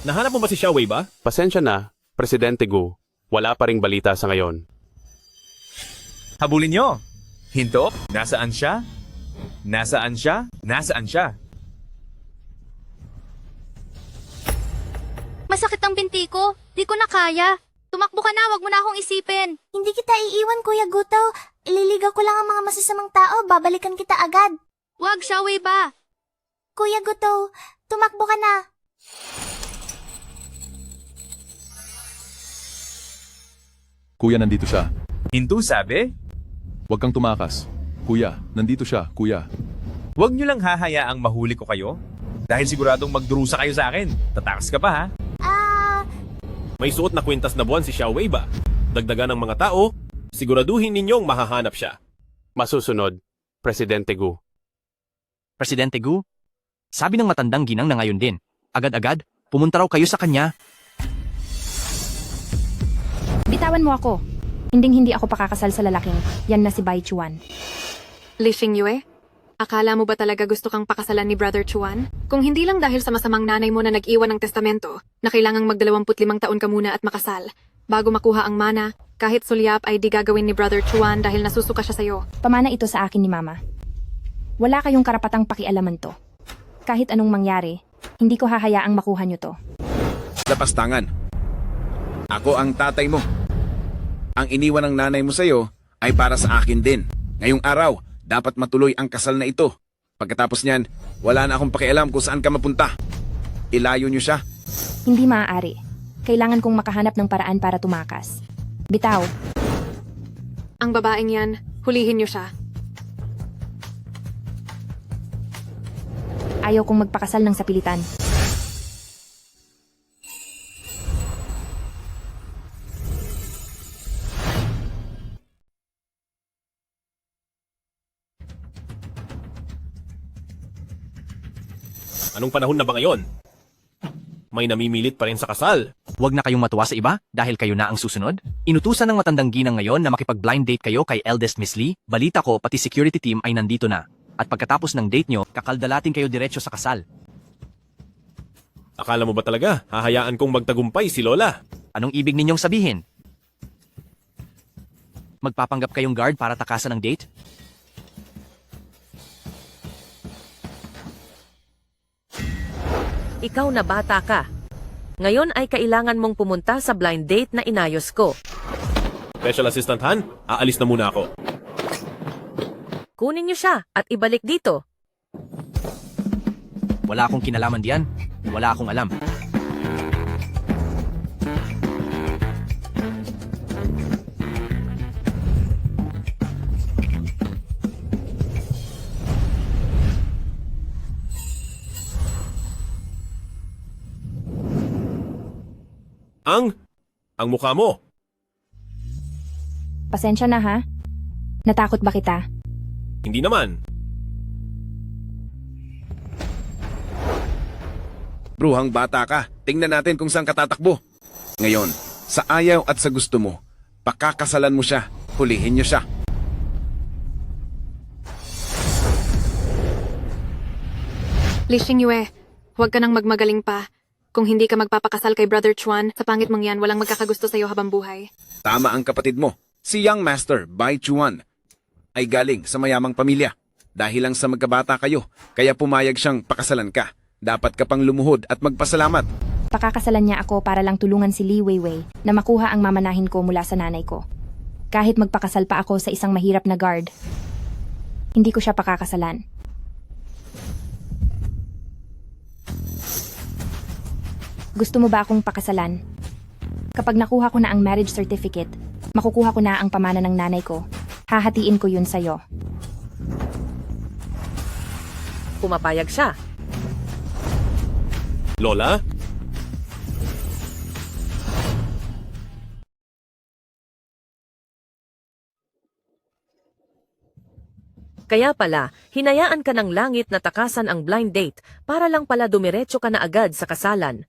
Nahanap mo ba si Xiaowei ba? Pasensya na, Presidente Gu. Wala pa ring balita sa ngayon. Habulin nyo! Hinto? Nasaan siya? Nasaan siya? Nasaan siya? Masakit ang binti ko. Di ko na kaya. Tumakbo ka na, wag mo na akong isipin. Hindi kita iiwan, Kuya Guto. Ililigaw ko lang ang mga masasamang tao, babalikan kita agad. Wag, Xiaowei ba? Kuya Guto, tumakbo ka na. Kuya, nandito siya. Hinto sabi? Huwag kang tumakas. Kuya, nandito siya, kuya. Huwag nyo lang hahayaang mahuli ko kayo. Dahil siguradong magdurusa kayo sa akin. Tatakas ka pa ha? May suot na kwintas na buwan si Xiaowei ba? Dagdagan ng mga tao, siguraduhin ninyong mahahanap siya. Masusunod, Presidente Gu. Presidente Gu, sabi ng matandang ginang na ngayon din. Agad-agad, pumunta raw kayo sa kanya. Bitawan mo ako. Hinding-hindi ako pakakasal sa lalaking. Yan na si Bai Chuan. Li Xingyue, akala mo ba talaga gusto kang pakasalan ni Brother Chuan? Kung hindi lang dahil sa masamang nanay mo na nag-iwan ng testamento, na kailangang mag-25 taon ka muna at makasal, bago makuha ang mana, kahit sulyap ay di gagawin ni Brother Chuan dahil nasusuka siya sa'yo. Pamana ito sa akin ni Mama. Wala kayong karapatang pakialaman to. Kahit anong mangyari, hindi ko hahayaang makuha nyo to. Lapastangan. Ako ang tatay mo. Ang iniwan ng nanay mo sa'yo ay para sa akin din. Ngayong araw, dapat matuloy ang kasal na ito. Pagkatapos niyan, wala na akong pakialam kung saan ka mapunta. Ilayo niyo siya. Hindi maaari. Kailangan kong makahanap ng paraan para tumakas. Bitaw, Ang babaeng yan, hulihin niyo siya. ayaw kong magpakasal ng sapilitan. Anong panahon na ba ngayon? May namimilit pa rin sa kasal. Huwag na kayong matuwa sa iba dahil kayo na ang susunod. Inutusan ng matandang ginang ngayon na makipag-blind date kayo kay eldest Miss Lee. Balita ko, pati security team ay nandito na. At pagkatapos ng date nyo, kakaldalatin kayo diretso sa kasal. Akala mo ba talaga, hahayaan kong magtagumpay si Lola? Anong ibig ninyong sabihin? Magpapanggap kayong guard para takasan ng date? Ikaw na bata ka. Ngayon ay kailangan mong pumunta sa blind date na inayos ko. Special Assistant Han, aalis na muna ako. Kunin niyo siya at ibalik dito. Wala akong kinalaman diyan. Wala akong alam. Ang mukha mo. Pasensya na ha. Natakot ba kita? Hindi naman. Bruhang bata ka. Tingnan natin kung saan ka tatakbo. Ngayon, sa ayaw at sa gusto mo, pakakasalan mo siya. Hulihin niyo siya. Li Xingyue, huwag ka nang magmagaling pa. Kung hindi ka magpapakasal kay Brother Chuan, sa pangit mong yan, walang magkakagusto sa'yo habang buhay. Tama ang kapatid mo. Si Young Master Bai Chuan ay galing sa mayamang pamilya. Dahil lang sa magkabata kayo, kaya pumayag siyang pakasalan ka. Dapat ka pang lumuhod at magpasalamat. Pakakasalan niya ako para lang tulungan si Li Weiwei na makuha ang mamanahin ko mula sa nanay ko. Kahit magpakasal pa ako sa isang mahirap na guard, hindi ko siya pakakasalan. Gusto mo ba akong pakasalan? Kapag nakuha ko na ang marriage certificate, makukuha ko na ang pamana ng nanay ko. Hahatiin ko yun sa'yo. Pumapayag siya. Lola? Kaya pala, hinayaan ka ng langit na takasan ang blind date para lang pala dumiretso ka na agad sa kasalan.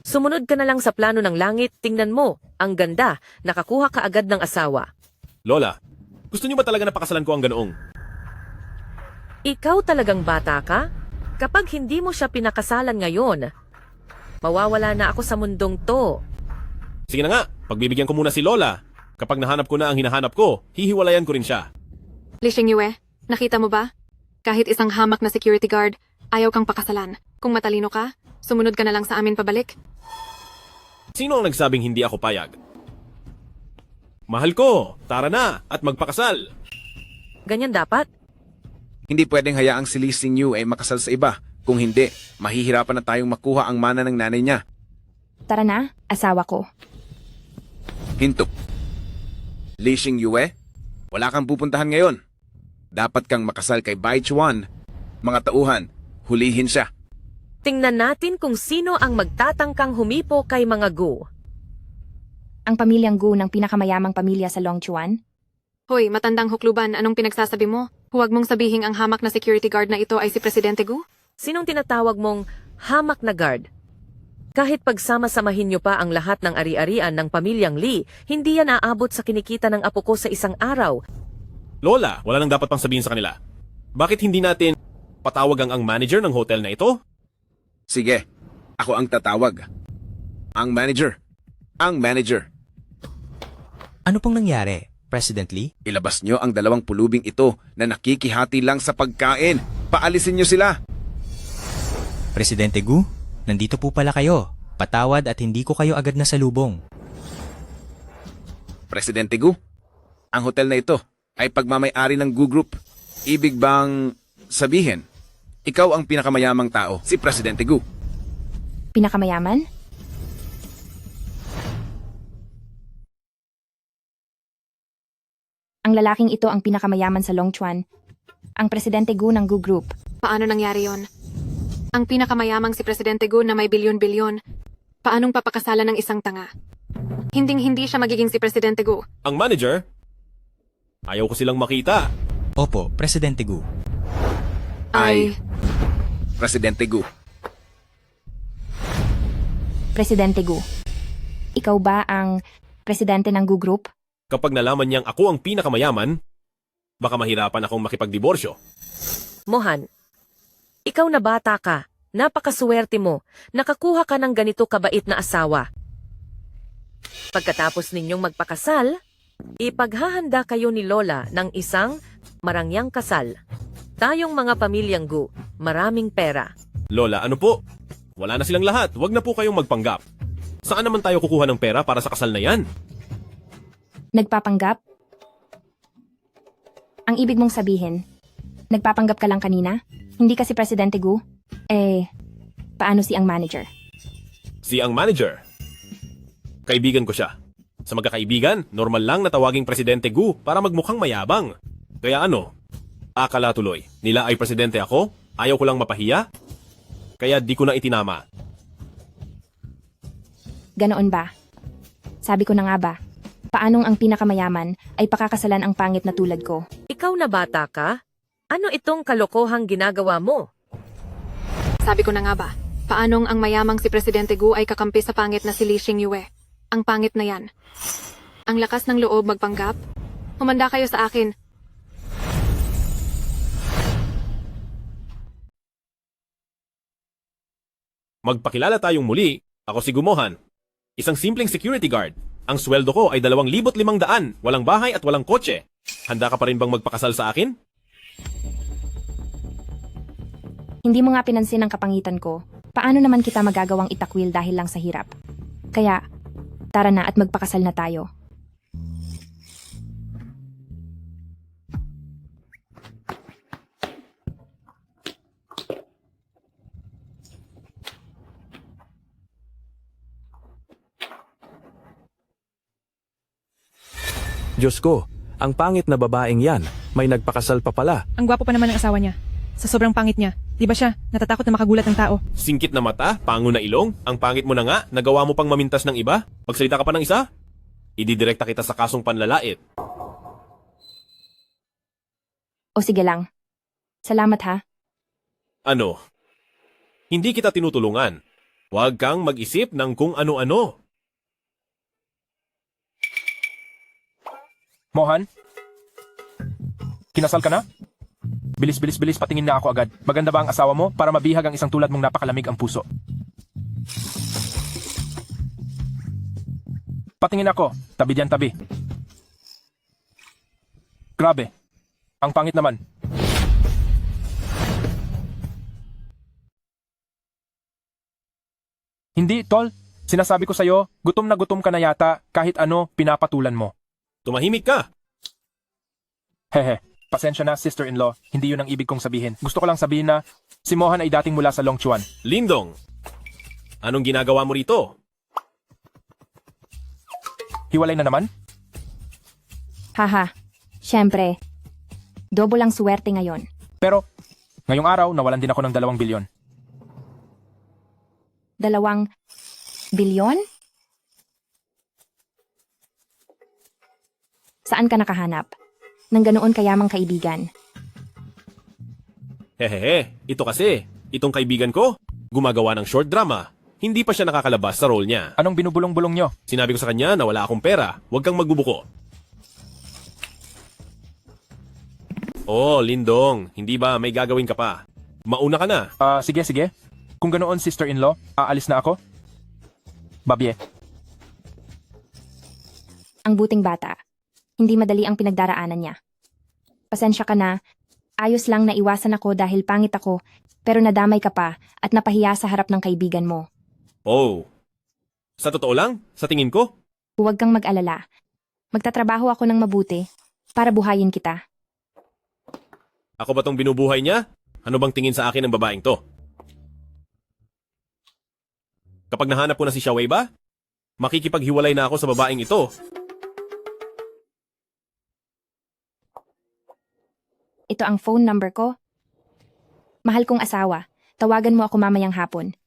Sumunod ka na lang sa plano ng langit, tingnan mo, ang ganda, nakakuha ka agad ng asawa. Lola, gusto niyo ba talaga napakasalan ko ang ganoong? Ikaw talagang bata ka? Kapag hindi mo siya pinakasalan ngayon, Mawawala na ako sa mundong to. Sige na nga, pagbibigyan ko muna si Lola. Kapag nahanap ko na ang hinahanap ko, hihiwalayan ko rin siya. Li Xingyue, nakita mo ba? Kahit isang hamak na security guard, ayaw kang pakasalan. Kung matalino ka, sumunod ka na lang sa amin pabalik. Sino ang nagsabing hindi ako payag? Mahal ko, tara na, at magpakasal. Ganyan dapat? Hindi pwedeng hayaang si Lee Xingyu ay makasal sa iba. Kung hindi, mahihirapan na tayong makuha ang mana ng nanay niya. Tara na, asawa ko. Hinto. Lee Xingyue, wala kang pupuntahan ngayon. Dapat kang makasal kay Bai Chuan. Mga tauhan, hulihin siya. Tingnan natin kung sino ang magtatangkang humipo kay mga Gu. Ang pamilyang Gu ng pinakamayamang pamilya sa Longchuan? Hoy, matandang hukluban, anong pinagsasabi mo? Huwag mong sabihing ang hamak na security guard na ito ay si Presidente Gu? Sinong tinatawag mong hamak na guard? Kahit pagsama-samahin niyo pa ang lahat ng ari-arian ng pamilyang Lee, hindi yan aabot sa kinikita ng apo ko sa isang araw. Lola, wala nang dapat pang sabihin sa kanila. Bakit hindi natin patawag ang manager ng hotel na ito? Sige, ako ang tatawag. Ang manager. Ang manager. Ano pong nangyari, President Lee? Ilabas nyo ang 2 pulubing ito na nakikihati lang sa pagkain. Paalisin nyo sila. Presidente Gu, nandito po pala kayo. Patawad at hindi ko kayo agad na salubong. Presidente Gu, ang hotel na ito ay pagmamay-ari ng Gu Group. Ibig bang sabihin, ikaw ang pinakamayamang tao, si Presidente Gu. Pinakamayaman? Ang lalaking ito ang pinakamayaman sa Longchuan. Ang Presidente Gu ng Gu Group. Paano nangyari yon? Ang pinakamayamang si Presidente Gu na may bilyon-bilyon. Paanong papakasalan ng isang tanga? Hinding-hindi siya magiging si Presidente Gu. Ang manager? Ayaw ko silang makita. Opo, Presidente Gu. Ay, Presidente Gu. Presidente Gu. Ikaw ba ang presidente ng Gu Group? Kapag nalaman niyang ako ang pinakamayaman, baka mahirapan akong makipagdiborsyo. Mohan, ikaw na bata ka. Napakaswerte mo. Nakakuha ka ng ganito kabait na asawa. Pagkatapos ninyong magpakasal, ipaghahanda kayo ni Lola ng isang marangyang kasal. Tayong mga pamilyang Gu, maraming pera. Lola, ano po? Wala na silang lahat. Huwag na po kayong magpanggap. Saan naman tayo kukuha ng pera para sa kasal na yan? Nagpapanggap? Ang ibig mong sabihin, nagpapanggap ka lang kanina? Hindi ka si Presidente Gu? Paano si ang manager? Si ang manager. Kaibigan ko siya. Sa magkakaibigan, normal lang na tawaging Presidente Gu para magmukhang mayabang. Kaya ano? Akala tuloy, nila ay presidente ako? Ayaw ko lang mapahiya? Kaya di ko na itinama. Ganoon ba? Sabi ko na nga ba, paanong ang pinakamayaman ay pakakasalan ang pangit na tulad ko? Ikaw na bata ka? Ano itong kalokohang ginagawa mo? sabi ko na nga ba, paanong ang mayamang si Presidente Gu ay kakampi sa pangit na si Lee Xingyue? Ang pangit na yan. Ang lakas ng loob magpanggap? Humanda kayo sa akin. Magpakilala tayong muli. Ako si Gumohan. Isang simpleng security guard. Ang sweldo ko ay 2,500. Walang bahay at walang kotse. Handa ka pa rin bang magpakasal sa akin? Hindi mo nga pinansin ang kapangitan ko. Paano naman kita magagawang itakwil dahil lang sa hirap? Kaya, tara na at magpakasal na tayo. Diyos ko, ang pangit na babaeng yan, may nagpakasal pa pala. Ang gwapo pa naman ng asawa niya. Sa sobrang pangit niya, di ba siya natatakot na makagulat ng tao? Singkit na mata, pango na ilong, ang pangit mo na nga, nagawa mo pang mamintas ng iba? Magsalita ka pa ng isa? Ididirekta kita sa kasong panlalait. O sige lang. Salamat ha. Ano? Hindi kita tinutulungan. Huwag kang mag-isip ng kung ano-ano. Mohan? Kinasal ka na? Bilis, patingin na ako agad. Maganda ba ang asawa mo para mabihag ang isang tulad mong napakalamig ang puso? Patingin ako. Tabi diyan, tabi. Grabe. Ang pangit naman. Hindi, tol. Sinasabi ko sa'yo, gutom na gutom ka na yata kahit ano pinapatulan mo. Tumahimik ka! Hehe. Pasensya na, sister-in-law. Hindi yun ang ibig kong sabihin. Gusto ko lang sabihin na si Mohan ay dating mula sa Longchuan. Lindong, anong ginagawa mo rito? Hiwalay na naman? Haha, syempre. Dobo lang swerte ngayon. Pero, ngayong araw, nawalan din ako ng 2 bilyon. 2 bilyon? Saan ka nakahanap? Nang ganoon kayamang kaibigan. Hehehe, ito kasi. Itong kaibigan ko, gumagawa ng short drama. Hindi pa siya nakakalabas sa role niya. Anong binubulong-bulong nyo? Sinabi ko sa kanya na wala akong pera. Huwag kang magbubuko. Oh, Lindong, hindi ba may gagawin ka pa? Mauna ka na. Sige, sige. Kung ganoon, sister-in-law, aalis na ako. Babye. Ang buting bata. Hindi madali ang pinagdaraanan niya. Pasensya ka na. Ayos lang na iwasan ako dahil pangit ako, pero nadamay ka pa at napahiya sa harap ng kaibigan mo. Oh, sa totoo lang, sa tingin ko, Huwag kang mag-alala. Magtatrabaho ako ng mabuti para buhayin kita. ako ba tong binubuhay niya? Ano bang tingin sa akin ng babaeng to? Kapag nahanap ko na si Xiaowei ba, makikipaghiwalay na ako sa babaeng ito. Ito ang phone number ko. Mahal kong asawa, tawagan mo ako mamayang hapon.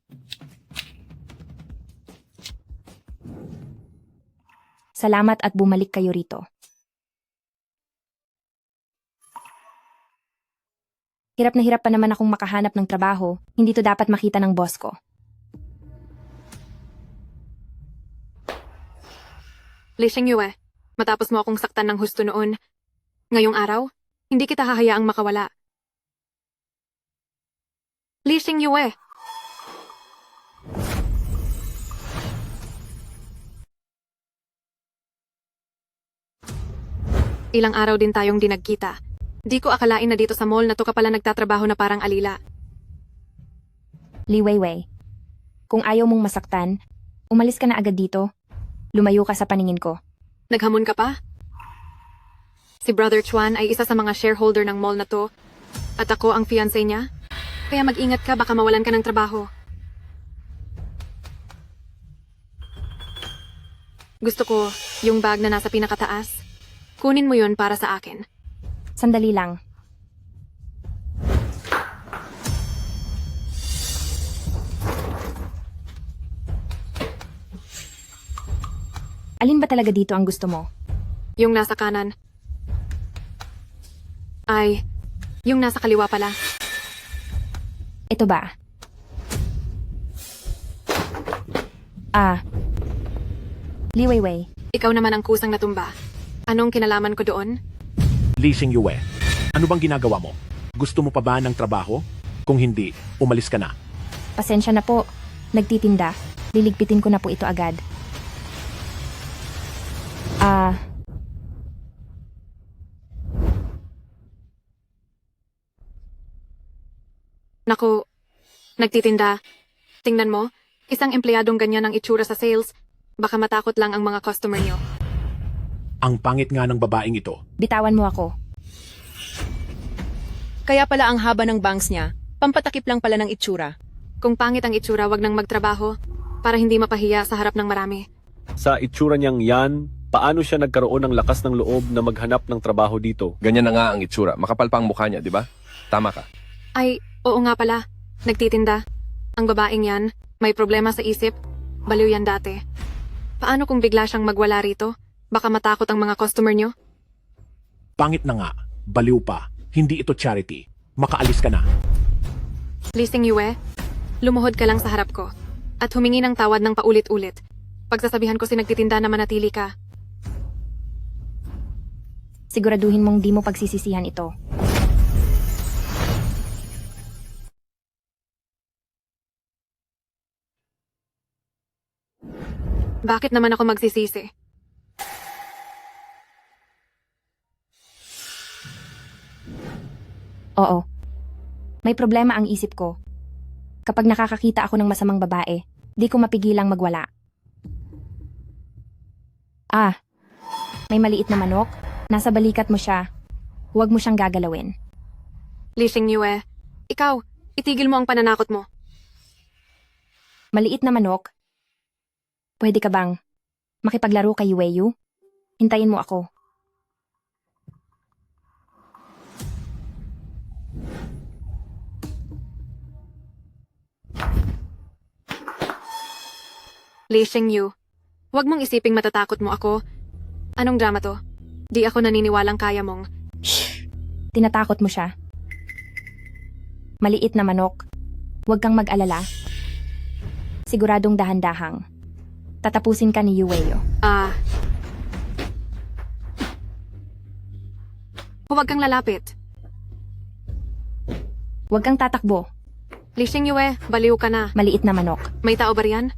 Salamat at bumalik kayo rito. Hirap na hirap pa naman akong makahanap ng trabaho, hindi to dapat makita ng boss ko. Li Xingyue, matapos mo akong saktan ng husto noon, ngayong araw, hindi kita hahayaang makawala. Li Xingyue! Ilang araw din tayong di nagkita. Di ko akalain na dito sa mall na to ka pala nagtatrabaho na parang alila. Li Weiwei, kung ayaw mong masaktan, umalis ka na agad dito. Lumayo ka sa paningin ko. Naghamon ka pa? Si Brother Chuan ay isa sa mga shareholder ng mall na to at ako ang fiancé niya. Kaya mag-ingat ka, baka mawalan ka ng trabaho. Gusto ko yung bag na nasa pinakataas. Kunin mo yon para sa akin. Sandali lang. Alin ba talaga dito ang gusto mo? Yung nasa kanan. Ay, yung nasa kaliwa pala. Ito ba? Li Weiwei. Ikaw naman ang kusang natumba. Anong kinalaman ko doon? Li Xingyue, ano bang ginagawa mo? Gusto mo pa ba ng trabaho? Kung hindi, umalis ka na. Pasensya na po. Nagtitinda. Liligpitin ko na po ito agad. Naku, nagtitinda. Tingnan mo, isang empleyadong ganyan ang itsura sa sales. Baka matakot lang ang mga customer niyo. Ang pangit nga ng babaeng ito. Bitawan mo ako. Kaya pala ang haba ng bangs niya, pampatakip lang pala ng itsura. Kung pangit ang itsura, wag nang magtrabaho para hindi mapahiya sa harap ng marami. Sa itsura niyang yan, paano siya nagkaroon ng lakas ng loob na maghanap ng trabaho dito? Ganyan na nga ang itsura. Makapal pa ang mukha niya, di ba? Tama ka. Ay, oo nga pala. Nagtitinda. Ang babaeng yan, may problema sa isip. Baliw yan dati. Paano kung bigla siyang magwala rito? Baka matakot ang mga customer niyo? Pangit na nga. Baliw pa. Hindi ito charity. Makaalis ka na. Li Xingyue, lumuhod ka lang sa harap ko. At humingi ng tawad ng paulit-ulit. Pagsasabihan ko si nagtitinda na manatili ka. Siguraduhin mong di mo pagsisisihan ito. Bakit naman ako magsisisi? Oo. May problema ang isip ko. Kapag nakakakita ako ng masamang babae, di ko mapigilang magwala. Ah, may maliit na manok. Nasa balikat mo siya. Huwag mo siyang gagalawin. Li Xingyue, ikaw, itigil mo ang pananakot mo. Maliit na manok. Pwede ka bang makipaglaro kay Weiyu? Hintayin mo ako. Li Xingyu, huwag mong isiping matatakot mo ako. Anong drama to? Di ako naniniwalang kaya mong... Tinatakot mo siya. Maliit na manok. Huwag kang mag-alala. Siguradong dahan-dahang. Tatapusin ka ni Yueyo. Huwag kang lalapit. Huwag kang tatakbo. Li Xingyue, baliw ka na. Maliit na manok. May tao ba riyan?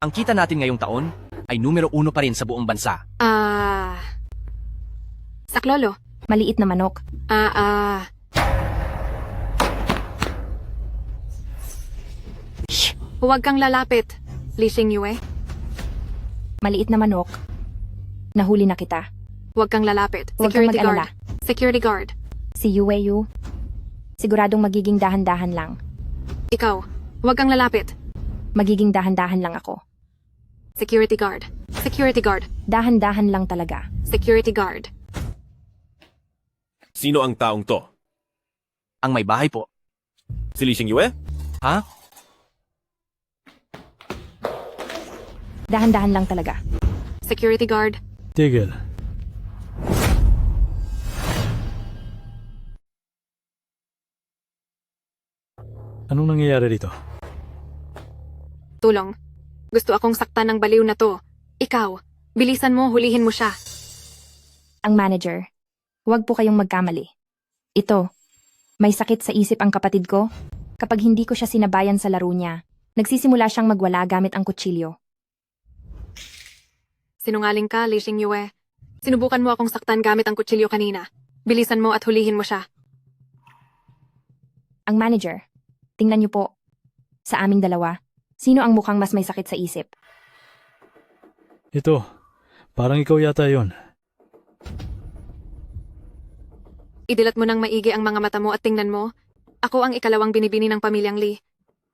Ang kita natin ngayong taon ay numero 1 pa rin sa buong bansa. Saklolo. Maliit na manok. Huwag kang lalapit. Li Xingyue, Maliit na manok. Nahuli na kita. huwag kang lalapit. Huwag kang Security mag-alala. guard. Security guard. Si Yueyu, siguradong magiging dahan-dahan lang. Ikaw, huwag kang lalapit. Magiging dahan-dahan lang ako. Security guard. Security guard. Dahan-dahan lang talaga. Security guard. Sino ang taong to? Ang may bahay po. Si Li Xingyue? Ha? Dahan-dahan lang talaga. Security guard. Tigil. Anong nangyayari dito? Tulong. Gusto akong saktan ng baliw na to. Ikaw, bilisan mo, hulihin mo siya. Ang manager, huwag po kayong magkamali. Ito, may sakit sa isip ang kapatid ko. Kapag hindi ko siya sinabayan sa laro niya, nagsisimula siyang magwala gamit ang kutsilyo. Sinungaling ka, Li Xingyue. Sinubukan mo akong saktan gamit ang kutsilyo kanina. Bilisan mo at hulihin mo siya. Ang manager, tingnan niyo po. Sa aming dalawa, sino ang mukhang mas may sakit sa isip? Ito, parang ikaw yata yon. Idilat mo ng maigi ang mga mata mo at tingnan mo. Ako ang ikalawang binibini ng pamilyang Li.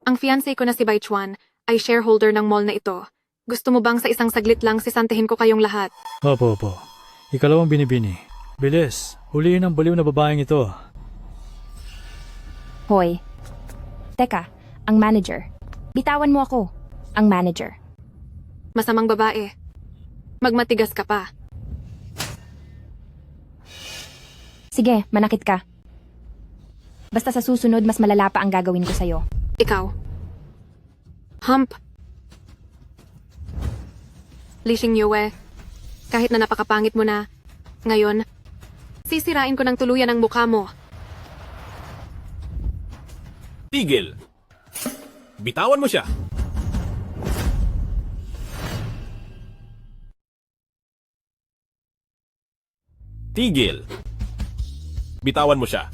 Ang fiancé ko na si Bai Chuan ay shareholder ng mall na ito. Gusto mo bang sa isang saglit lang sisantihin ko kayong lahat? Opo. Ikalawang binibini. Bilis, huliin ang baliw na babaeng ito. Hoy. Teka, ang manager. Bitawan mo ako. Ang manager. Masamang babae. Magmatigas ka pa. Sige, manakit ka. Basta sa susunod, mas malala pa ang gagawin ko sa'yo. Ikaw. Hump. Li Xingyue, kahit na napakapangit mo na, ngayon, sisirain ko ng tuluyan ang mukha mo. Tigil! Bitawan mo siya! Tigil! Bitawan mo siya.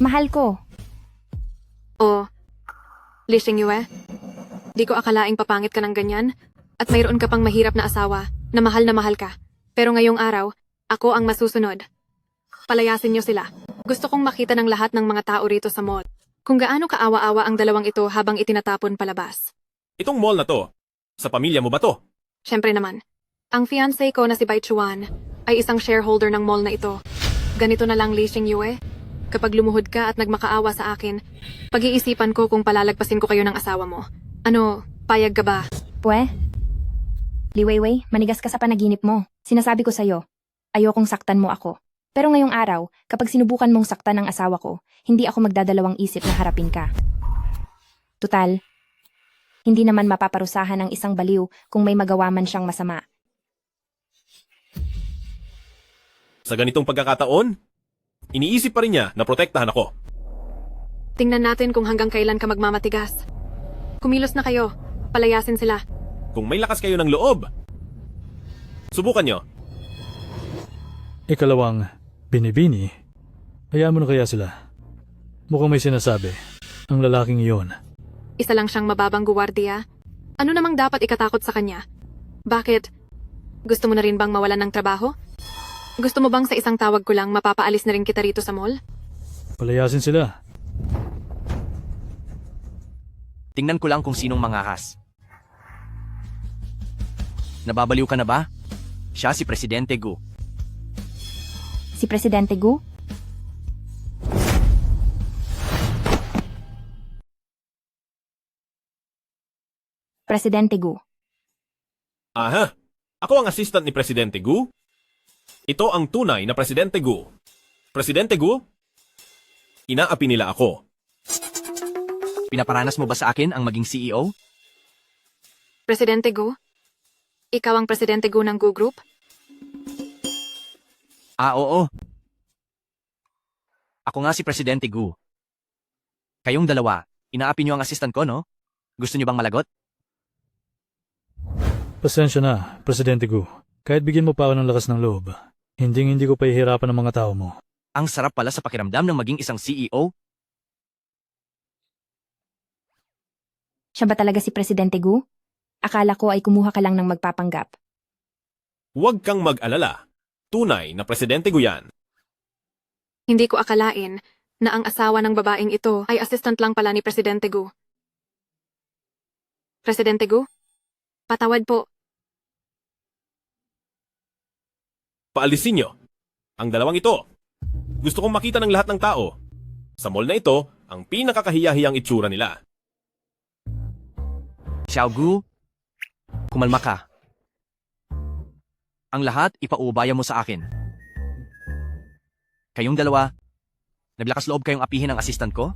Mahal ko. Li Xingyue, di ko akalaing papangit ka ng ganyan at mayroon ka pang mahirap na asawa na mahal ka. Pero ngayong araw, ako ang masusunod. Palayasin niyo sila. Gusto kong makita ng lahat ng mga tao rito sa mall. Kung gaano kaawa-awa ang dalawang ito habang itinatapon palabas. Itong mall na to, sa pamilya mo ba to? Siyempre naman, ang fiancé ko na si Bai Chuan ay isang shareholder ng mall na ito. Ganito na lang, Li Xingyue. Kapag lumuhod ka at nagmakaawa sa akin, pag-iisipan ko kung palalagpasin ko kayo ng asawa mo. Ano, payag ka ba? Pwe? Li Weiwei, manigas ka sa panaginip mo. Sinasabi ko sa'yo, ayokong saktan mo ako. Pero ngayong araw, kapag sinubukan mong saktan ang asawa ko, hindi ako magdadalawang isip na harapin ka. Tutal, hindi naman mapaparusahan ang isang baliw kung may magawa man siyang masama. Sa ganitong pagkakataon, iniisip pa rin niya na protektahan ako. Tingnan natin kung hanggang kailan ka magmamatigas. Kumilos na kayo. Palayasin sila. Kung may lakas kayo ng loob, subukan nyo. Ikalawang, binibini. Hayaan mo na kaya sila. Mukhang may sinasabi. Ang lalaking iyon. Isa lang siyang mababang guwardiya. Ano namang dapat ikatakot sa kanya? Bakit? Gusto mo na rin bang mawalan ng trabaho? Gusto mo bang sa isang tawag ko lang mapapaalis na rin kita rito sa mall? Palayasin sila. Tingnan ko lang kung sinong mangahas. Nababaliw ka na ba? Siya si Presidente Gu. Si Presidente Gu? Presidente Gu. Aha, ako ang assistant ni Presidente Gu. Ito ang tunay na Presidente Gu. Presidente Gu, inaapi nila ako. Pinaparanas mo ba sa akin ang maging CEO? Presidente Gu? Ikaw ang Presidente Gu ng Gu Group? Oo. Ako nga si Presidente Gu. Kayong dalawa, inaapi niyo ang assistant ko, no? Gusto niyo bang malagot? Pasensya na, Presidente Gu. Kahit bigyan mo pa ako ng lakas ng loob, hindi ko pa ihirapan ang mga tao mo. Ang sarap pala sa pakiramdam ng maging isang CEO. Siya ba talaga si Presidente Gu? Akala ko ay kumuha ka lang ng magpapanggap. Huwag kang mag-alala. Tunay na Presidente Gu yan. Hindi ko akalain na ang asawa ng babaeng ito ay assistant lang pala ni Presidente Gu. Presidente Gu? Patawad po. Paalisin nyo. Ang dalawang ito. Gusto kong makita ng lahat ng tao. Sa mall na ito, ang pinakakahiyahiyang itsura nila. Xiao Gu, kumalma ka. Ang lahat ipaubaya mo sa akin. Kayong dalawa, naglakas loob kayong apihin ang assistant ko?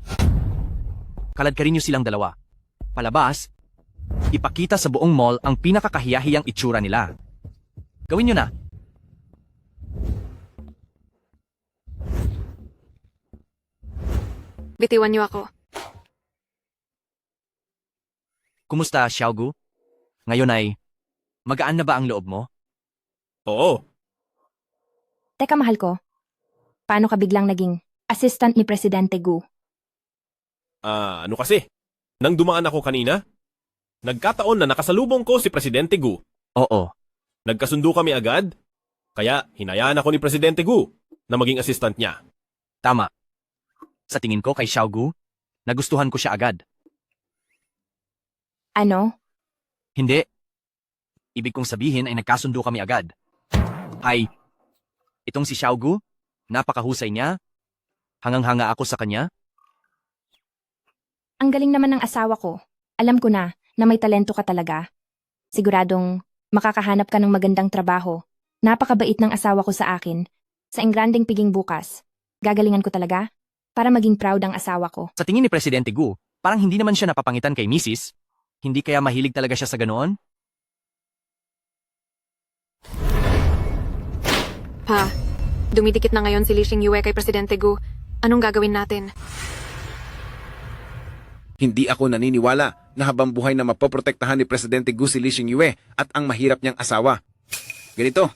Kalad ka rin niyo silang dalawa. Palabas, ipakita sa buong mall ang pinakakahiyahiyang itsura nila. Gawin niyo na. Bitiwan niyo ako. Kumusta, Xiao Gu? Ngayon ay, magaan na ba ang loob mo? Oo. Teka, mahal ko. Paano ka biglang naging assistant ni Presidente Gu? Ano kasi? Nang dumaan ako kanina, nagkataon na nakasalubong ko si Presidente Gu. Oo. Nagkasundo kami agad, kaya hinayaan ako ni Presidente Gu na maging assistant niya. Tama. Sa tingin ko kay Xiao Gu, nagustuhan ko siya agad. Ano? Hindi. Ibig kong sabihin ay nagkasundo kami agad. Ay, itong si Xiao Gu, napakahusay niya. Hangang-hanga ako sa kanya. Ang galing naman ng asawa ko. Alam ko na may talento ka talaga. Siguradong makakahanap ka ng magandang trabaho. Napakabait ng asawa ko sa akin. Sa Engrandeng Piging bukas. Gagalingan ko talaga para maging proud ang asawa ko. Sa tingin ni Presidente Gu, parang hindi naman siya napapangitan kay Mrs. Hindi kaya mahilig talaga siya sa ganoon? Pa, dumidikit na ngayon si Li Xingyue kay Presidente Gu. Anong gagawin natin? Hindi ako naniniwala na habang buhay na mapoprotektahan ni Presidente Gu si Li Xingyue at ang mahirap niyang asawa. Ganito,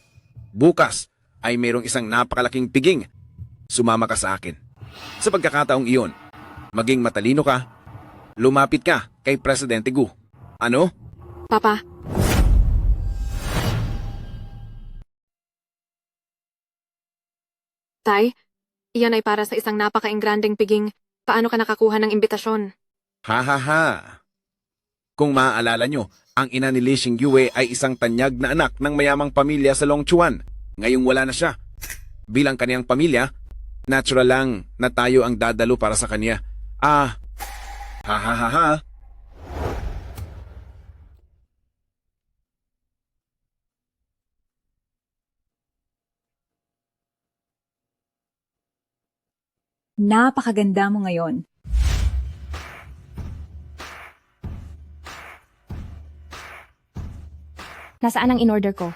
bukas ay mayroong isang napakalaking piging. Sumama ka sa akin. Sa pagkakataong iyon, maging matalino ka, lumapit ka kay Presidente Gu. Ano? Papa. Tay, iyan ay para sa isang napaka-engrandeng piging. Paano ka nakakuha ng imbitasyon? Ha ha ha. Kung maaalala nyo, ang ina ni Li Xingyue ay isang tanyag na anak ng mayamang pamilya sa Longchuan. Ngayong wala na siya. Bilang kaniyang pamilya, natural lang na tayo ang dadalo para sa kanya. Ha ha ha ha. Napakaganda mo ngayon. Nasaan ang in-order ko?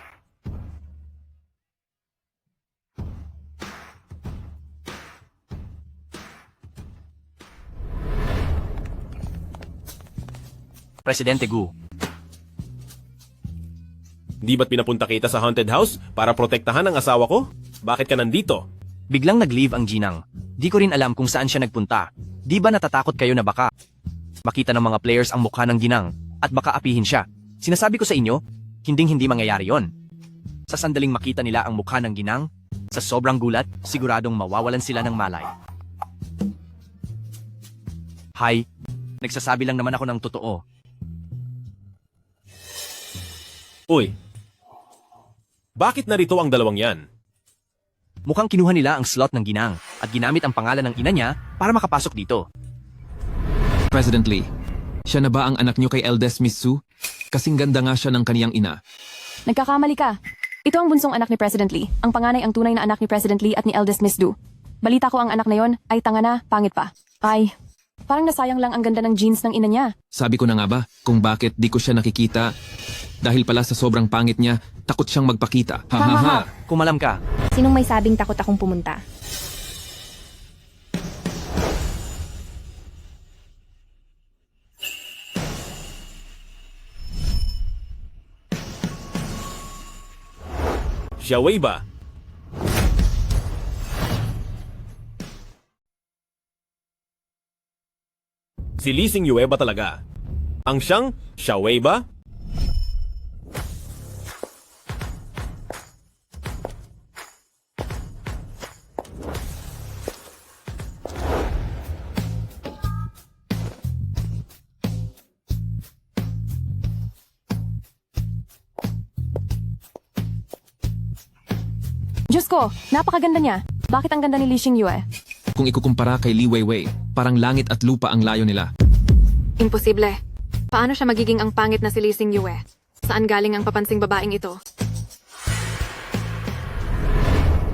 Presidente Gu, Di ba't pinapunta kita sa haunted house para protektahan ang asawa ko? Bakit ka nandito? Biglang nag-leave ang Ginang. Di ko rin alam kung saan siya nagpunta. Di ba natatakot kayo na baka makita ng mga players ang mukha ng Ginang at baka apihin siya? Sinasabi ko sa inyo, hindi mangyayari yon. Sa sandaling makita nila ang mukha ng Ginang, sa sobrang gulat, siguradong mawawalan sila ng malay. Hi, nagsasabi lang naman ako ng totoo. Uy, bakit narito ang dalawang yan? Mukhang kinuha nila ang slot ng Ginang at ginamit ang pangalan ng ina niya para makapasok dito. President Lee, siya na ba ang anak niyo kay Eldest Miss Sue? Kasing ganda nga siya ng kaniyang ina. Nagkakamali ka. Ito ang bunsong anak ni President Lee. Ang panganay ang tunay na anak ni President Lee at ni eldest Miss Du. Balita ko ang anak na yon ay tanga na, pangit pa. Ay, parang nasayang lang ang ganda ng jeans ng ina niya. Sabi ko na nga ba kung bakit di ko siya nakikita. Dahil pala sa sobrang pangit niya, takot siyang magpakita. Ha ha ha. Kumalam ka. Sinong may sabing takot akong pumunta? Xiaowei ba? Si Lee Xingyue ba talaga? Ang siyang Xiaowei ba? Diyos ko, napakaganda niya. Bakit ang ganda ni Lee Xingyue? Kung ikukumpara kay Li Weiwei, parang langit at lupa ang layo nila. Imposible. Paano siya magiging ang pangit na si Lee Xingyue? Saan galing ang papansing babaeng ito?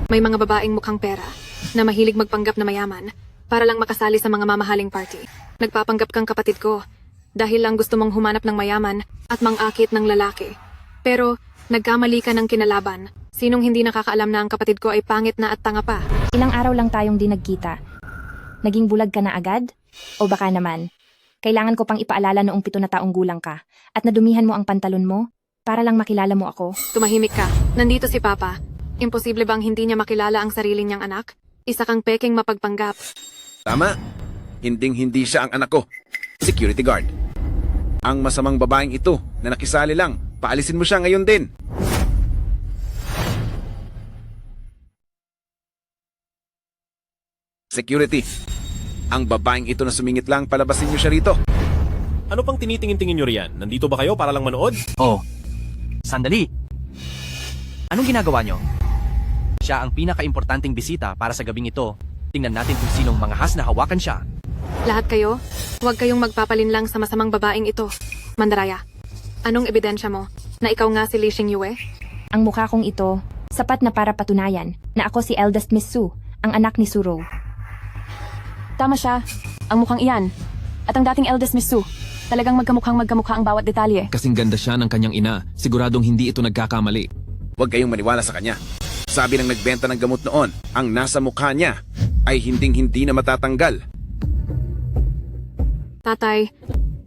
May mga babaeng mukhang pera na mahilig magpanggap na mayaman para lang makasali sa mga mamahaling party. Nagpapanggap kang kapatid ko dahil lang gusto mong humanap ng mayaman at mang-akit ng lalaki. Pero nagkamali ka ng kinalaban. Sinong hindi nakakaalam na ang kapatid ko ay pangit na at tanga pa? Ilang araw lang tayong di nagkita. Naging bulag ka na agad? O baka naman, kailangan ko pang ipaalala noong 7 na taong gulang ka at nadumihan mo ang pantalon mo para lang makilala mo ako? Tumahimik ka. Nandito si Papa. Imposible bang hindi niya makilala ang sarili niyang anak? Isa kang peking mapagpanggap. Tama. Hinding-hindi siya ang anak ko. Security guard. Ang masamang babaeng ito na nakisali lang, paalisin mo siya ngayon din. Security. Ang babaeng ito na sumingit lang, palabasin niyo siya rito. Ano pang tinitingin-tingin nyo riyan? Nandito ba kayo para lang manood? Oh, sandali. Anong ginagawa nyo? Siya ang pinaka-importanting bisita para sa gabing ito. Tingnan natin kung sinong mga has na hawakan siya. Lahat kayo, huwag kayong magpapalinlang sa masamang babaeng ito. Mandaraya, anong ebidensya mo na ikaw nga si Lee Xingyue? Ang mukha kong ito, sapat na para patunayan na ako si eldest Miss Sue, ang anak ni Suro. Tama siya. Ang mukhang iyan. At ang dating eldest Miss Sue. Talagang magkamukha ang bawat detalye. Kasing ganda siya ng kanyang ina, siguradong hindi ito nagkakamali. Huwag kayong maniwala sa kanya. Sabi ng nagbenta ng gamot noon, ang nasa mukha niya ay hinding-hindi na matatanggal. Tatay,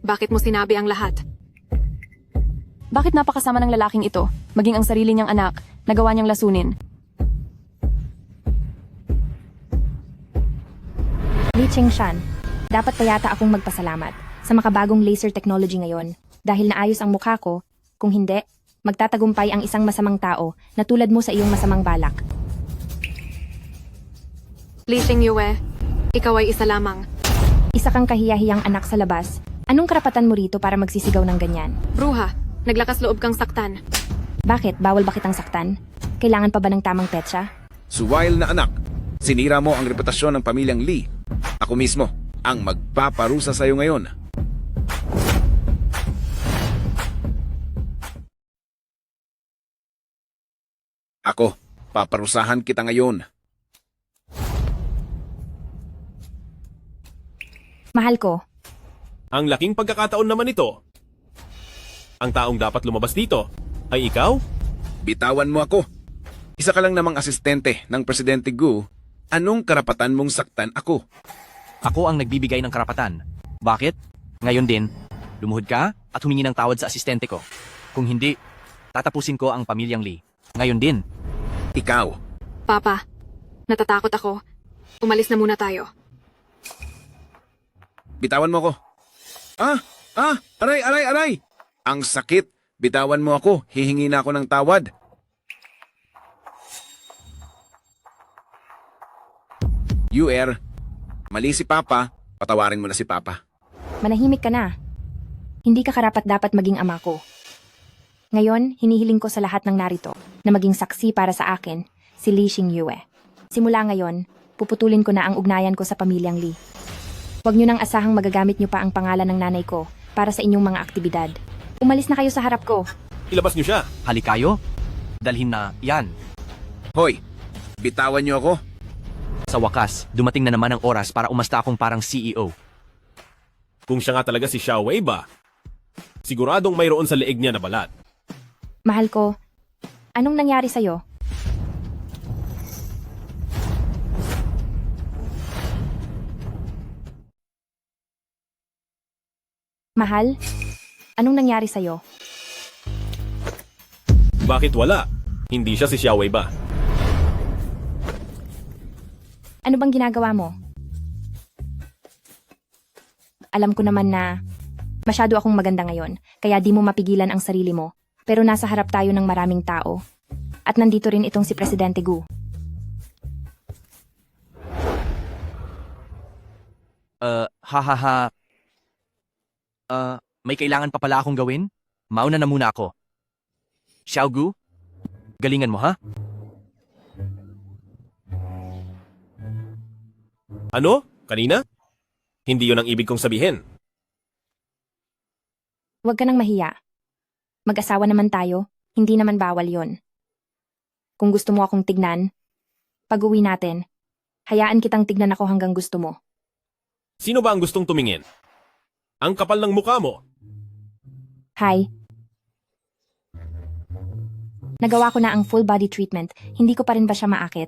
bakit mo sinabi ang lahat? Bakit napakasama ng lalaking ito, maging ang sarili niyang anak, nagawa niyang lasunin? Li Qingshan, dapat pa yata akong magpasalamat sa makabagong laser technology ngayon dahil naayos ang mukha ko. Kung hindi, magtatagumpay ang isang masamang tao na tulad mo sa iyong masamang balak. Lee Xingyue, ikaw ay isa lamang. Isa kang kahiyahiyang anak sa labas. Anong karapatan mo rito para magsisigaw ng ganyan? Bruha, naglakas loob kang saktan. Bakit? Bawal ba kitang saktan? Kailangan pa ba ng tamang petsa? Suwail na anak, sinira mo ang reputasyon ng pamilyang Lee. Ako mismo ang magpaparusa sa'yo ngayon. Ako, paparusahan kita ngayon. Mahal ko. Ang laking pagkakataon naman ito. Ang taong dapat lumabas dito ay ikaw? Bitawan mo ako. Isa ka lang namang asistente ng Presidente Gu. Anong karapatan mong saktan ako? Ako ang nagbibigay ng karapatan. Bakit? Ngayon din, lumuhod ka at humingi ng tawad sa asistente ko. Kung hindi, tatapusin ko ang pamilyang Lee. Ngayon din. Ikaw, Papa, natatakot ako. Umalis na muna tayo. Bitawan mo ako. Aray! Ang sakit. Bitawan mo ako. Hihingi na ako ng tawad. Mali si Papa. Patawarin mo na si Papa. Manahimik ka na. Hindi ka karapat-dapat maging ama ko. Ngayon, hinihiling ko sa lahat ng narito na maging saksi para sa akin, si Lee Xingyue. Simula ngayon, puputulin ko na ang ugnayan ko sa pamilyang Lee. Huwag niyo nang asahang magagamit niyo pa ang pangalan ng nanay ko para sa inyong mga aktibidad. Umalis na kayo sa harap ko. Ilabas niyo siya. Halikayo? Dalhin na yan. Hoy, bitawan niyo ako. Sa wakas, dumating na naman ang oras para umasta akong parang CEO. Kung siya nga talaga si Xiao Wei ba? Siguradong mayroon sa leeg niya na balat. Mahal ko, anong nangyari sa'yo? Mahal, anong nangyari sa'yo? Bakit wala? Hindi siya si Xiao Wei ba? Ano bang ginagawa mo? Alam ko naman na masyado akong maganda ngayon, kaya di mo mapigilan ang sarili mo. Pero nasa harap tayo ng maraming tao. At nandito rin itong si Presidente Gu. May kailangan pa pala akong gawin? Mauna na muna ako. Xiao Gu, galingan mo ha? Ano? Kanina? Hindi yun ang ibig kong sabihin. Huwag ka nang mahiya. Mag-asawa naman tayo, hindi naman bawal yon. Kung gusto mo akong tignan, pag-uwi natin, hayaan kitang tignan ako hanggang gusto mo. Sino ba ang gustong tumingin? Ang kapal ng mukha mo. Hi. Nagawa ko na ang full body treatment, hindi ko pa rin ba siya maakit?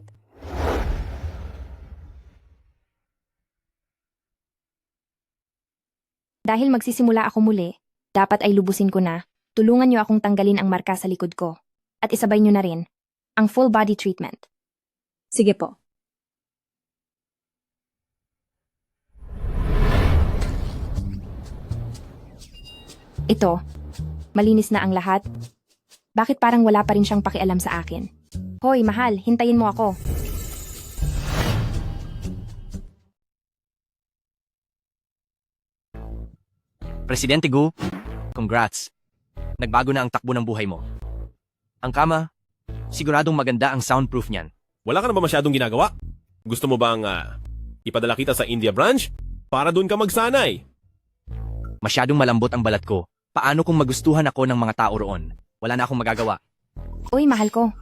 Dahil magsisimula ako muli, dapat ay lubusin ko na. Tulungan niyo akong tanggalin ang marka sa likod ko. At isabay niyo na rin ang full body treatment. Sige po. Ito, malinis na ang lahat. Bakit parang wala pa rin siyang pakialam sa akin? Hoy, mahal, hintayin mo ako. Presidente Gu, congrats. Nagbago na ang takbo ng buhay mo. Ang kama, siguradong maganda ang soundproof niyan. Wala ka na ba masyadong ginagawa? Gusto mo bang ipadala kita sa India branch? Para doon ka magsanay. Masyadong malambot ang balat ko. Paano kung magustuhan ako ng mga tao roon? Wala na akong magagawa. Uy, mahal ko.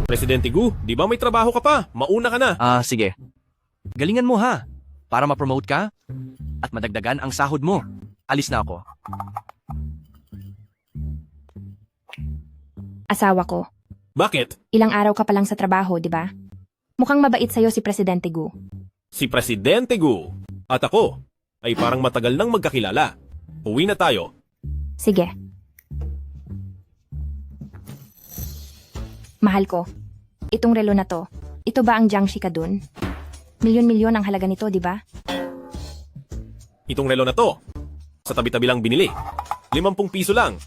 Presidente Gu, di ba may trabaho ka pa? Mauna ka na. Sige. Galingan mo ha. Para ma-promote ka at madagdagan ang sahod mo. Alis na ako. Asawa ko. Bakit? Ilang araw ka pa lang sa trabaho, di ba? Mukhang mabait sa'yo si Presidente Gu. Si Presidente Gu. At ako ay parang matagal nang magkakilala. Uwi na tayo. Sige. Mahal ko, itong relo na to, ito ba ang Jiangxi ka dun? Milyon-milyon ang halaga nito, di ba? Itong relo na to, sa tabi-tabi lang binili. 50 piso lang.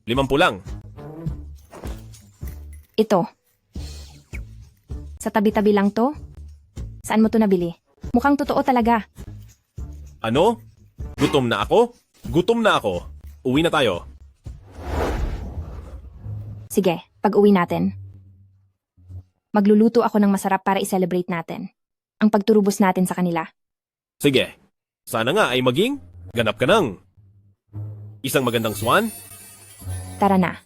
50 lang. Ito. Sa tabi-tabi lang to? Saan mo to nabili? Mukhang totoo talaga. Ano? Gutom na ako? Gutom na ako. Uwi na tayo. Sige, pag-uwi natin. Magluluto ako ng masarap para i-celebrate natin. Ang pagturubos natin sa kanila. Sige. Sana nga ay maging ganap ka ng isang magandang swan. Tara na.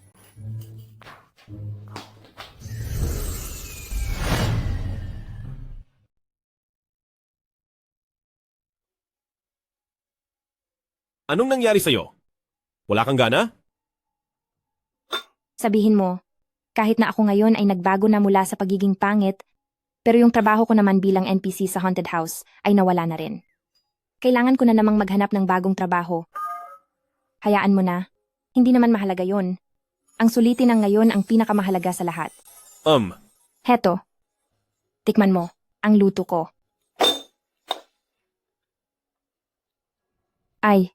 Anong nangyari sa'yo? Wala kang gana? Sabihin mo, kahit na ako ngayon ay nagbago na mula sa pagiging pangit, pero yung trabaho ko naman bilang NPC sa haunted house ay nawala na rin. Kailangan ko na namang maghanap ng bagong trabaho. Hayaan mo na, hindi naman mahalaga yon. Ang sulitin ng ngayon ang pinakamahalaga sa lahat. Heto, Tikman mo, ang luto ko. Ay,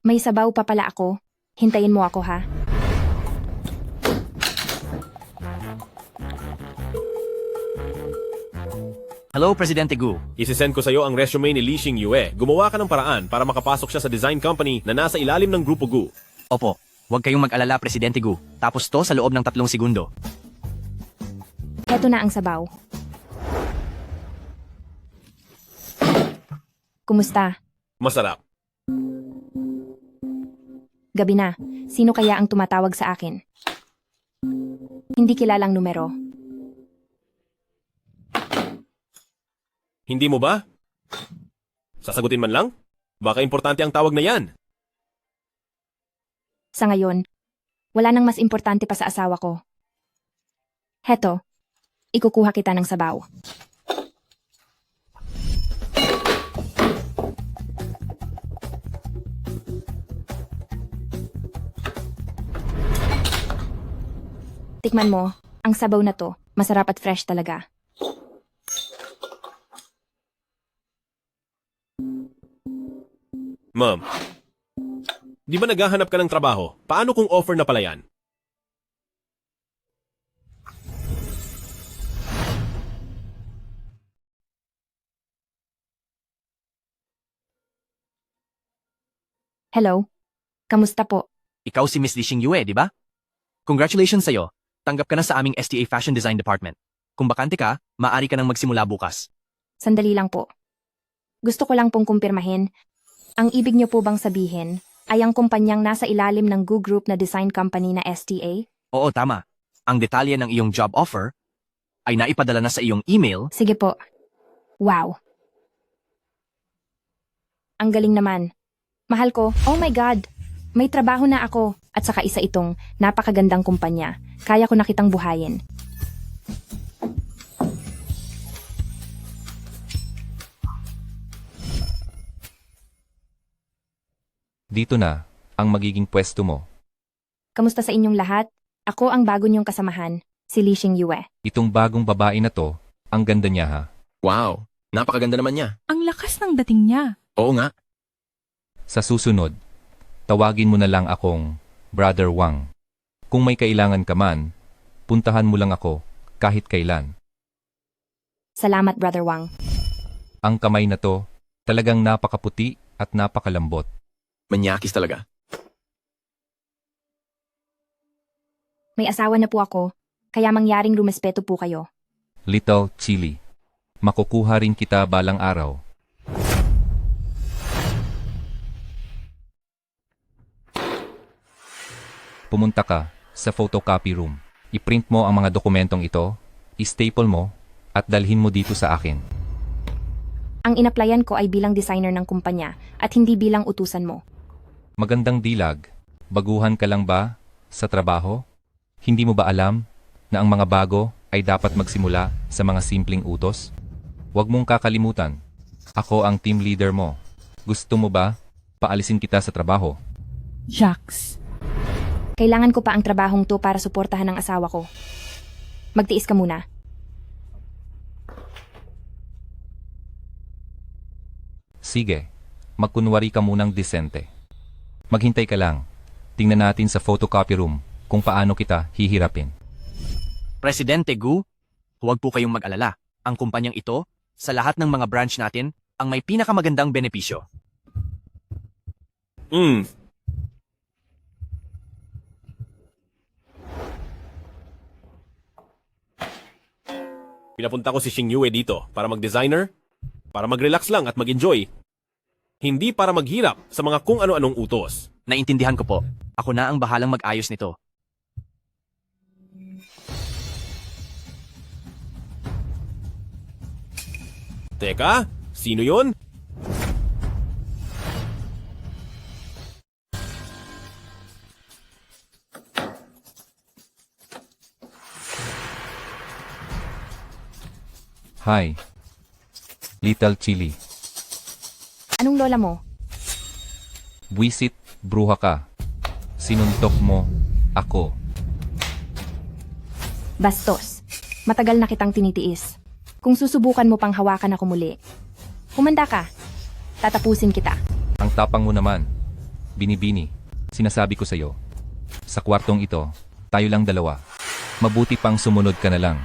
may sabaw pa pala ako. Hintayin mo ako ha. Hello, Presidente Gu. Isisend ko sa'yo ang resume ni Lee Xingyue. Gumawa ka ng paraan para makapasok siya sa design company na nasa ilalim ng Grupo Gu. Opo, huwag kayong mag-alala, Presidente Gu. Tapos to sa loob ng 3 segundo. Heto na ang sabaw. Kumusta? Masarap. Gabi na. Sino kaya ang tumatawag sa akin? Hindi kilalang numero. Hindi mo ba? Sasagutin man lang? Baka importante ang tawag na yan. Sa ngayon, wala nang mas importante pa sa asawa ko. Heto, ikukuha kita ng sabaw. Tikman mo, ang sabaw na to, masarap at fresh talaga. Ma'am, di ba naghahanap ka ng trabaho? Paano kung offer na pala yan? Hello? Kamusta po? Ikaw si Miss Lee Xingyue, di ba? Congratulations sa'yo. Tanggap ka na sa aming STA Fashion Design Department. Kung bakante ka, maaari ka nang magsimula bukas. Sandali lang po. Gusto ko lang pong kumpirmahin. Ang ibig niyo po bang sabihin ay ang kumpanyang nasa ilalim ng Gu Group na design company na STA? Oo, tama. Ang detalye ng iyong job offer ay naipadala na sa iyong email. Sige po. Wow. Ang galing naman. Mahal ko, oh my God, may trabaho na ako at saka isa itong napakagandang kumpanya. Kaya ko na kitang buhayin. Dito na ang magiging pwesto mo. Kamusta sa inyong lahat? Ako ang bago niyong kasamahan, si Lee Xingyue. Itong bagong babae na to, ang ganda niya ha. Wow, napakaganda naman niya. Ang lakas ng dating niya. Oo nga. Sa susunod, tawagin mo na lang akong Brother Wang. Kung may kailangan ka man, puntahan mo lang ako kahit kailan. Salamat, Brother Wang. Ang kamay na to, talagang napakaputi at napakalambot. Manyakis talaga. May asawa na po ako, kaya mangyaring rumespeto po kayo. Little Chili. Makukuha rin kita balang araw. Pumunta ka sa photocopy room. I-print mo ang mga dokumentong ito, i-staple mo, at dalhin mo dito sa akin. Ang inaplayan ko ay bilang designer ng kumpanya at hindi bilang utusan mo. Magandang dilag. Baguhan ka lang ba sa trabaho? Hindi mo ba alam na ang mga bago ay dapat magsimula sa mga simpleng utos? Huwag mong kakalimutan. Ako ang team leader mo. Gusto mo ba paalisin kita sa trabaho? Jax. Kailangan ko pa ang trabahong to para suportahan ang asawa ko. Magtiis ka muna. Sige, magkunwari ka munang disente. Maghintay ka lang. Tingnan natin sa photocopy room kung paano kita hihirapin. Presidente Gu, huwag po kayong mag-alala. Ang kumpanyang ito, sa lahat ng mga branch natin, ang may pinakamagandang benepisyo. Pinapunta ko si Xingyue dito para mag-designer, para mag-relax lang at mag-enjoy. Hindi para maghirap sa mga kung ano-anong utos. Naintindihan ko po. Ako na ang bahalang mag-ayos nito. Teka, sino yon? Hi, Little Chili. Anong lola mo? Buisit, bruha ka. Sinuntok mo ako. Bastos. Matagal na kitang tinitiis. Kung susubukan mo pang hawakan ako muli, humanda ka. Tatapusin kita. Ang tapang mo naman. Binibini, sinasabi ko sa'yo. Sa kwartong ito, tayo lang dalawa. Mabuti pang sumunod ka na lang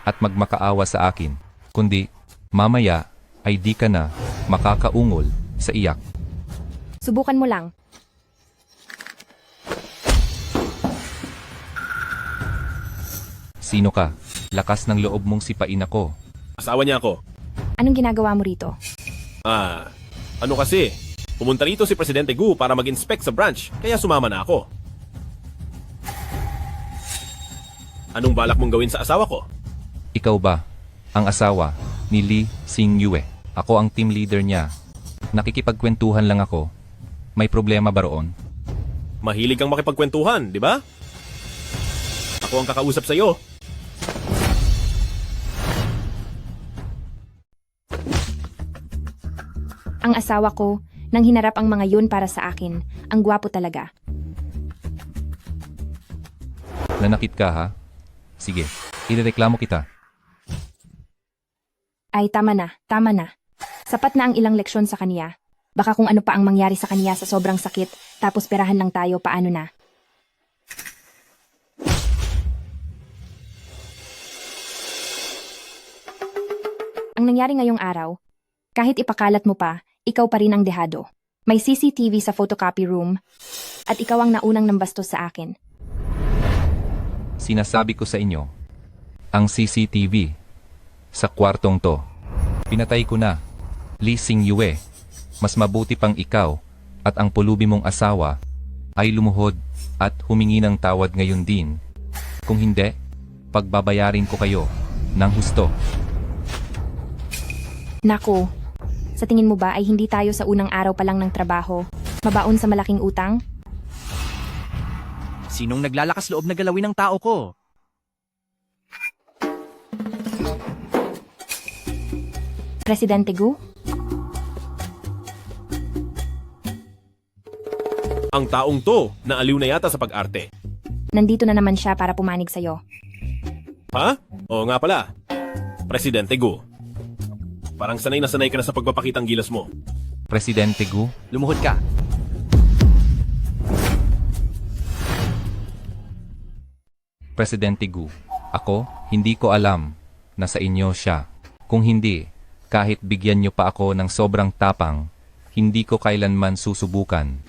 at magmakaawa sa akin. Kundi, mamaya ay di ka na makakaungol sa iyak. Subukan mo lang. Sino ka? Lakas ng loob mong sipain ako. Asawa niya ako. Anong ginagawa mo rito? Ano kasi? Pumunta rito si Presidente Gu para mag-inspect sa branch, kaya sumama na ako. Anong balak mong gawin sa asawa ko? Ikaw ba ang asawa ni Lee Sing-yue? Ako ang team leader niya. Nakikipagkwentuhan lang ako. May problema ba roon? Mahilig kang makipagkwentuhan, di ba? Ako ang kakausap sa'yo. Ang asawa ko, nang hinarap ang mga yun para sa akin. Ang gwapo talaga. Nanakit ka ha? Sige, irereklamo kita. Ay, tama na, tama na. Sapat na ang ilang leksyon sa kanya. Baka kung ano pa ang mangyari sa kanya sa sobrang sakit, tapos perahan lang tayo, paano na? Ang nangyari ngayong araw, kahit ipakalat mo pa, ikaw pa rin ang dehado. May CCTV sa photocopy room, at ikaw ang naunang nambastos sa akin. Sinasabi ko sa inyo, ang CCTV sa kwartong to, pinatay ko na. Lee Sing-yue, mas mabuti pang ikaw at ang pulubi mong asawa ay lumuhod at humingi ng tawad ngayon din. Kung hindi, pagbabayarin ko kayo ng husto. Nako, sa tingin mo ba ay hindi tayo sa unang araw pa lang ng trabaho? Mabaon sa malaking utang? Sinong naglalakas loob na galawin ang tao ko? Presidente Gu? Ang taong to, naaliw na yata sa pag-arte. Nandito na naman siya para pumanig sa'yo. Ha? Oo nga pala. Presidente Gu. Parang sanay na sanay ka na sa pagpapakitang gilas mo. Presidente Gu, Lumuhod ka. Presidente Gu, ako, hindi ko alam na sa inyo siya. Kung hindi, kahit bigyan niyo pa ako ng sobrang tapang, hindi ko kailanman susubukan.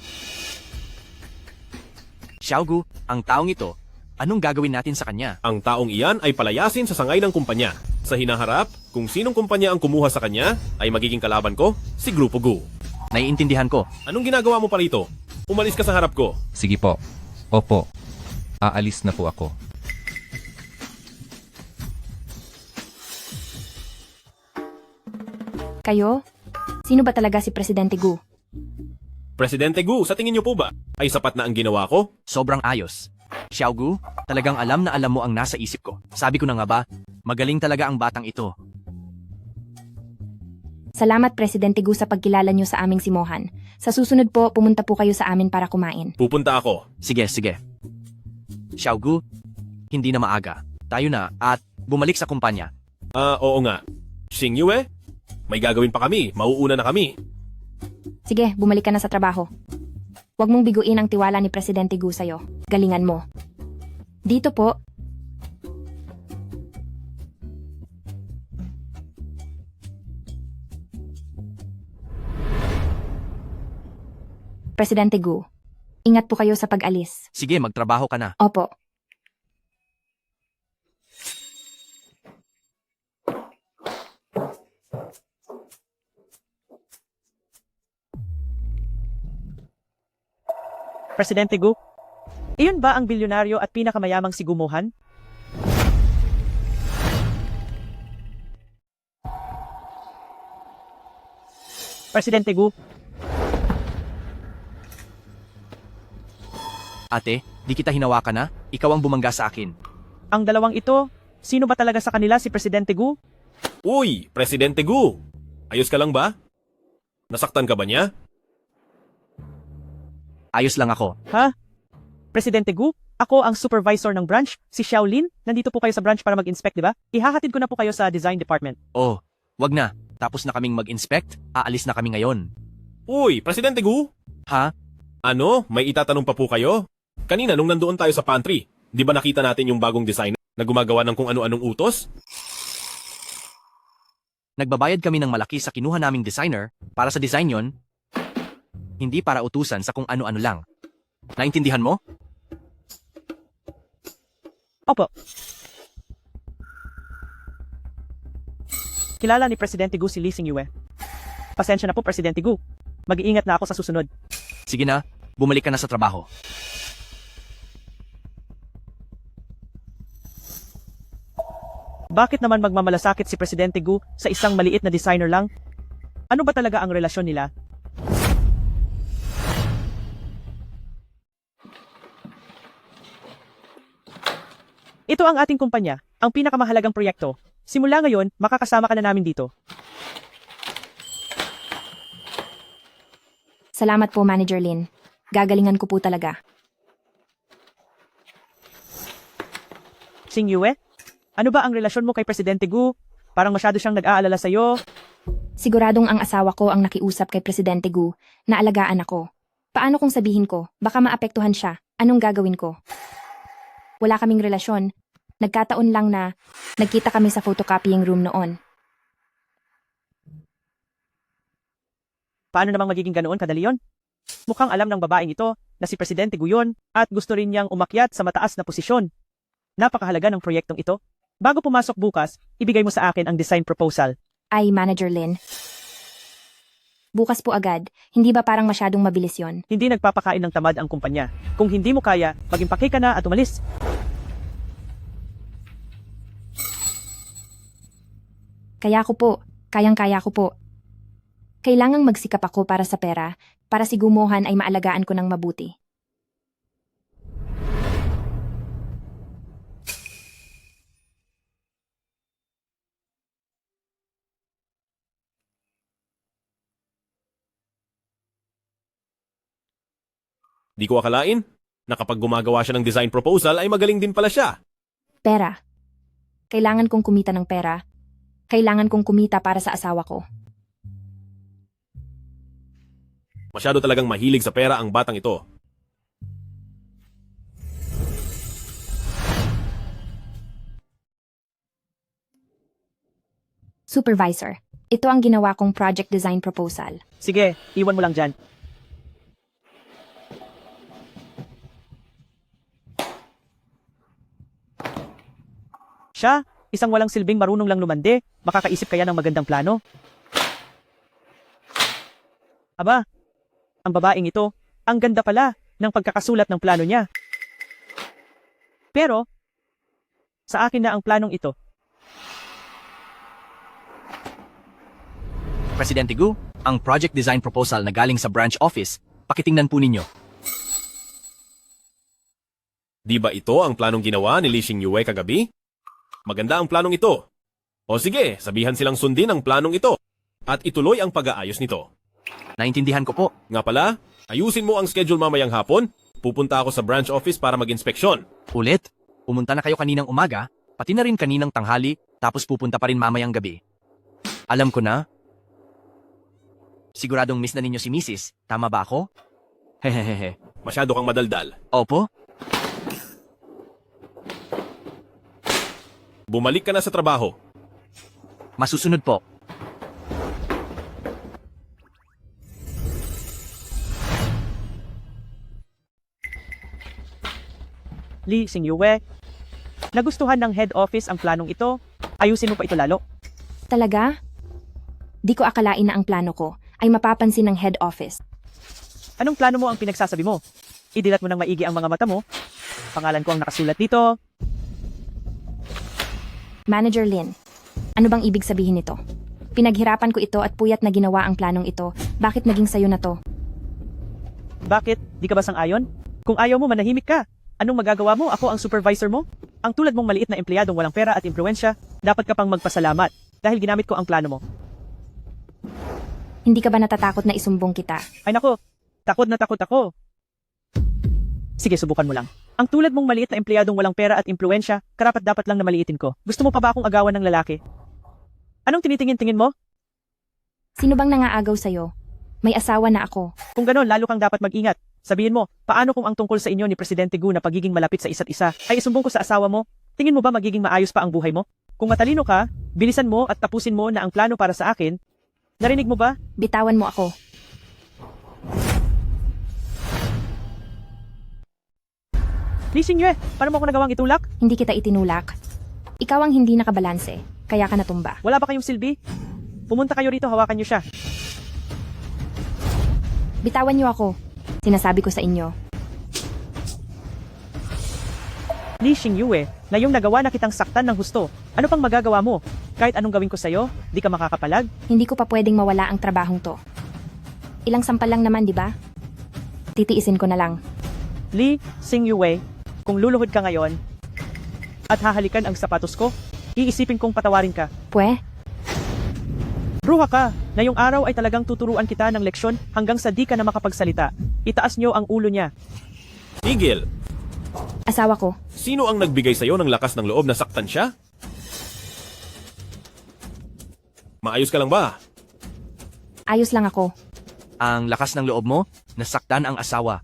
Xiaogu, ang taong ito, anong gagawin natin sa kanya? Ang taong iyan ay palayasin sa sangay ng kumpanya. Sa hinaharap, kung sinong kumpanya ang kumuha sa kanya, ay magiging kalaban ko, si Grupo Gu. Naiintindihan ko. Anong ginagawa mo pa rito? Umalis ka sa harap ko. Sige po. Opo. Aalis na po ako. Kayo? Sino ba talaga si Presidente Gu? Presidente Gu, sa tingin niyo po ba, ay sapat na ang ginawa ko? Sobrang ayos. Xiaogu, talagang alam na alam mo ang nasa isip ko. Sabi ko na nga ba, magaling talaga ang batang ito. Salamat Presidente Gu sa pagkilala niyo sa aming simohan. Sa susunod po, pumunta po kayo sa amin para kumain. Pupunta ako. Sige, sige. Xiaogu, hindi na maaga. Tayo na at bumalik sa kumpanya. Oo nga. Sing-yue, may gagawin pa kami. Mauuna na kami. Sige, bumalik ka na sa trabaho. Huwag mong biguin ang tiwala ni Presidente Gu sa'yo. Galingan mo. Dito po. Presidente Gu, ingat po kayo sa pag-alis. Sige, magtrabaho ka na. Opo. Presidente Gu, iyon ba ang bilyonaryo at pinakamayamang si Gumuhan? Presidente Gu, Ate, di kita hinawakan na? Ikaw ang bumangga sa akin. ang dalawang ito, sino ba talaga sa kanila si Presidente Gu? Uy, Presidente Gu! Ayos ka lang ba? Nasaktan ka ba niya? Ayos lang ako. Ha? Presidente Gu, Ako ang supervisor ng branch, si Xiaolin. Nandito po kayo sa branch para mag-inspect, di ba? Ihahatid ko na po kayo sa design department. Oh, wag na. Tapos na kaming mag-inspect, aalis na kami ngayon. Uy, Presidente Gu? Ha? Ano? May itatanong pa po kayo? Kanina nung nandoon tayo sa pantry, di ba nakita natin yung bagong design na gumagawa ng kung ano-anong utos? Nagbabayad kami ng malaki sa kinuha naming designer para sa design yon, hindi para utusan sa kung ano-ano lang. Naintindihan mo? Opo. Kilala ni Presidente Gu si Lee Xingyue. Pasensya na po, Presidente Gu. Mag-iingat na ako sa susunod. Sige na, bumalik ka na sa trabaho. Bakit naman magmamalasakit si Presidente Gu sa isang maliit na designer lang? Ano ba talaga ang relasyon nila? Ito ang ating kumpanya, ang pinakamahalagang proyekto. Simula ngayon, makakasama ka na namin dito. Salamat po, Manager Lin. Gagalingan ko po talaga. Xingyue, ano ba ang relasyon mo kay Presidente Gu? Parang masyado siyang nag-aalala sa'yo. Siguradong ang asawa ko ang nakiusap kay Presidente Gu na alagaan ako. Paano kung sabihin ko, baka maapektuhan siya, anong gagawin ko? Wala kaming relasyon. Nagkataon lang na nagkita kami sa photocopying room noon. Paano namang magiging ganoon kadali yon? Mukhang alam ng babaeng ito na si Presidente Gu yun at gusto rin niyang umakyat sa mataas na posisyon. Napakahalaga ng proyektong ito. Bago pumasok bukas, ibigay mo sa akin ang design proposal. Ay, Manager Lin. Bukas po agad, hindi ba parang masyadong mabilis yon? Hindi nagpapakain ng tamad ang kumpanya. Kung hindi mo kaya, mag-impake ka na at umalis. Kaya ko po, kayang-kaya ko po. Kailangang magsikap ako para sa pera, para si Gumohan ay maalagaan ko ng mabuti. Di ko akalain na kapag gumagawa siya ng design proposal ay magaling din pala siya. Pera. Kailangan kong kumita ng pera. Kailangan kong kumita para sa asawa ko. Masyado talagang mahilig sa pera ang batang ito. Supervisor, ito ang ginawa kong project design proposal. Sige, iwan mo lang dyan. Siya, isang walang silbing marunong lang lumande, makakaisip kaya ng magandang plano? Aba, ang babaeng ito, ang ganda pala ng pagkakasulat ng plano niya. Pero, sa akin na ang planong ito. Presidente Gu, ang project design proposal na galing sa branch office, pakitingnan po ninyo. Di ba ito ang planong ginawa ni Lee Xingyue kagabi? Maganda ang planong ito. O sige, sabihan silang sundin ang planong ito at ituloy ang pag-aayos nito. Naintindihan ko po. Nga pala, ayusin mo ang schedule mamayang hapon. Pupunta ako sa branch office para mag-inspeksyon. Ulit? Pumunta na kayo kaninang umaga, pati na rin kaninang tanghali, tapos pupunta pa rin mamayang gabi. Alam ko na. Siguradong miss na ninyo si Mrs. Tama ba ako? Hehehehe. Masyado kang madaldal. Opo? Bumalik ka na sa trabaho. Masusunod po. Lee Xingyue, nagustuhan ng head office ang planong ito. Ayusin mo pa ito lalo. Talaga? Di ko akalain na ang plano ko ay mapapansin ng head office. Anong plano mo ang pinagsasabi mo? Idilat mo ng maigi ang mga mata mo. Pangalan ko ang nakasulat dito. Manager Lin, ano bang ibig sabihin nito? Pinaghirapan ko ito at puyat na ginawa ang planong ito. Bakit naging sayo na to? Bakit? Di ka ba sang-ayon? Kung ayaw mo, manahimik ka. Anong magagawa mo? Ako ang supervisor mo? Ang tulad mong maliit na empleyadong walang pera at impluensya, dapat ka pang magpasalamat dahil ginamit ko ang plano mo. Hindi ka ba natatakot na isumbong kita? Ay nako, takot na takot ako. Sige, subukan mo lang. Ang tulad mong maliit na empleyadong walang pera at impluensya, karapat-dapat lang na maliitin ko. Gusto mo pa ba akong agawan ng lalaki? Anong tinitingin-tingin mo? Sino bang nangaagaw sa'yo? May asawa na ako. Kung ganon, lalo kang dapat mag-ingat. Sabihin mo, paano kung ang tungkol sa inyo ni Presidente Gu na pagiging malapit sa isa't isa ay isumbong ko sa asawa mo? Tingin mo ba magiging maayos pa ang buhay mo? Kung matalino ka, bilisan mo at tapusin mo na ang plano para sa akin. Narinig mo ba? Bitawan mo ako. Li Xingyue, paano mo ako nagawang itulak? Hindi kita itinulak. Ikaw ang hindi nakabalanse, kaya ka natumba. Wala ba kayong silbi? Pumunta kayo rito, hawakan niyo siya. Bitawan niyo ako. Sinasabi ko sa inyo. Li Xingyue, ngayong nagawa na kitang saktan ng husto, ano pang magagawa mo? Kahit anong gawin ko sa'yo, di ka makakapalag? Hindi ko pa pwedeng mawala ang trabahong to. Ilang sampal lang naman, di ba? Titiisin ko na lang. Li Xingyue, kung luluhod ka ngayon at hahalikan ang sapatos ko, iisipin kong patawarin ka. Pwe? Bruha ka! Ngayong araw ay talagang tuturuan kita ng leksyon hanggang sa di ka na makapagsalita. Itaas niyo ang ulo niya. Tigil! Asawa ko. Sino ang nagbigay sa'yo ng lakas ng loob na saktan siya? Maayos ka lang ba? Ayos lang ako. Ang lakas ng loob mo, nasaktan ang asawa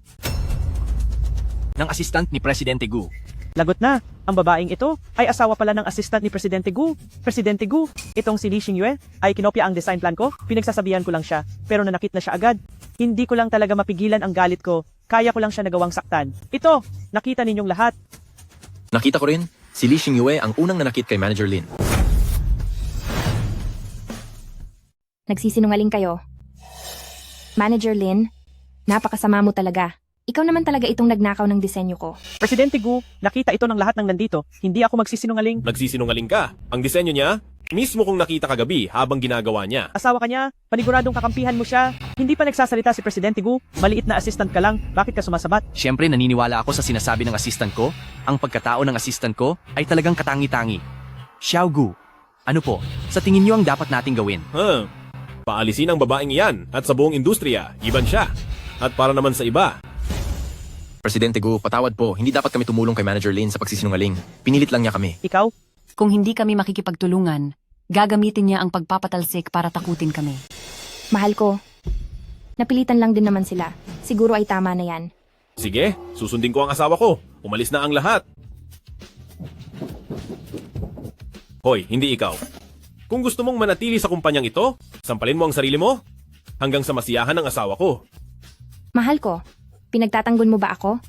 ng assistant ni Presidente Gu. Lagot na, ang babaeng ito ay asawa pala ng assistant ni Presidente Gu. Presidente Gu, itong si Li Xingyue ay kinopya ang design plan ko, pinagsasabihan ko lang siya, pero nanakit na siya agad. Hindi ko lang talaga mapigilan ang galit ko, kaya ko lang siya nagawang saktan. Ito, nakita ninyong lahat. Nakita ko rin, si Li Xingyue ang unang nanakit kay Manager Lin. Nagsisinungaling kayo. Manager Lin, napakasama mo talaga. Ikaw naman talaga itong nagnakaw ng disenyo ko. Presidente Gu, nakita ito ng lahat ng nandito. Hindi ako magsisinungaling. Nagsisinungaling ka. Ang disenyo niya, mismo kong nakita kagabi habang ginagawa niya. Asawa ka niya, paniguradong kakampihan mo siya. Hindi pa nagsasalita si Presidente Gu, maliit na assistant ka lang, bakit ka sumasabat? Siyempre naniniwala ako sa sinasabi ng assistant ko. Ang pagkatao ng assistant ko ay talagang katangi-tangi. Xiao Gu, ano po, sa tingin niyo ang dapat nating gawin? Paalisin ang babaeng iyan at sa buong industriya, iban siya. At para naman sa iba, Presidente Gu, patawad po, hindi dapat kami tumulong kay Manager Lin sa pagsisinungaling. Pinilit lang niya kami. Ikaw? Kung hindi kami makikipagtulungan, gagamitin niya ang pagpapatalsik para takutin kami. Mahal ko. Napilitan lang din naman sila. Siguro ay tama na yan. sige, susundin ko ang asawa ko. Umalis na ang lahat. Hoy, hindi ikaw. Kung gusto mong manatili sa kumpanyang ito, sampalin mo ang sarili mo hanggang sa masiyahan ng asawa ko. Mahal ko. Pinagtatanggol mo ba ako?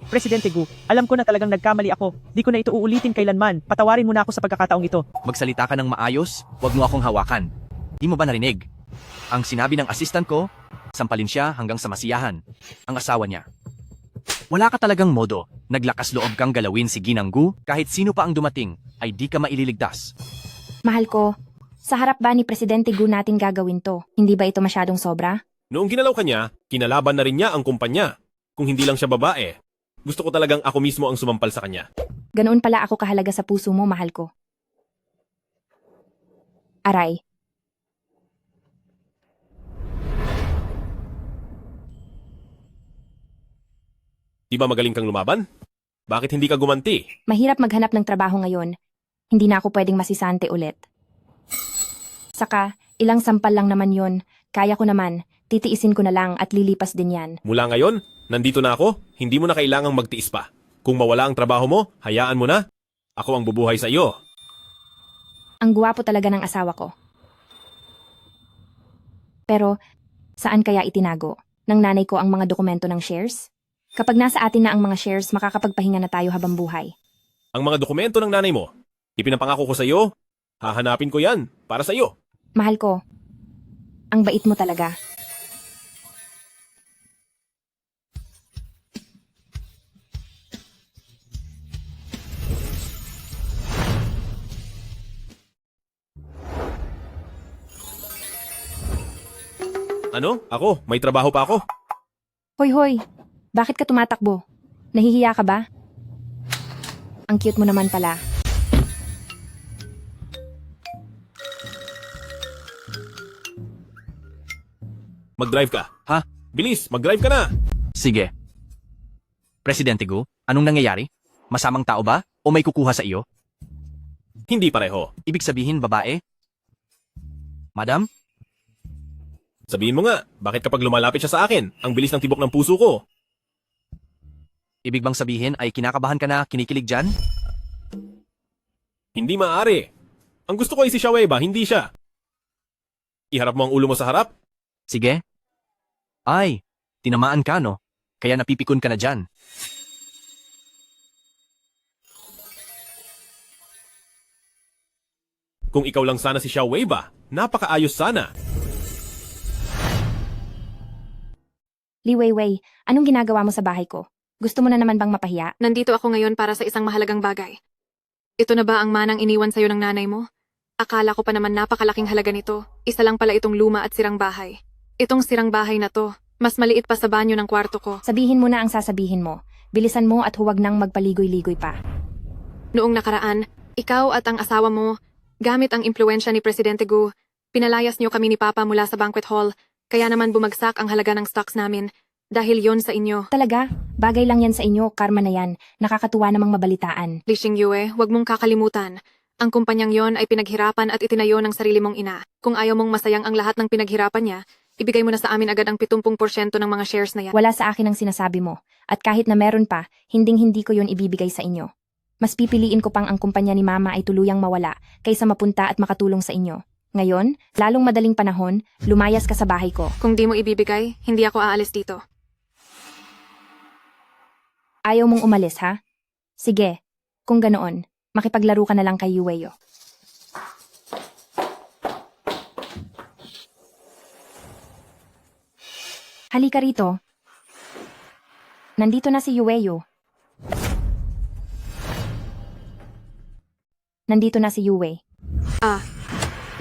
Presidente Gu, alam ko na talagang nagkamali ako. Di ko na ito uulitin kailanman. Patawarin mo na ako sa pagkakataong ito. Magsalita ka ng maayos, huwag mo akong hawakan. Di mo ba narinig? Ang sinabi ng assistant ko, sampalin siya hanggang sa masiyahan. Ang asawa niya. Wala ka talagang modo. Naglakas loob kang galawin si Ginang Gu, kahit sino pa ang dumating, ay di ka maililigtas. Mahal ko. Sa harap ba ni Presidente Gu natin gagawin to? Hindi ba ito masyadong sobra? Noong ginalaw ka niya, kinalaban na rin niya ang kumpanya. Kung hindi lang siya babae, gusto ko talagang ako mismo ang sumampal sa kanya. Ganoon pala ako kahalaga sa puso mo, mahal ko. Aray. Di ba magaling kang lumaban? Bakit hindi ka gumanti? Mahirap maghanap ng trabaho ngayon. Hindi na ako pwedeng masisante ulit. Saka, ilang sampal lang naman yon. Kaya ko naman, titiisin ko na lang at lilipas din yan. Mula ngayon, nandito na ako, hindi mo na kailangang magtiis pa. Kung mawala ang trabaho mo, hayaan mo na. Ako ang bubuhay sa iyo. Ang guwapo talaga ng asawa ko. Pero, saan kaya itinago? Ng nanay ko ang mga dokumento ng shares? Kapag nasa atin na ang mga shares, makakapagpahinga na tayo habang buhay. Ang mga dokumento ng nanay mo, ipinapangako ko sa iyo, hahanapin ko yan para sa iyo. Mahal ko, ang bait mo talaga. Ano? Ako? May trabaho pa ako? Hoy hoy, bakit ka tumatakbo? Nahihiya ka ba? Ang cute mo naman pala. Mag-drive ka. Ha? Bilis, mag-drive ka na. Sige. Presidente Gu, anong nangyayari? Masamang tao ba? O may kukuha sa iyo? Hindi pareho. Ibig sabihin, babae? Madam? Sabihin mo nga, bakit kapag lumalapit siya sa akin, ang bilis ng tibok ng puso ko? Ibig bang sabihin ay kinakabahan ka na, kinikilig dyan? Hindi maaari. Ang gusto ko ay si Shaweba, hindi siya. Iharap mo ang ulo mo sa harap? Sige. Ay, tinamaan ka no? Kaya napipikon ka na dyan. Kung ikaw lang sana si Shaweba, napakaayos sana. Li Weiwei, anong ginagawa mo sa bahay ko? Gusto mo na naman bang mapahiya? Nandito ako ngayon para sa isang mahalagang bagay. Ito na ba ang manang iniwan sa'yo ng nanay mo? Akala ko pa naman napakalaking halaga nito. Isa lang pala itong luma at sirang bahay. Itong sirang bahay na to, mas maliit pa sa banyo ng kwarto ko. Sabihin mo na ang sasabihin mo. Bilisan mo at huwag nang magpaligoy-ligoy pa. Noong nakaraan, ikaw at ang asawa mo, gamit ang impluensya ni Presidente Gu, pinalayas niyo kami ni Papa mula sa banquet hall, kaya naman bumagsak ang halaga ng stocks namin. Dahil yon sa inyo. Talaga? Bagay lang yan sa inyo, karma na yan. Nakakatuwa namang mabalitaan. Li Xingyue, huwag mong kakalimutan. Ang kumpanyang yon ay pinaghirapan at itinayo ng sarili mong ina. Kung ayaw mong masayang ang lahat ng pinaghirapan niya, ibigay mo na sa amin agad ang 70% ng mga shares na yan. Wala sa akin ang sinasabi mo. At kahit na meron pa, hinding-hindi ko yon ibibigay sa inyo. Mas pipiliin ko pang ang kumpanya ni Mama ay tuluyang mawala kaysa mapunta at makatulong sa inyo. Ngayon, lalong madaling panahon, lumayas ka sa bahay ko. Kung di mo ibibigay, hindi ako aalis dito. Ayaw mong umalis, ha? Sige. Kung ganoon, makipaglaro ka na lang kay Yueyo. Halika rito. Nandito na si Yueyo. Nandito na si Yue. Ah,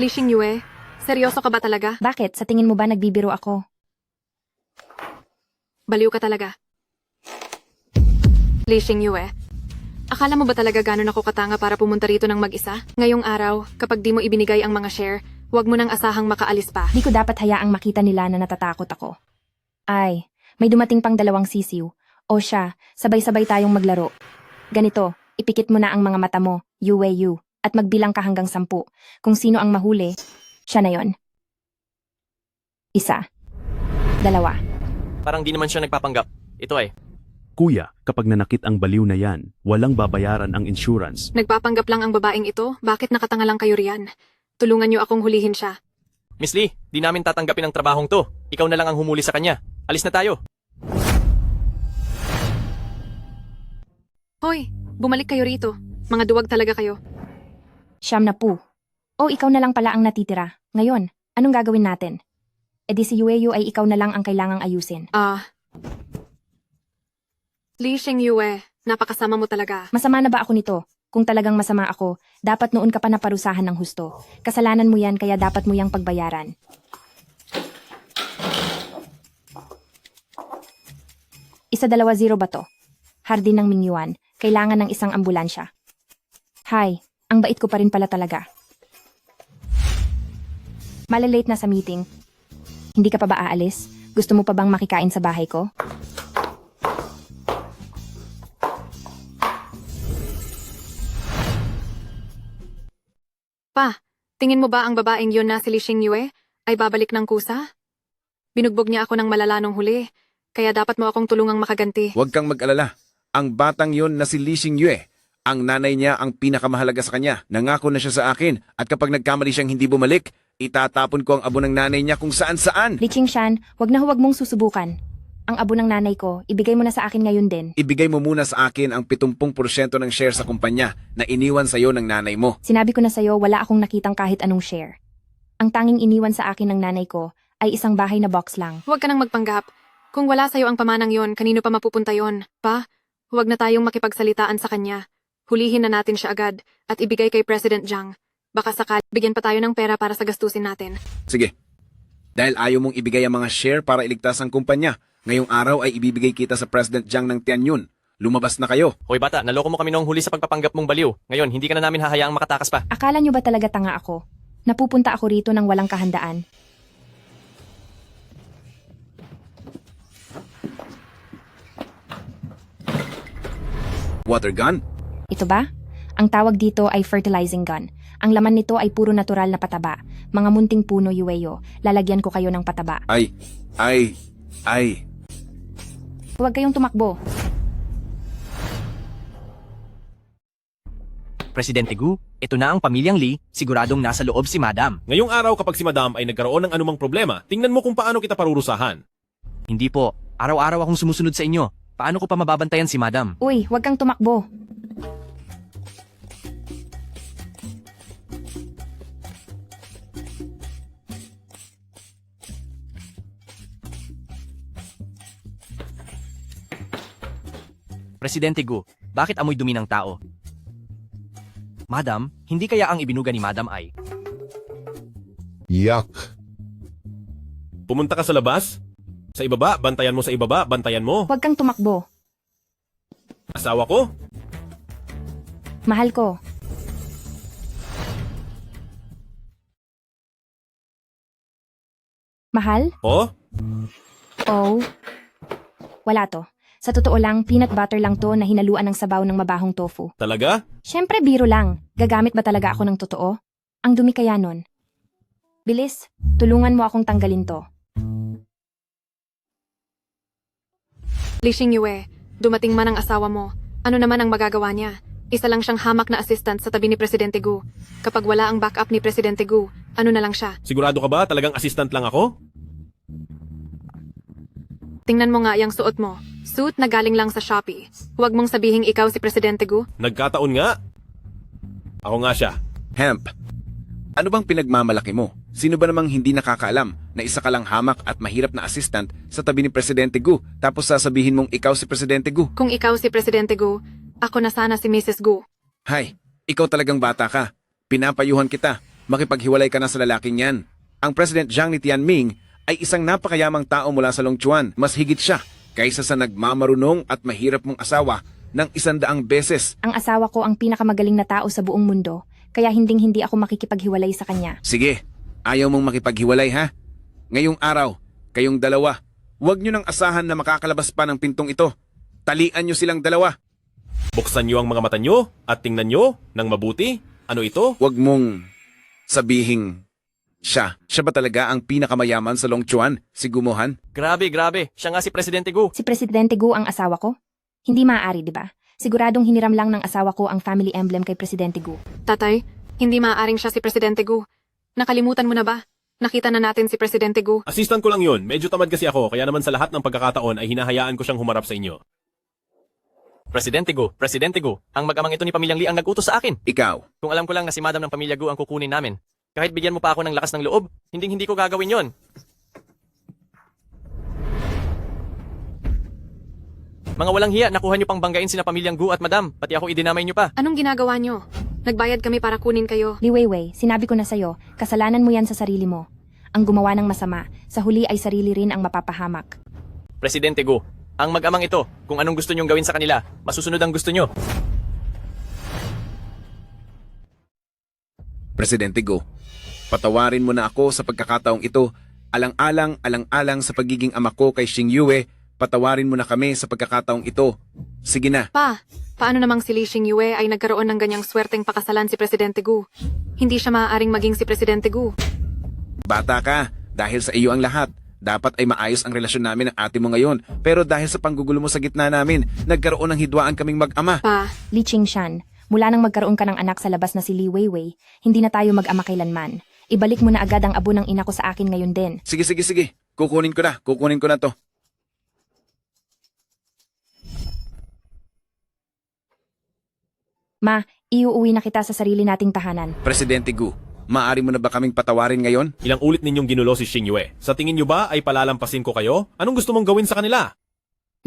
Li Xingyue, seryoso ka ba talaga? Bakit? Sa tingin mo ba nagbibiro ako? Baliw ka talaga. Li Xingyue, akala mo ba talaga ganon ako katanga para pumunta rito ng mag-isa? Ngayong araw, kapag di mo ibinigay ang mga share, huwag mo nang asahang makaalis pa. Di ko dapat hayaang makita nila na natatakot ako. Ay, may dumating pang 2 sisiw. O siya, sabay-sabay tayong maglaro. Ganito, ipikit mo na ang mga mata mo, Yueyu, at magbilang ka hanggang 10. Kung sino ang mahuli, siya na yon. 1, 2. Parang di naman siya nagpapanggap. Ito ay. Kuya, kapag nanakit ang baliw na yan, walang babayaran ang insurance. Nagpapanggap lang ang babaeng ito, bakit nakatanga lang kayo riyan? Tulungan niyo akong hulihin siya. Miss Lee, di namin tatanggapin ang trabahong to. Ikaw na lang ang humuli sa kanya. Alis na tayo. Hoy, bumalik kayo rito. Mga duwag talaga kayo. Siyam na po. O ikaw na lang pala ang natitira. Ngayon, anong gagawin natin? E di si Yueyu ay ikaw na lang ang kailangang ayusin. Li Xingyue, napakasama mo talaga. Masama na ba ako nito? Kung talagang masama ako, dapat noon ka pa naparusahan ng husto. Kasalanan mo yan kaya dapat mo yang pagbayaran. Isa 2-0 ba to? Hardin ng Mingyuan, kailangan ng isang ambulansya. Hi, ang bait ko pa rin pala talaga. Malalate na sa meeting. Hindi ka pa ba aalis? Gusto mo pa bang makikain sa bahay ko? Pa, tingin mo ba ang babaeng yon na si Li Xingyue ay babalik ng kusa? Binugbog niya ako ng malala nung huli, kaya dapat mo akong tulungang makaganti. Huwag kang mag-alala. Ang batang yon na si Li Xingyue, ang nanay niya ang pinakamahalaga sa kanya. Nangako na siya sa akin at kapag nagkamali siyang hindi bumalik, itatapon ko ang abo ng nanay niya kung saan-saan. Li Qingshan, huwag mong susubukan. Ang abo ng nanay ko, ibigay mo na sa akin ngayon din. Ibigay mo muna sa akin ang 70% ng share sa kumpanya na iniwan sa'yo ng nanay mo. Sinabi ko na sa'yo, wala akong nakitang kahit anong share. Ang tanging iniwan sa akin ng nanay ko ay isang bahay na box lang. Huwag ka nang magpanggap. Kung wala sa'yo ang pamanang yon, kanino pa mapupunta yon? Pa, huwag na tayong makipagsalitaan sa kanya. Hulihin na natin siya agad at ibigay kay President Jiang. Baka sakali, bigyan pa tayo ng pera para sa gastusin natin. Sige. Dahil ayaw mong ibigay ang mga share para iligtas ang kumpanya, ngayong araw ay ibibigay kita sa President Jiang ng Tianyun. Lumabas na kayo. Hoy bata, naloko mo kami noong huli sa pagpapanggap mong baliw. Ngayon, hindi ka na namin hahayaang makatakas pa. Akala nyo ba talaga tanga ako? Napupunta ako rito ng walang kahandaan. Water gun? Ito ba? Ang tawag dito ay fertilizing gun. Ang laman nito ay puro natural na pataba. Mga munting puno, Yueyo. Lalagyan ko kayo ng pataba. Ay. Huwag kayong tumakbo. Presidente Gu, ito na ang pamilyang Lee, siguradong nasa loob si Madam. Ngayong araw kapag si Madam ay nagkaroon ng anumang problema, tingnan mo kung paano kita parurusahan. Hindi po, araw-araw akong sumusunod sa inyo. Paano ko pa mababantayan si Madam? Uy, huwag kang tumakbo. Presidente Gu, bakit amoy dumi ng tao? Madam, hindi kaya ang ibinuga ni Madam ay... Yuck. Pumunta ka sa labas? Sa ibaba, bantayan mo sa ibaba, bantayan mo. Huwag kang tumakbo. Asawa ko? Mahal ko. Mahal? Oh? Oh. Wala to. Sa totoo lang, peanut butter lang to na hinaluan ng sabaw ng mabahong tofu. Talaga? Siyempre, biro lang. Gagamit ba talaga ako ng totoo? Ang dumi kaya nun. Bilis, tulungan mo akong tanggalin to. Lee Xingyue, dumating man ang asawa mo. Ano naman ang magagawa niya? Isa lang siyang hamak na assistant sa tabi ni Presidente Gu. Kapag wala ang backup ni Presidente Gu, ano na lang siya? Sigurado ka ba talagang assistant lang ako? Tingnan mo nga yung suot mo. Suit na galing lang sa Shopee. Huwag mong sabihing ikaw si Presidente Gu. Nagkataon nga. Ako nga siya. Hemp, ano bang pinagmamalaki mo? Sino ba namang hindi nakakaalam na isa ka lang hamak at mahirap na assistant sa tabi ni Presidente Gu tapos sasabihin mong ikaw si Presidente Gu? Kung ikaw si Presidente Gu, ako na sana si Mrs. Gu. Hay, ikaw talagang bata ka. Pinapayuhan kita. Makipaghiwalay ka na sa lalaking yan. Ang President Jiang ni Tianming ay isang napakayamang tao mula sa Longchuan. Mas higit siya kaysa sa nagmamarunong at mahirap mong asawa ng 100 beses. Ang asawa ko ang pinakamagaling na tao sa buong mundo, kaya hinding-hindi ako makikipaghiwalay sa kanya. Sige, ayaw mong makipaghiwalay ha? Ngayong araw, kayong dalawa, huwag nyo nang asahan na makakalabas pa ng pintong ito. Talian nyo silang dalawa. Buksan nyo ang mga mata nyo at tingnan nyo ng mabuti. Ano ito? Huwag mong sabihing siya ba talaga ang pinakamayaman sa Longchuan, si Gumohan? Grabe. Siya nga si Presidente Gu. Si Presidente Gu ang asawa ko? Hindi maaari, di ba? Siguradong hiniram lang ng asawa ko ang family emblem kay Presidente Gu. Tatay, hindi maaaring siya si Presidente Gu. Nakalimutan mo na ba? Nakita na natin si Presidente Gu. Assistant ko lang yun. Medyo tamad kasi ako, kaya naman sa lahat ng pagkakataon ay hinahayaan ko siyang humarap sa inyo. Presidente Gu, ang mag-amang ito ni Pamilyang Lee ang nag-utos sa akin. Ikaw. Kung alam ko lang na si Madam ng Pamilya Gu ang kukunin namin, kahit bigyan mo pa ako ng lakas ng loob, hindi ko gagawin yon. Mga walang hiya, nakuha niyo pang banggain sina Pamilyang Gu at Madam, pati ako idinamay niyo pa. Anong ginagawa niyo? Nagbayad kami para kunin kayo. Li Weiwei, sinabi ko na sa'yo, kasalanan mo yan sa sarili mo. Ang gumawa ng masama, sa huli ay sarili rin ang mapapahamak. Presidente Gu, ang mag-amang ito, kung anong gusto niyong gawin sa kanila, masusunod ang gusto niyo. Presidente Gu, patawarin mo na ako sa pagkakataong ito. Alang-alang sa pagiging ama ko kay Xingyue, patawarin mo na kami sa pagkakataong ito. Sige na. Pa, paano namang si Lee Xingyue ay nagkaroon ng ganyang swerteng pakasalan si Presidente Gu? Hindi siya maaaring maging si Presidente Gu. Bata ka, dahil sa iyo ang lahat. Dapat ay maayos ang relasyon namin ng ate mo ngayon. Pero dahil sa panggugulo mo sa gitna namin, nagkaroon ng hidwaan kaming mag-ama. Pa, Li Qingshan, mula nang magkaroon ka ng anak sa labas na si Li Weiwei, hindi na tayo mag-ama kailanman. Ibalik mo na agad ang abo ng ina ko sa akin ngayon din. Sige. Kukunin ko na to. Ma, iuuwi na kita sa sarili nating tahanan. Presidente Gu, maaari mo na ba kaming patawarin ngayon? Ilang ulit ninyong ginulo si Xingyue. Sa tingin nyo ba ay palalampasin ko kayo? Anong gusto mong gawin sa kanila?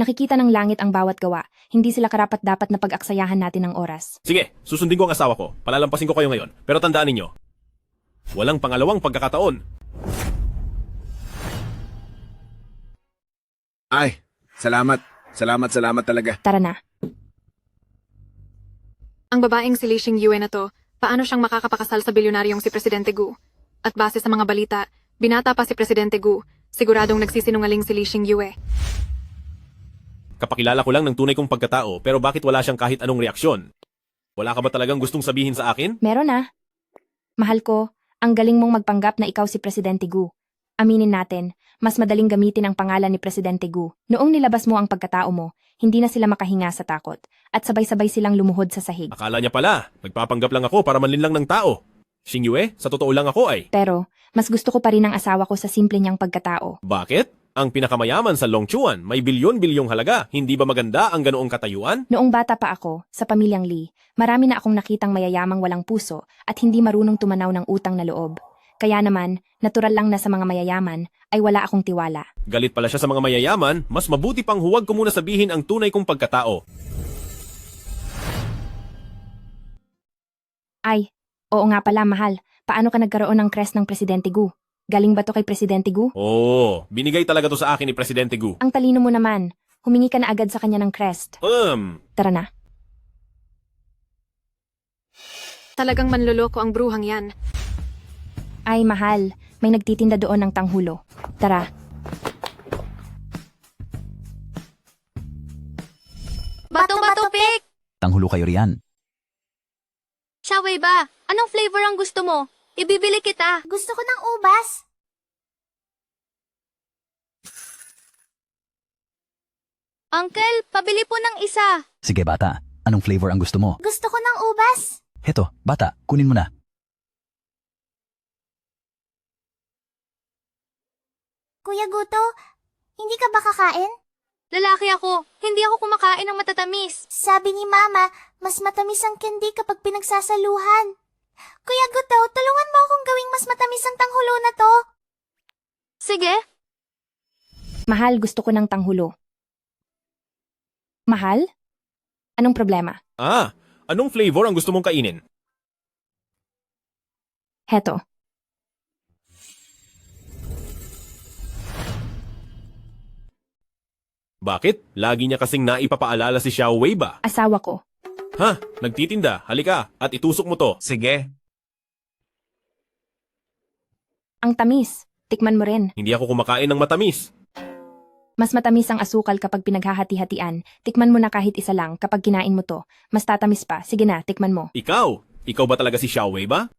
Nakikita ng langit ang bawat gawa. Hindi sila karapat-dapat na pag-aksayahan natin ng oras. Sige, susundin ko ang asawa ko. Palalampasin ko kayo ngayon. Pero tandaan ninyo, walang pangalawang pagkakataon. Ay, salamat. Salamat talaga. Tara na. ang babaeng si Lee Xingyue na to, paano siyang makakapakasal sa bilyonaryong si Presidente Gu? At base sa mga balita, binata pa si Presidente Gu, siguradong nagsisinungaling si Lee Xingyue. Kapakilala ko lang ng tunay kong pagkatao pero bakit wala siyang kahit anong reaksyon? Wala ka ba talagang gustong sabihin sa akin? Meron na. Mahal ko, ang galing mong magpanggap na ikaw si Presidente Gu. Aminin natin, mas madaling gamitin ang pangalan ni Presidente Gu. Noong nilabas mo ang pagkatao mo, hindi na sila makahinga sa takot. At sabay-sabay silang lumuhod sa sahig. Akala niya pala, nagpapanggap lang ako para manlinlang ng tao. Xingyue, sa totoo lang ako ay. Pero, mas gusto ko pa rin ang asawa ko sa simple niyang pagkatao. Bakit? Ang pinakamayaman sa Longchuan, may bilyon-bilyong halaga. Hindi ba maganda ang ganoong katayuan? Noong bata pa ako, sa pamilyang Lee, marami na akong nakitang mayayamang walang puso at hindi marunong tumanaw ng utang na loob. Kaya naman, natural lang na sa mga mayayaman ay wala akong tiwala. Galit pala siya sa mga mayayaman, mas mabuti pang huwag ko muna sabihin ang tunay kong pagkatao. Ay, oo nga pala mahal, paano ka nagkaroon ng crest ng Presidente Gu? Galing ba to kay Presidente Gu? Oo, binigay talaga to sa akin ni Presidente Gu. Ang talino mo naman, humingi ka na agad sa kanya ng crest. Tara na. Talagang manloloko ang bruhang yan. Ay mahal, may nagtitinda doon ng tanghulo. Tara. Bato-bato pick! Tanghulo kayo riyan. Shaway ba? Anong flavor ang gusto mo? Ibibili kita. Gusto ko ng ubas. Uncle, pabili po ng isa. Sige bata, anong flavor ang gusto mo? Gusto ko ng ubas. Heto, bata, kunin mo na. Kuya Guto, hindi ka ba kakain? Lalaki ako. Hindi ako kumakain ng matatamis. Sabi ni Mama, mas matamis ang candy kapag pinagsasaluhan. Kuya Guto, tulungan mo akong gawing mas matamis ang tanghulo na to. Sige. Mahal, gusto ko ng tanghulo. Mahal? Anong problema? Anong flavor ang gusto mong kainin? Heto. Bakit? Lagi niya kasing naipapaalala si Xiao Wei ba? Asawa ko. Ha? Nagtitinda. Halika. At itusok mo to. Sige. Ang tamis. Tikman mo rin. Hindi ako kumakain ng matamis. Mas matamis ang asukal kapag pinaghahati-hatian. Tikman mo na kahit isa lang kapag kinain mo to. Mas tatamis pa. Sige na, tikman mo. Ikaw? Ikaw ba talaga si Xiao Wei ba?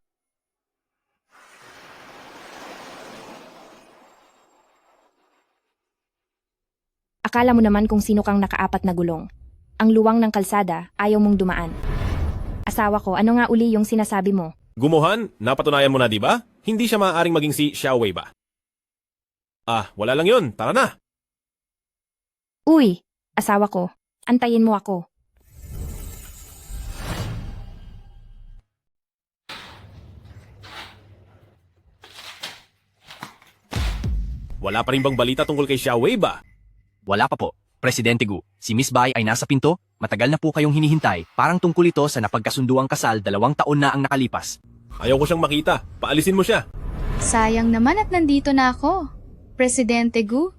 Akala mo naman kung sino kang nakaapat na gulong. Ang luwang ng kalsada, ayaw mong dumaan. Asawa ko, ano nga uli yung sinasabi mo? Gumuhan, napatunayan mo na di ba? Hindi siya maaaring maging si Xiao Wei ba? Wala lang yun. Tara na. Uy, asawa ko, antayin mo ako. Wala pa rin bang balita tungkol kay Xiao Wei ba? Wala pa po. Presidente Gu, si Miss Bai ay nasa pinto. Matagal na po kayong hinihintay. Parang tungkol ito sa napagkasunduang kasal 2 taon na ang nakalipas. Ayaw ko siyang makita. Paalisin mo siya. Sayang naman at nandito na ako. Presidente Gu,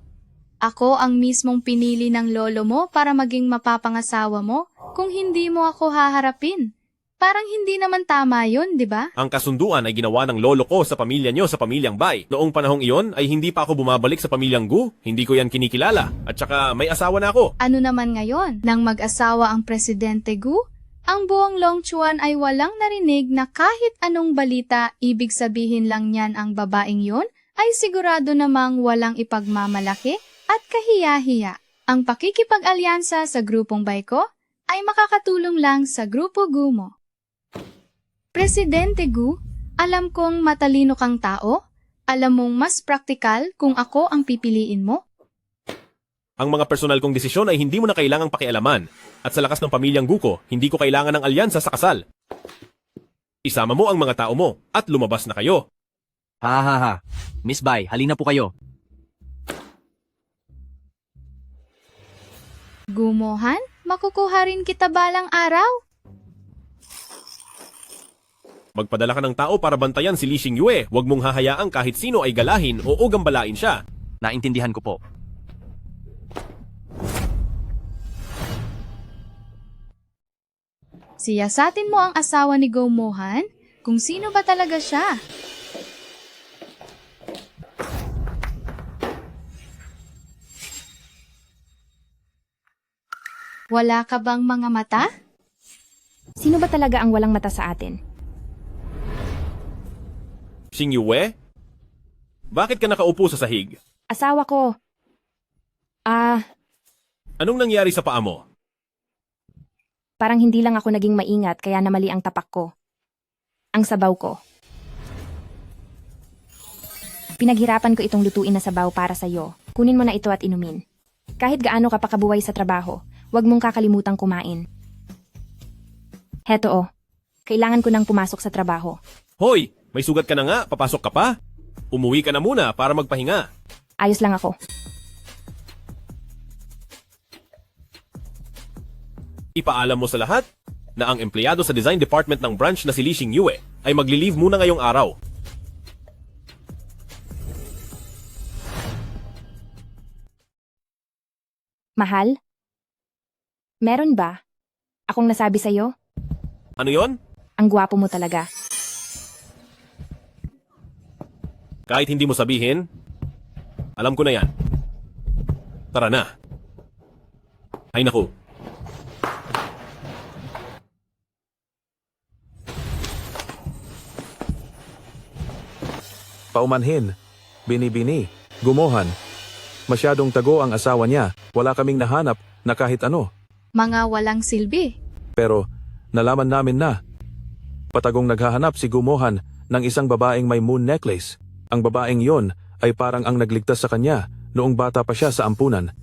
ako ang mismong pinili ng lolo mo para maging mapapangasawa mo kung hindi mo ako haharapin. Parang hindi naman tama yun, di ba? Ang kasunduan ay ginawa ng lolo ko sa pamilya niyo sa pamilyang Bai. Noong panahong iyon ay hindi pa ako bumabalik sa pamilyang Gu. Hindi ko yan kinikilala. At saka may asawa na ako. Ano naman ngayon? Nang mag-asawa ang Presidente Gu, ang buong Longchuan ay walang narinig na kahit anong balita, ibig sabihin lang niyan ang babaeng yon ay sigurado namang walang ipagmamalaki at kahiya-hiya. Ang pakikipag-alyansa sa grupong Bai ko ay makakatulong lang sa grupo Gu mo. Presidente Gu, alam kong matalino kang tao. Alam mong mas praktikal kung ako ang pipiliin mo. Ang mga personal kong desisyon ay hindi mo na kailangang pakialaman. At sa lakas ng pamilyang Gu ko, hindi ko kailangan ng alyansa sa kasal. Isama mo ang mga tao mo at lumabas na kayo. Ha. Miss Bai, halina po kayo. Gumohan, makukuha rin kita balang araw. Magpadala ka ng tao para bantayan si Li Xingyue. Huwag mong hahayaang kahit sino ay galahin o gambalain siya. Naintindihan ko po. Siyasatin mo ang asawa ni Go Mohan kung sino ba talaga siya. Wala ka bang mga mata? Sino ba talaga ang walang mata sa atin? Xing Yue? Bakit ka nakaupo sa sahig? Asawa ko. Anong nangyari sa paa mo? Parang hindi lang ako naging maingat kaya namali ang tapak ko. Ang sabaw ko. Pinaghirapan ko itong lutuin na sabaw para sa'yo. Kunin mo na ito at inumin. Kahit gaano ka pa kabuway sa trabaho, huwag mong kakalimutang kumain. Heto kailangan ko nang pumasok sa trabaho. Hoy! May sugat ka na nga, papasok ka pa? Umuwi ka na muna para magpahinga. Ayos lang ako. Ipaalam mo sa lahat na ang empleyado sa design department ng branch na si Li Xing Yue ay magli-leave muna ngayong araw. Mahal? Meron ba? Akong nasabi sa'yo? Ano yon? Ang gwapo mo talaga. Kahit hindi mo sabihin, alam ko na yan. Tara na. Ay naku. Paumanhin, Bini-Bini, Gumohan. Masyadong tago ang asawa niya, wala kaming nahanap na kahit ano. Mga walang silbi. Pero nalaman namin na patagong naghahanap si Gumohan ng isang babaeng may moon necklace. Ang babaeng yon ay parang ang nagligtas sa kanya noong bata pa siya sa ampunan.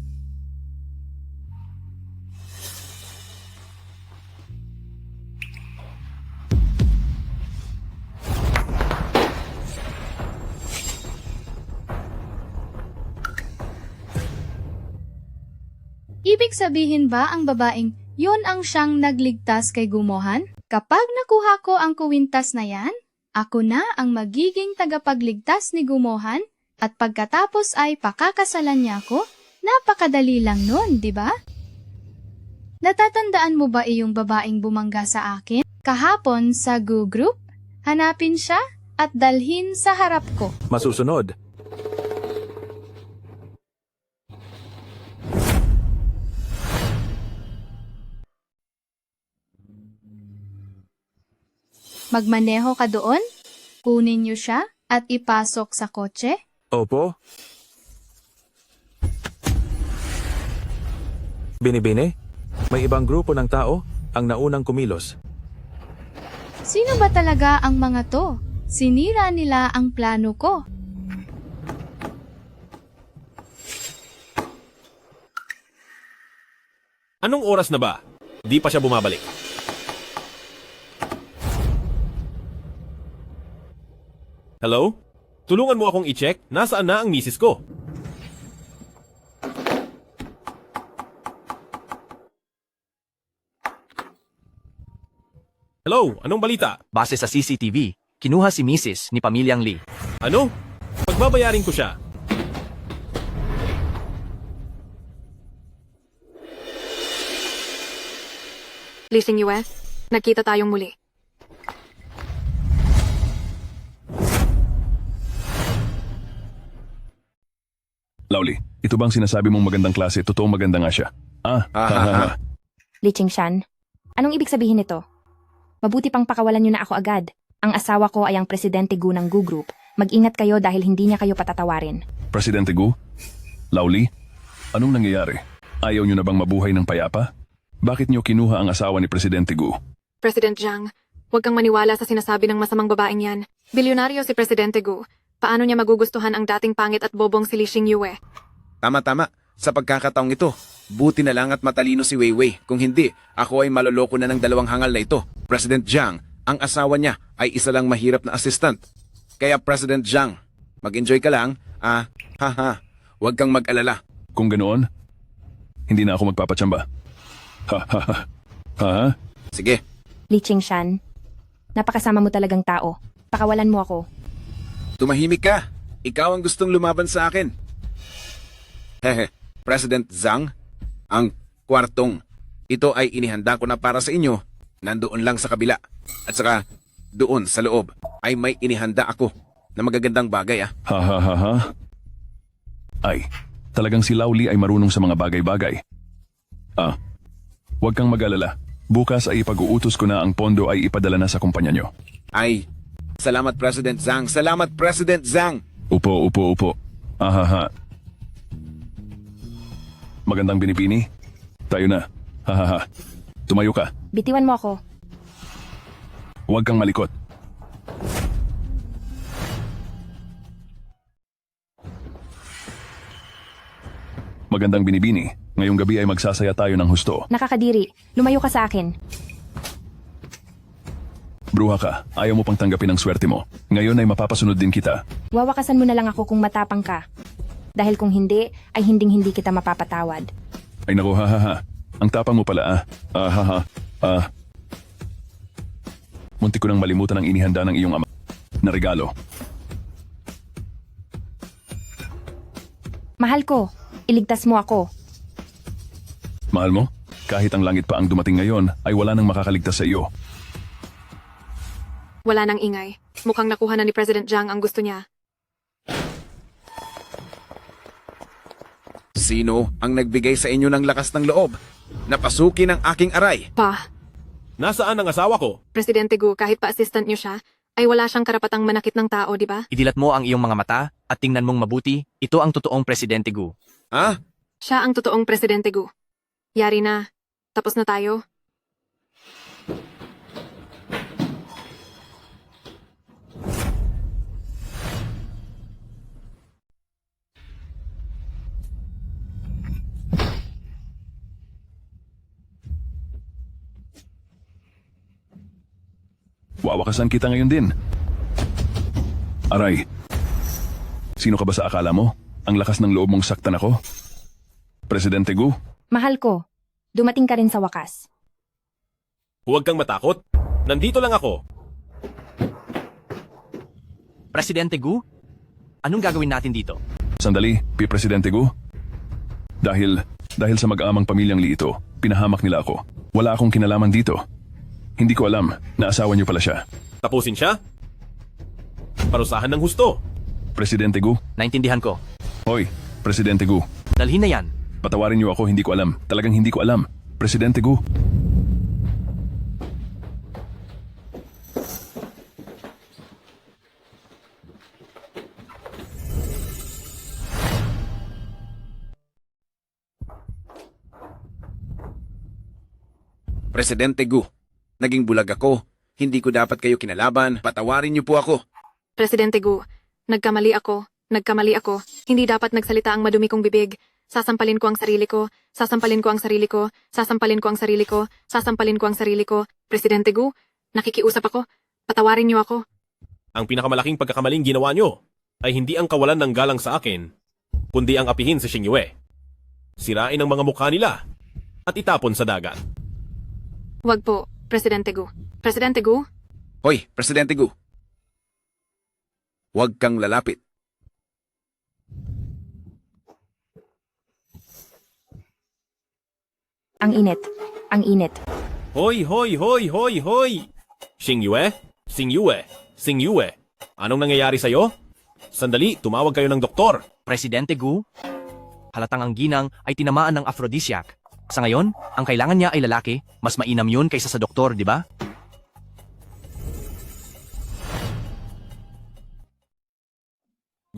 Ibig sabihin ba ang babaeng yun ang siyang nagligtas kay Gumohan? Kapag nakuha ko ang kuwintas na yan, ako na ang magiging tagapagligtas ni Gumohan at pagkatapos ay pakakasalan niya ako? Napakadali lang nun, di ba? Natatandaan mo ba iyong babaeng bumangga sa akin? Kahapon sa Gu Group, hanapin siya at dalhin sa harap ko. Masusunod. Magmaneho ka doon, kunin niyo siya at ipasok sa kotse. Opo. Bini-Bini, may ibang grupo ng tao ang naunang kumilos. Sino ba talaga ang mga to? Sinira nila ang plano ko. Anong oras na ba? Di pa siya bumabalik. Hello? Tulungan mo akong i-check nasaan na ang misis ko. Hello? Anong balita? Base sa CCTV, kinuha si Mrs. ni Pamilyang Lee. Ano? Pagbabayarin ko siya. Li Xing Yue, nagkita tayong muli. Lauli, ito bang sinasabi mong magandang klase? Totoong maganda nga siya. Li Qingshan, anong ibig sabihin nito? Mabuti pang pakawalan niyo na ako agad. Ang asawa ko ay ang presidente Gu ng Gu Group. Mag-ingat kayo dahil hindi niya kayo patatawarin. Presidente Gu? Lauli? Anong nangyayari? Ayaw niyo na bang mabuhay ng payapa? Bakit niyo kinuha ang asawa ni Presidente Gu? President Zhang, huwag kang maniwala sa sinasabi ng masamang babaeng yan. Bilyonaryo si Presidente Gu. Paano niya magugustuhan ang dating pangit at bobong si Li Xing Yue? Tama-tama. Sa pagkakataong ito, buti na lang at matalino si Weiwei. Kung hindi, ako ay maloloko na ng dalawang hangal na ito. President Zhang, ang asawa niya ay isa lang mahirap na assistant. Kaya President Zhang, mag-enjoy ka lang. Huwag kang mag-alala. Kung ganoon, hindi na ako magpapatsamba. Sige. Li Qingshan, napakasama mo talagang tao. Pakawalan mo ako. Tumahimik ka. Ikaw ang gustong lumaban sa akin. President Zhang, ang kwartong ito ay inihanda ko na para sa inyo. Nandoon lang sa kabila. At saka, doon sa loob ay may inihanda ako na magagandang bagay. Ay, talagang si Lauli ay marunong sa mga bagay-bagay. Huwag kang mag-alala. Bukas ay ipag-uutos ko na ang pondo ay ipadala na sa kumpanya nyo. Ay, salamat President Zhang. Salamat President Zhang. Upo. Ahaha. Magandang binipini. Tayo na. Hahaha. Tumayo ka. Bitiwan mo ako. Huwag kang malikot. Magandang binibini. Ngayong gabi ay magsasaya tayo ng husto. Nakakadiri. Lumayo ka sa akin. Bruha ka. Ayaw mo pang tanggapin ang swerte mo. Ngayon ay mapapasunod din kita. Wawakasan mo na lang ako kung matapang ka. Dahil kung hindi, ay hinding-hindi kita mapapatawad. Ay naku, hahaha. Ang tapang mo pala, Muntik ko nang malimutan ang inihanda ng iyong ama na regalo. Mahal ko, iligtas mo ako. Mahal mo? Kahit ang langit pa ang dumating ngayon, ay wala nang makakaligtas sa iyo. Wala nang ingay. Mukhang nakuha na ni President Zhang ang gusto niya. Sino ang nagbigay sa inyo ng lakas ng loob? Napasukin ang aking aray. Pa, Nasaan ang asawa ko? Presidente Gu, kahit pa assistant niyo siya, ay wala siyang karapatang manakit ng tao, di ba? Idilat mo ang iyong mga mata at tingnan mong mabuti, ito ang totoong Presidente Gu. Ah? Siya ang totoong Presidente Gu. Yari na. Tapos na tayo. Wawakasan kita ngayon din. Aray. Sino ka ba sa akala mo? Ang lakas ng loob mong saktan ako? Presidente Gu? Mahal ko, dumating ka rin sa wakas. Huwag kang matakot. Nandito lang ako. Presidente Gu? Anong gagawin natin dito? Sandali, Presidente Gu? Dahil sa mag-amang pamilyang Li ito, pinahamak nila ako. Wala akong kinalaman dito. Hindi ko alam na asawa niyo pala siya. Tapusin siya? Parusahan ng husto. Presidente Gu? Naintindihan ko. Hoy, Presidente Gu. Dalhin na yan. Patawarin niyo ako, hindi ko alam. Talagang hindi ko alam. Presidente Gu. Presidente Gu, naging bulag ako. Hindi ko dapat kayo kinalaban. Patawarin niyo po ako. Presidente Gu, nagkamali ako. Hindi dapat nagsalita ang madumi kong bibig. Sasampalin ko ang sarili ko. Sasampalin ko ang sarili ko. Sasampalin ko ang sarili ko. Sasampalin ko ang sarili ko. Presidente Gu, nakikiusap ako. Patawarin niyo ako. Ang pinakamalaking pagkakamaling ginawa nyo ay hindi ang kawalan ng galang sa akin, kundi ang apihin si Xingyue. Sirain ang mga mukha nila at itapon sa dagat. Wag po, Presidente Gu. Presidente Gu? Hoy, Presidente Gu. Huwag kang lalapit. Ang init. Ang init. Hoy! Xingyue? Anong nangyayari sa'yo? Sandali, tumawag kayo ng doktor. Presidente Gu? Halatang ang ginang ay tinamaan ng aphrodisiac. Sa ngayon, ang kailangan niya ay lalaki. Mas mainam yun kaysa sa doktor, di ba?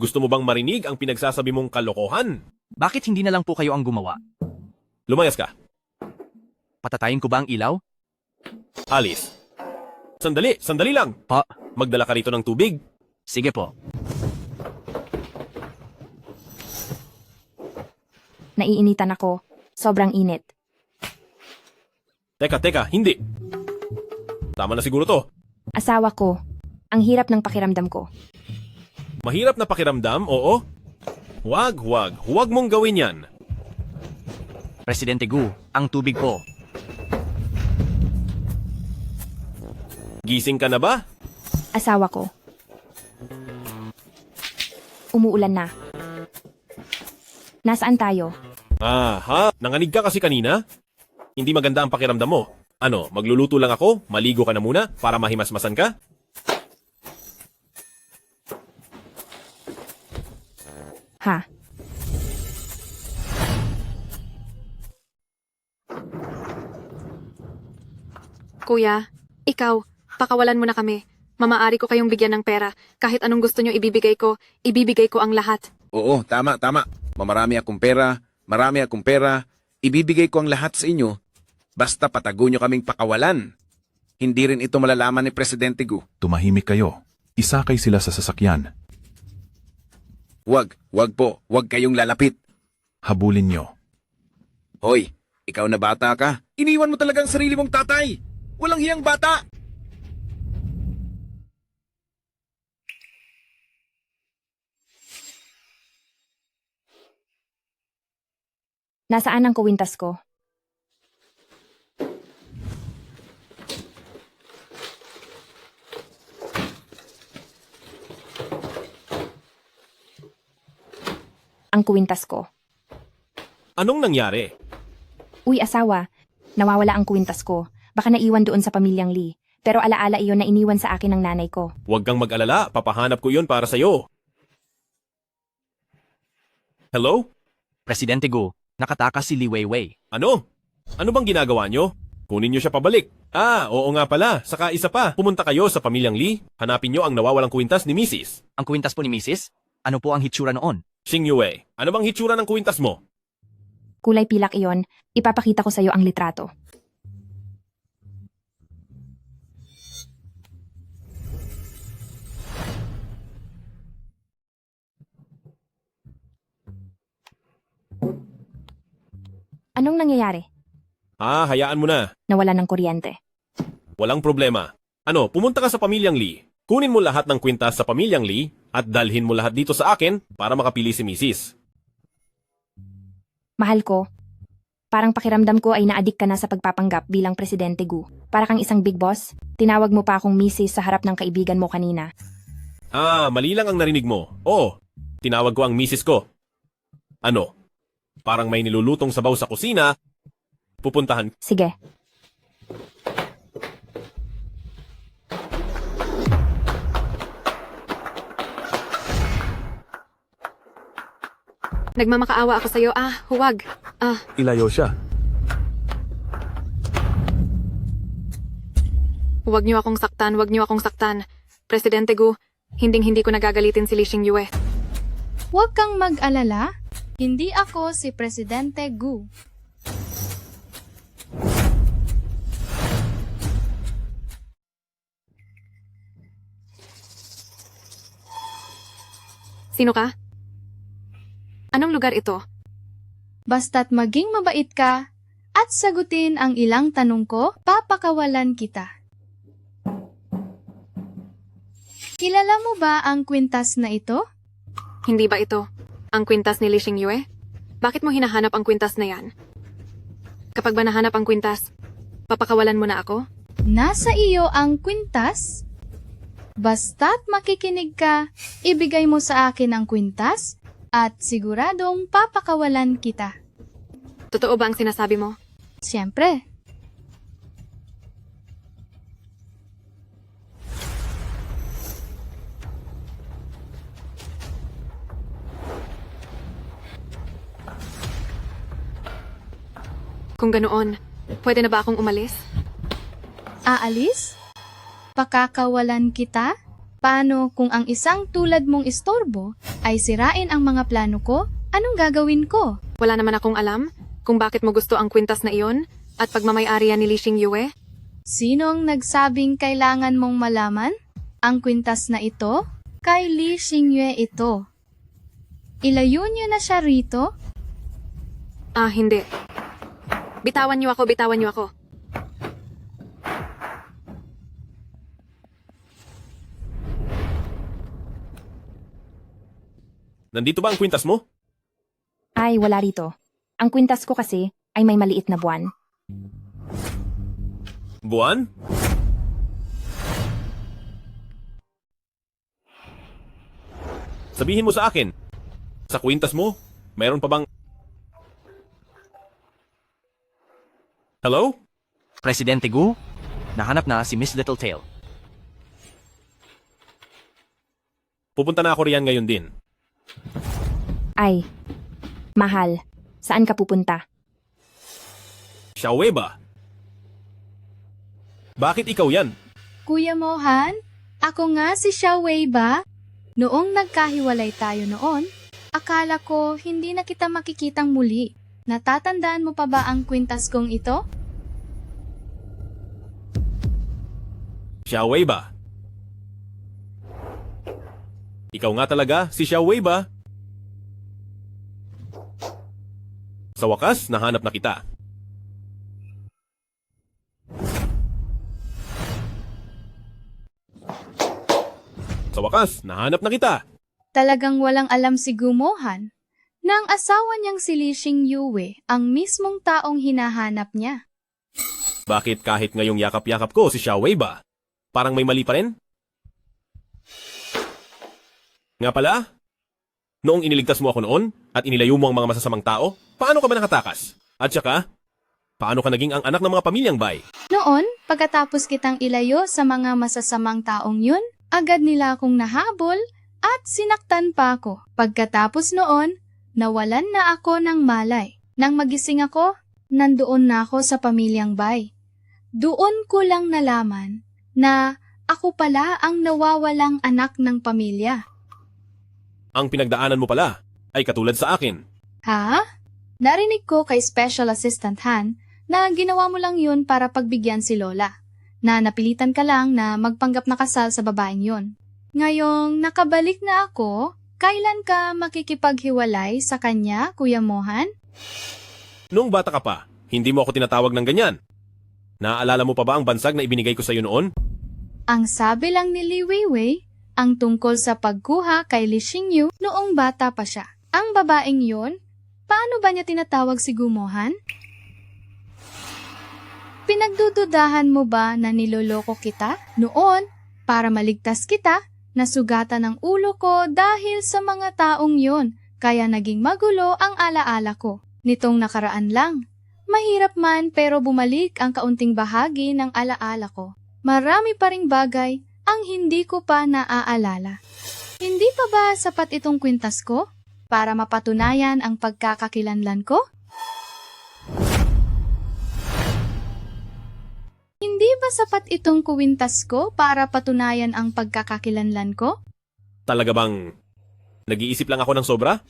Gusto mo bang marinig ang pinagsasabi mong kalokohan? Bakit hindi na lang po kayo ang gumawa? Lumayas ka. Patatayin ko ba ang ilaw? Alice. Sandali lang. Pa. Magdala ka rito ng tubig. Sige po. Naiinitan ako. Sobrang init. Teka, hindi. Tama na siguro to. Asawa ko. Ang hirap ng pakiramdam ko. Mahirap na pakiramdam, oo? Huwag mong gawin yan. Presidente Gu, ang tubig po. Gising ka na ba? Asawa ko. Umuulan na. Nasaan tayo? Aha, nanganig ka kasi kanina? Hindi maganda ang pakiramdam mo. Ano, magluluto lang ako? Maligo ka na muna para mahimasmasan ka? Ha? Kuya, ikaw, pakawalan mo na kami. Mamaari ko kayong bigyan ng pera. Kahit anong gusto nyo ibibigay ko ang lahat. Oo, tama. Marami akong pera, ibibigay ko ang lahat sa inyo. Basta patago nyo kaming pakawalan. Hindi rin ito malalaman ni Presidente Gu. Tumahimik kayo. Isakay sila sa sasakyan. Wag kayong lalapit. Habulin nyo. Hoy, ikaw na bata ka. Iniwan mo talagang sarili mong tatay. Walang hiyang bata. Nasaan ang kuwintas ko? Ang kuwintas ko. Anong nangyari? Uy, asawa. Nawawala ang kuwintas ko. Baka naiwan doon sa pamilyang Lee. Pero alaala iyon na iniwan sa akin ng nanay ko. Huwag kang mag-alala, papahanap ko iyon para sa'yo. Hello? Presidente Gu, nakatakas si Li Weiwei. Ano? Ano bang ginagawa nyo? Kunin nyo siya pabalik. Oo nga pala, saka isa pa. Pumunta kayo sa pamilyang Lee, hanapin nyo ang nawawalang kwintas ni Mrs. Ang kwintas po ni Mrs.? Ano po ang hitsura noon? Xing Yue, ano bang hitsura ng kwintas mo? Kulay pilak iyon. Ipapakita ko sa iyo ang litrato. Anong nangyayari? Hayaan mo na. Nawala ng kuryente. Walang problema. Pumunta ka sa pamilyang Lee. Kunin mo lahat ng kwintas sa pamilyang Lee at dalhin mo lahat dito sa akin para makapili si Mrs. Mahal ko, parang pakiramdam ko ay naadik ka na sa pagpapanggap bilang Presidente Gu. Para kang isang big boss, tinawag mo pa akong Mrs. sa harap ng kaibigan mo kanina. Mali lang ang narinig mo. Tinawag ko ang Mrs. ko. Parang may nilulutong sabaw sa kusina. Pupuntahan. Sige. Nagmamakaawa ako sa'yo. Huwag. Ilayo siya. Huwag niyo akong saktan. Presidente Gu, hinding-hindi ko nagagalitin si Li Xingyue. Huwag kang mag-alala. Hindi ako si Presidente Gu. Sino ka? Anong lugar ito? Basta't maging mabait ka at sagutin ang ilang tanong ko, papakawalan kita. Kilala mo ba ang kwintas na ito? Hindi ba ito ang kwintas ni Li Xingyue? Bakit mo hinahanap ang kwintas na yan? Kapag ba nahanap ang kwintas, papakawalan mo na ako? Nasa iyo ang kwintas? Basta't makikinig ka, ibigay mo sa akin ang kwintas at siguradong papakawalan kita. Totoo ba ang sinasabi mo? Siyempre. Kung ganoon, pwede na ba akong umalis? Aalis? Pakakawalan kita? Paano kung ang isang tulad mong istorbo ay sirain ang mga plano ko? Anong gagawin ko? Wala naman akong alam kung bakit mo gusto ang kwintas na iyon at pagmamay-ari ni Li Xingyue. Sinong nagsabing kailangan mong malaman? Ang kwintas na ito? Kay Li Xingyue ito. Ilayo niyo na siya rito? Hindi. Bitawan niyo ako. Nandito ba ang kwintas mo? Ay, wala rito. Ang kwintas ko kasi ay may maliit na buwan. Buwan? Sabihin mo sa akin, sa kwintas mo, mayroon pa bang... Hello? Presidente Gu, nahanap na si Miss Littletail. Pupunta na ako riyan ngayon din. Ay, mahal, saan ka pupunta? Xiaowei ba? Bakit ikaw yan? Kuya Mohan, ako nga si Xiaowei ba? Noong nagkahiwalay tayo noon, akala ko hindi na kita makikitang muli. Natatandaan mo pa ba ang kwintas kong ito? Xiaowei ba? Ikaw nga talaga si Xiaowei ba? Sa wakas, nahanap na kita. Sa wakas, nahanap na kita. Talagang walang alam si Gumohan na ang asawa niyang si Li Xingyue ang mismong taong hinahanap niya. Bakit kahit ngayong yakap-yakap ko si Xiaowei ba? Parang may mali pa rin? Nga pala, noong iniligtas mo ako noon at inilayo mo ang mga masasamang tao, paano ka ba nakatakas? At saka, paano ka naging ang anak ng mga pamilyang bay? Noon, pagkatapos kitang ilayo sa mga masasamang taong yun, agad nila akong nahabol at sinaktan pa ako. Pagkatapos noon, nawalan na ako ng malay. Nang magising ako, nandoon na ako sa pamilyang bay. Doon ko lang nalaman na ako pala ang nawawalang anak ng pamilya. Ang pinagdaanan mo pala ay katulad sa akin. Ha? Narinig ko kay Special Assistant Han na ginawa mo lang yun para pagbigyan si Lola. Na napilitan ka lang na magpanggap na kasal sa babaeng yun. Ngayong nakabalik na ako, kailan ka makikipaghiwalay sa kanya, Kuya Mohan? Noong bata ka pa, hindi mo ako tinatawag ng ganyan. Naaalala mo pa ba ang bansag na ibinigay ko sa iyo noon? Ang sabi lang ni Li Weiwei, ang tungkol sa pagkuha kay Li Xingyu noong bata pa siya. Ang babaeng yon, paano ba niya tinatawag si Gumohan? Pinagdududahan mo ba na niloloko kita noon para maligtas kita? Nasugatan ang ulo ko dahil sa mga taong yon, kaya naging magulo ang alaala ko. Nitong nakaraan lang, mahirap man pero bumalik ang kaunting bahagi ng alaala ko. Marami pa ring bagay ang hindi ko pa naaalala. Hindi pa ba sapat itong kwintas ko para mapatunayan ang pagkakakilanlan ko? Hindi ba sapat itong kwintas ko para patunayan ang pagkakakilanlan ko? Talaga bang nag-iisip lang ako ng sobra?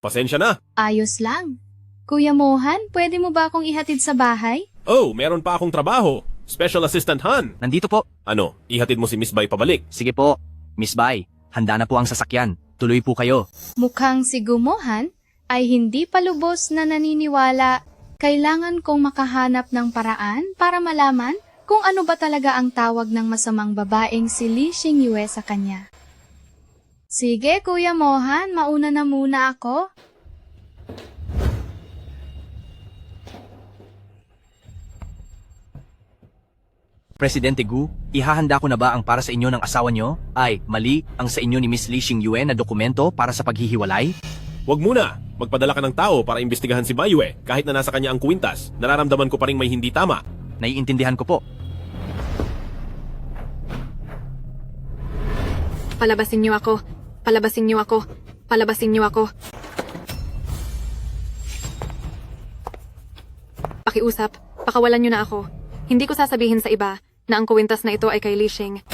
Pasensya na. Ayos lang. Kuya Mohan, pwede mo ba akong ihatid sa bahay? Oh, meron pa akong trabaho. Special Assistant Han. Nandito po. Ano, ihatid mo si Miss Bai pabalik? Sige po. Miss Bai, handa na po ang sasakyan. Tuloy po kayo. Mukhang si Gumohan ay hindi pa lubos na naniniwala. Kailangan kong makahanap ng paraan para malaman kung ano ba talaga ang tawag ng masamang babaeng si Li Xingyue sa kanya. Sige, Kuya Mohan, mauna na muna ako. Presidente Gu, ihahanda ko na ba ang para sa inyo ng asawa nyo? Ay, mali ang sa inyo ni Miss Li Xingyue na dokumento para sa paghihiwalay? Huwag muna. Magpadala ka ng tao para imbestigahan si Baiyue. Kahit na nasa kanya ang kwintas, nararamdaman ko pa rin may hindi tama. Naiintindihan ko po. Palabasin niyo ako. Palabasin niyo ako. Palabasin niyo ako. Pakiusap, pakawalan niyo na ako. Hindi ko sasabihin sa iba na ang kwintas na ito ay kay Li Xing.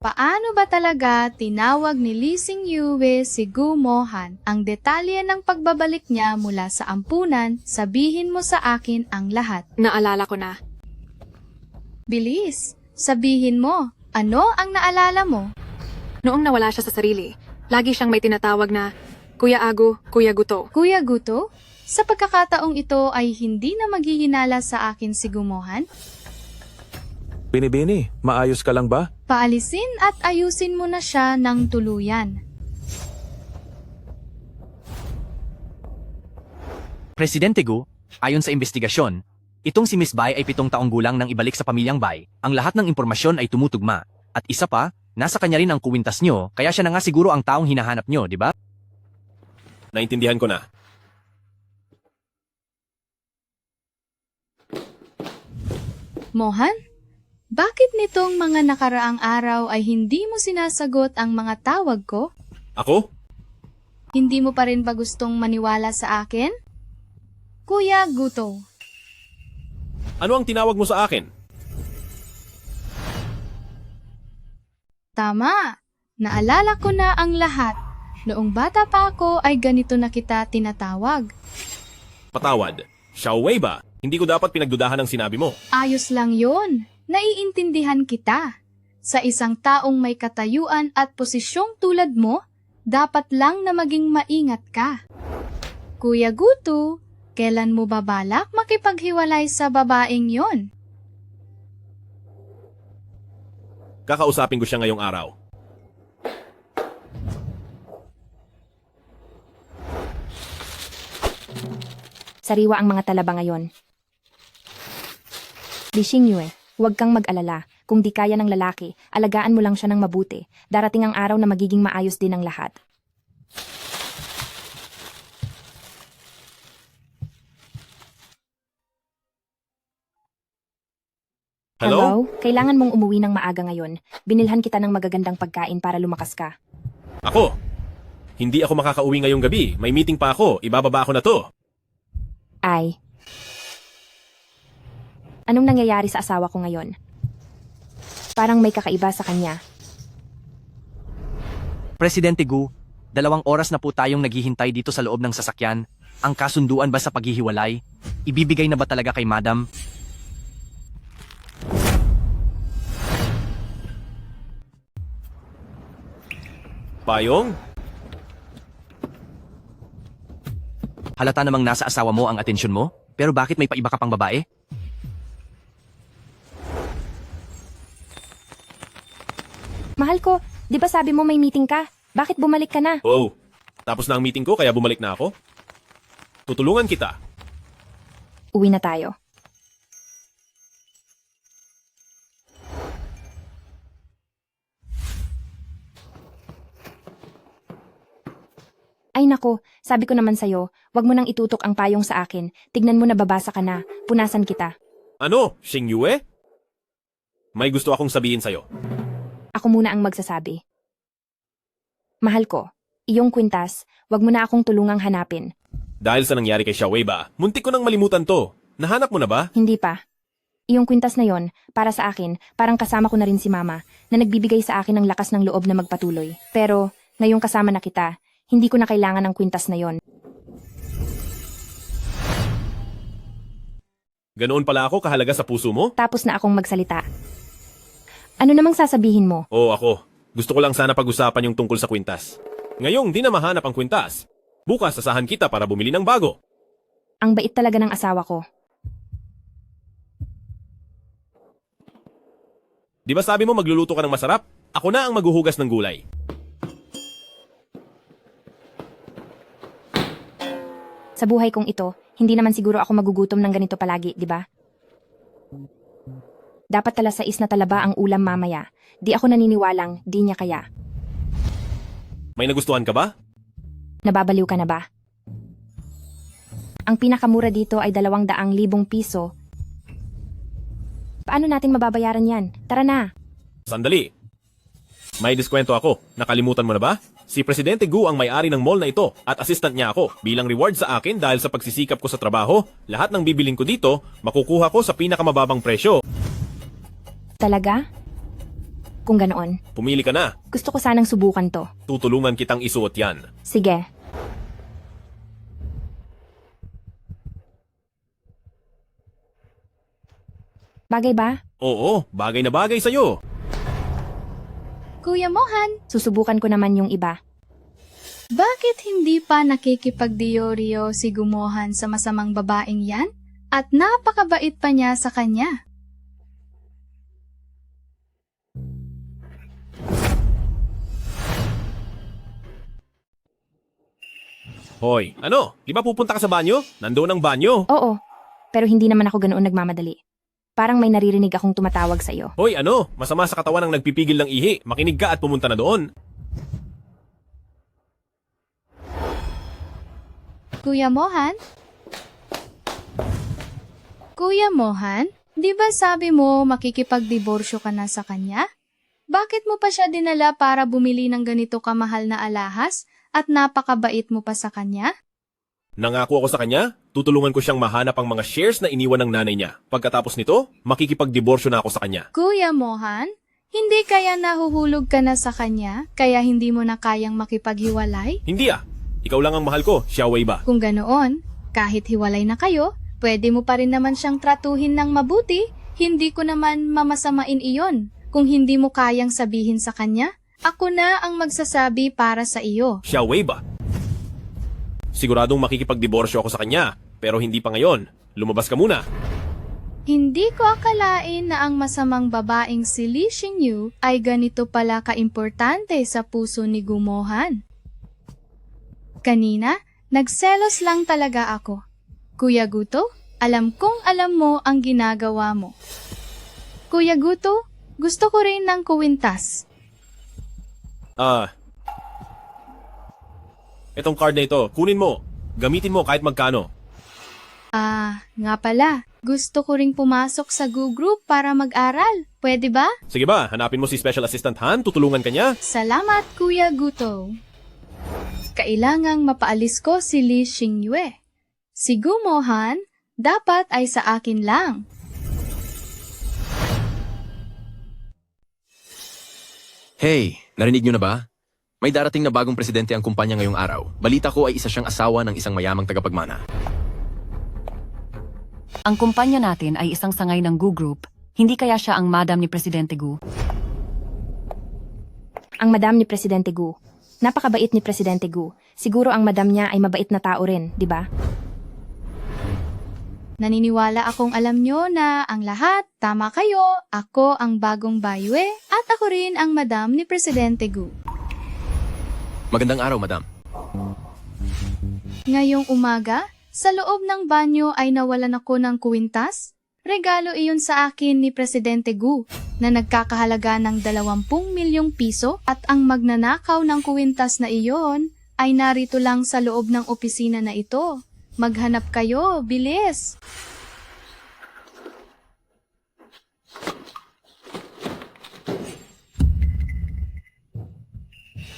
Paano ba talaga tinawag ni Li Xingyue si Gumohan? Ang detalye ng pagbabalik niya mula sa ampunan, sabihin mo sa akin ang lahat. Naalala ko na. Bilis, sabihin mo, ano ang naalala mo? Noong nawala siya sa sarili, lagi siyang may tinatawag na Kuya Agu, Kuya Guto. Kuya Guto? Sa pagkakataong ito ay hindi na maghihinala sa akin si Gumohan? Binibini, maayos ka lang ba? Paalisin at ayusin mo na siya ng tuluyan. Presidente Gu, ayon sa investigasyon, itong si Miss Bai ay 7 taong gulang nang ibalik sa pamilyang Bai. Ang lahat ng impormasyon ay tumutugma. At isa pa, nasa kanya rin ang kuwintas nyo, kaya siya na nga siguro ang taong hinahanap nyo, di ba? Naintindihan ko na. Mohan? Bakit nitong mga nakaraang araw ay hindi mo sinasagot ang mga tawag ko? Ako? Hindi mo pa rin ba gustong maniwala sa akin? Kuya Guto. Ano ang tinawag mo sa akin? Tama. Naalala ko na ang lahat. Noong bata pa ako ay ganito na kita tinatawag. Patawad. Xiaowei ba? Hindi ko dapat pinagdudahan ang sinabi mo. Ayos lang yun. Naiintindihan kita. Sa isang taong may katayuan at posisyong tulad mo, dapat lang na maging maingat ka. Kuya Guto, kailan mo ba balak makipaghiwalay sa babaeng yon? Kakausapin ko siya ngayong araw. Sariwa ang mga talaba ngayon. Li Xingyue, huwag kang mag-alala. Kung di kaya ng lalaki, alagaan mo lang siya ng mabuti. Darating ang araw na magiging maayos din ang lahat. Hello? Kailangan mong umuwi ng maaga ngayon. Binilhan kita ng magagandang pagkain para lumakas ka. Ako? Hindi ako makakauwi ngayong gabi. May meeting pa ako. Ibababa ako na to. Ay. Anong nangyayari sa asawa ko ngayon? Parang may kakaiba sa kanya. Presidente Gu, 2 oras na po tayong naghihintay dito sa loob ng sasakyan. Ang kasunduan ba sa paghihiwalay? Ibibigay na ba talaga kay Madam? Payong? Halata namang nasa asawa mo ang atensyon mo, pero bakit may paiba ka pang babae? Mahal ko, di ba sabi mo may meeting ka? Bakit bumalik ka na? Oh, tapos na ang meeting ko kaya bumalik na ako? Tutulungan kita. Uwi na tayo. Ay nako, sabi ko naman sa'yo, wag mo nang itutok ang payong sa akin. Tignan mo na babasa ka na. Punasan kita. Ano? Xingyue? May gusto akong sabihin sa'yo. Ako muna ang magsasabi. Mahal ko, iyong kwintas, wag mo na akong tulungang hanapin. Dahil sa nangyari kay Xiaowei ba, muntik ko nang malimutan to. Nahanap mo na ba? Hindi pa. Iyong kwintas na yon, para sa akin, parang kasama ko na rin si Mama, na nagbibigay sa akin ng lakas ng loob na magpatuloy. Pero, ngayong kasama na kita, hindi ko na kailangan ng kwintas na yon. Ganoon pala ako kahalaga sa puso mo? Tapos na akong magsalita. Ano namang sasabihin mo? Oo, ako. Gusto ko lang sana pag-usapan yung tungkol sa kwintas. Ngayong di na mahanap ang kwintas. Bukas sasahan kita para bumili ng bago. Ang bait talaga ng asawa ko. Di ba sabi mo magluluto ka ng masarap? Ako na ang maghuhugas ng gulay. Sa buhay kong ito, hindi naman siguro ako magugutom ng ganito palagi, di ba? Dapat talas 6 na talaba ang ulam mamaya. Di ako naniniwalang, di niya kaya. May nagustuhan ka ba? Nababaliw ka na ba? Ang pinakamura dito ay 200,000 piso. Paano natin mababayaran yan? Tara na! Sandali. May diskwento ako. Nakalimutan mo na ba? Si Presidente Gu ang may-ari ng mall na ito at assistant niya ako. Bilang reward sa akin dahil sa pagsisikap ko sa trabaho, lahat ng bibiling ko dito, makukuha ko sa pinakamababang presyo. Talaga? Kung ganoon, Pumili ka na. gusto ko sanang subukan to. Tutulungan kitang isuot yan. Sige. Bagay ba? Oo, bagay na bagay sa'yo. Kuya Mohan, Susubukan ko naman yung iba. bakit hindi pa nakikipagdiyoryo si Gumohan sa masamang babaeng yan? At napakabait pa niya sa kanya. Hoy, ano? Di ba pupunta ka sa banyo? Nandoon ang banyo. Oo, pero hindi naman ako ganoon nagmamadali. Parang may naririnig akong tumatawag sa iyo. Hoy, ano? Masama sa katawan ang nagpipigil ng ihi. Makinig ka at pumunta na doon. Kuya Mohan? Kuya Mohan, di ba sabi mo makikipagdiborsyo ka na sa kanya? Bakit mo pa siya dinala para bumili ng ganito kamahal na alahas at napakabait mo pa sa kanya? Nangako ako sa kanya, tutulungan ko siyang mahanap ang mga shares na iniwan ng nanay niya. Pagkatapos nito, makikipagdiborsyo na ako sa kanya. Kuya Mohan, hindi kaya nahuhulog ka na sa kanya, kaya hindi mo na kayang makipaghiwalay? Hindi ah. Ikaw lang ang mahal ko, Xiaowei ba? Kung ganoon, kahit hiwalay na kayo, pwede mo pa rin naman siyang tratuhin ng mabuti. Hindi ko naman mamasamain iyon. Kung hindi mo kayang sabihin sa kanya, ako na ang magsasabi para sa iyo. Xiaowei ba? Siguradong makikipagdiborsyo ako sa kanya, pero hindi pa ngayon. Lumabas ka muna. Hindi ko akalain na ang masamang babaeng si Li Xingyu ay ganito pala kaimportante sa puso ni Gumohan. Kanina, nagselos lang talaga ako. Kuya Guto, alam kong alam mo ang ginagawa mo. Kuya Guto, gusto ko rin ng kuwintas. Itong card na ito, kunin mo. Gamitin mo kahit magkano. Nga pala. Gusto ko ring pumasok sa Gu Group para mag-aral. Pwede ba? Sige ba, hanapin mo si Special Assistant Han, tutulungan ka niya. Salamat, Kuya Guto. Kailangang mapaalis ko si Li Xingyue. Si Gumohan, dapat ay sa akin lang. Hey, narinig niyo na ba? May darating na bagong presidente ang kumpanya ngayong araw. Balita ko ay isa siyang asawa ng isang mayamang tagapagmana. Ang kumpanya natin ay isang sangay ng Gu Group. Hindi kaya siya ang madam ni Presidente Gu? Ang madam ni Presidente Gu. Napakabait ni Presidente Gu. Siguro ang madam niya ay mabait na tao rin, di ba? Naniniwala akong alam nyo na ang lahat, tama kayo, ako ang bagong baywe at ako rin ang madam ni Presidente Gu. Magandang araw, madam. Ngayong umaga, sa loob ng banyo ay nawalan ako ng kuwintas. Regalo iyon sa akin ni Presidente Gu na nagkakahalaga ng 20 milyong piso at ang magnanakaw ng kuwintas na iyon ay narito lang sa loob ng opisina na ito. Maghanap kayo, bilis!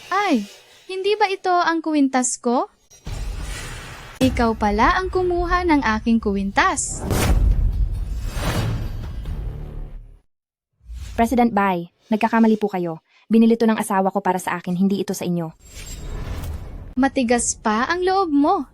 Ay, hindi ba ito ang kuwintas ko? Ikaw pala ang kumuha ng aking kuwintas. President Bai, nagkakamali po kayo. Binili to ng asawa ko para sa akin, hindi ito sa inyo. Matigas pa ang loob mo.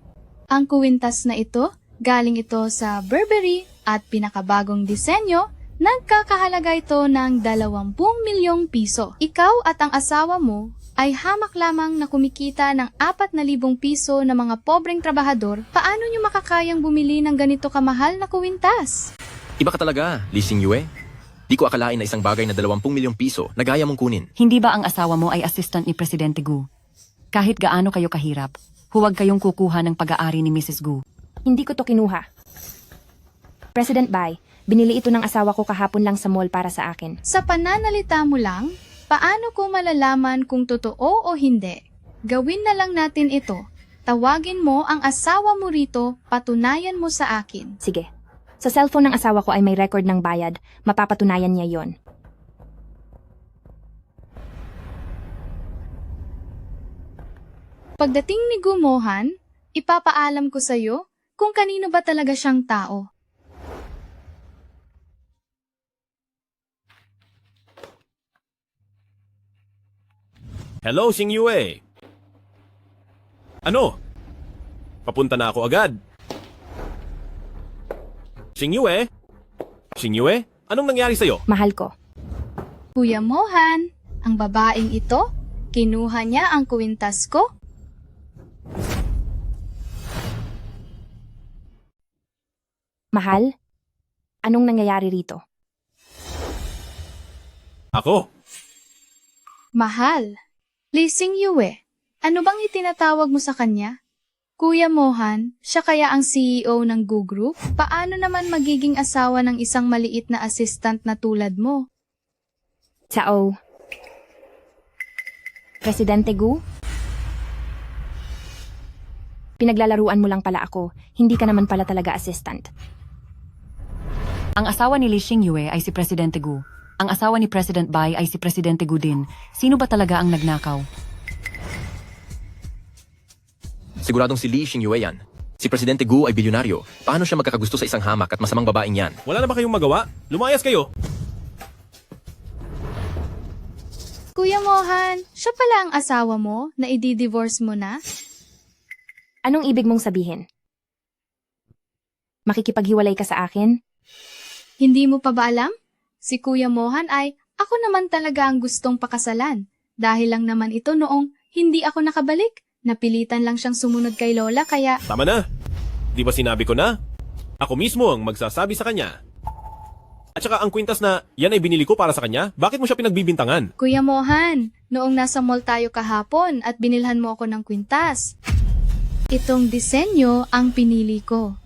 Ang kuwintas na ito, galing ito sa Burberry at pinakabagong disenyo, nagkakahalaga ito ng 20 milyong piso. Ikaw at ang asawa mo ay hamak lamang na kumikita ng 4,000 piso na mga pobreng trabahador. Paano nyo makakayang bumili ng ganito kamahal na kuwintas? Iba ka talaga, Li Xingyue. Di ko akalain na isang bagay na 20 milyong piso na gaya mong kunin. Hindi ba ang asawa mo ay assistant ni Presidente Gu? Kahit gaano kayo kahirap, huwag kayong kukuha ng pag-aari ni Mrs. Gu. Hindi ko to kinuha. President Bai, binili ito ng asawa ko kahapon lang sa mall para sa akin. Sa pananalita mo lang, paano ko malalaman kung totoo o hindi? Gawin na lang natin ito. Tawagin mo ang asawa mo rito, patunayan mo sa akin. Sige. Sa cellphone ng asawa ko ay may record ng bayad, mapapatunayan niya yon. Pagdating ni Gumohan, ipapaalam ko sa iyo kung kanino ba talaga siyang tao. Hello, Xingyue. Ano? Papunta na ako agad. Xingyue? Xingyue? Anong nangyari sa'yo? Mahal ko. Kuya Mohan, ang babaeng ito, kinuha niya ang kuwintas ko. Mahal? Anong nangyayari rito? Ako? Mahal. Li Xingyue, ano bang itinatawag mo sa kanya? Kuya Mohan, siya kaya ang CEO ng Gu Group? Paano naman magiging asawa ng isang maliit na assistant na tulad mo? Ciao. Presidente Gu? Pinaglalaruan mo lang pala ako. Hindi ka naman pala talaga assistant. Ang asawa ni Li Xingyue ay si Presidente Gu. Ang asawa ni President Bai ay si Presidente Gu din. Sino ba talaga ang nagnakaw? Siguradong si Lee Xingyue yan. Si Presidente Gu ay bilyonaryo. Paano siya magkakagusto sa isang hamak at masamang babaeng yan? Wala na ba kayong magawa? Lumayas kayo! Kuya Mohan, siya pala ang asawa mo na i-divorce mo na? Anong ibig mong sabihin? Makikipaghiwalay ka sa akin? Hindi mo pa ba alam? Si Kuya Mohan ay ako naman talaga ang gustong pakasalan. Dahil lang naman ito noong hindi ako nakabalik. Napilitan lang siyang sumunod kay Lola kaya... Tama na! Di ba sinabi ko na? Ako mismo ang magsasabi sa kanya. At saka ang kwintas na yan ay binili ko para sa kanya, bakit mo siya pinagbibintangan? Kuya Mohan, noong nasa mall tayo kahapon at binilhan mo ako ng kwintas. Itong disenyo ang pinili ko.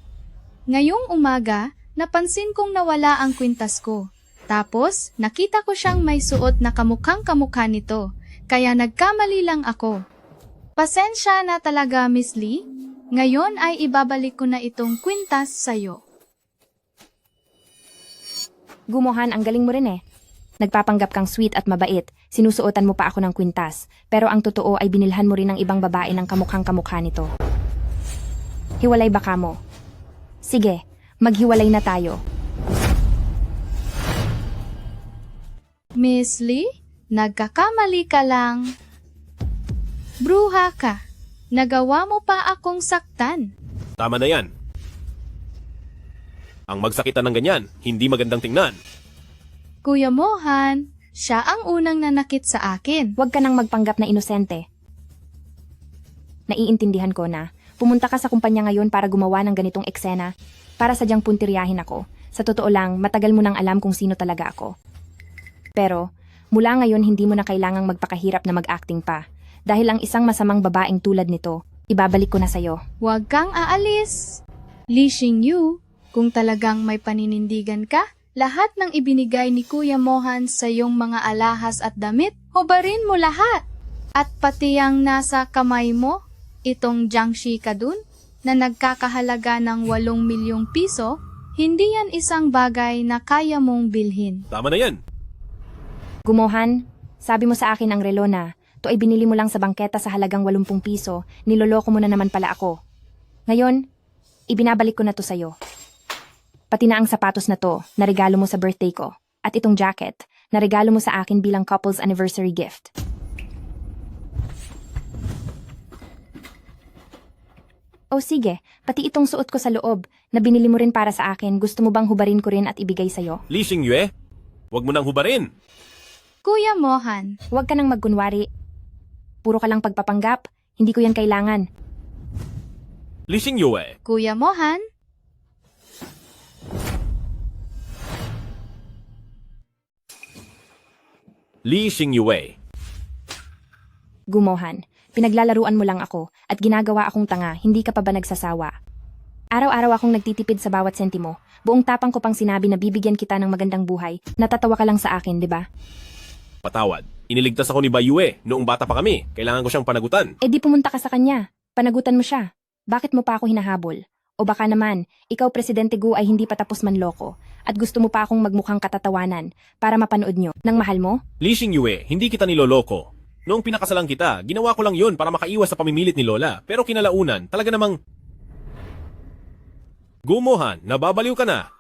Ngayong umaga, napansin kong nawala ang kwintas ko. Tapos, nakita ko siyang may suot na kamukhang kamukha nito, kaya nagkamali lang ako. Pasensya na talaga, Miss Lee. Ngayon ay ibabalik ko na itong kwintas sa'yo. Gumohan, ang galing mo rin eh. Nagpapanggap kang sweet at mabait, sinusuotan mo pa ako ng kwintas, pero ang totoo ay binilhan mo rin ng ibang babae ng kamukhang kamukha nito. Hiwalay ba ka mo? Sige, maghiwalay na tayo. Miss Lee, nagkakamali ka lang. Bruha ka. Nagawa mo pa akong saktan. Tama na yan. Ang magsakitan ng ganyan, hindi magandang tingnan. Kuya Mohan, siya ang unang nanakit sa akin. Huwag ka nang magpanggap na inosente. Naiintindihan ko na. Pumunta ka sa kumpanya ngayon para gumawa ng ganitong eksena. Para sadyang puntiryahin ako. Sa totoo lang, matagal mo nang alam kung sino talaga ako. Pero, mula ngayon hindi mo na kailangang magpakahirap na mag-acting pa. Dahil ang isang masamang babaeng tulad nito, ibabalik ko na sa'yo. Huwag kang aalis. Lee Xingyu, kung talagang may paninindigan ka, lahat ng ibinigay ni Kuya Mohan sa iyong mga alahas at damit, hubarin mo lahat. At pati ang nasa kamay mo, itong Jiangxi ka dun, na nagkakahalaga ng 8 milyong piso, hindi yan isang bagay na kaya mong bilhin. Tama na yan. Gumohan, sabi mo sa akin ang relo na, to ay binili mo lang sa bangketa sa halagang 80 piso, niloloko mo na naman pala ako. Ngayon, ibinabalik ko na to sa'yo. Pati na ang sapatos na to, na regalo mo sa birthday ko. At itong jacket, na regalo mo sa akin bilang couple's anniversary gift. O sige, pati itong suot ko sa loob, na binili mo rin para sa akin, gusto mo bang hubarin ko rin at ibigay sa'yo? Lee Xingyue, huwag mo nang hubarin. Kuya Mohan, huwag ka nang magkunwari. Puro ka lang pagpapanggap, hindi ko yan kailangan. Lee Xingyue. Kuya Mohan, Lee Xingyue. Gumohan, pinaglalaruan mo lang ako at ginagawa akong tanga, hindi ka pa ba nagsasawa? Araw-araw akong nagtitipid sa bawat sentimo. Buong tapang ko pang sinabi na bibigyan kita ng magandang buhay. Natatawa ka lang sa akin, di ba? Patawad. Iniligtas ako ni Bayue noong bata pa kami. Kailangan ko siyang panagutan. Eh di pumunta ka sa kanya. Panagutan mo siya. Bakit mo pa ako hinahabol? O baka naman, ikaw Presidente Gu ay hindi pa tapos manloko at gusto mo pa akong magmukhang katatawanan para mapanood nyo ng mahal mo? Lee Xingyue, hindi kita niloloko. Noong pinakasalang kita, ginawa ko lang yun para makaiwas sa pamimilit ni Lola. Pero kinalaunan, talaga namang... Gumohan, nababaliw ka na.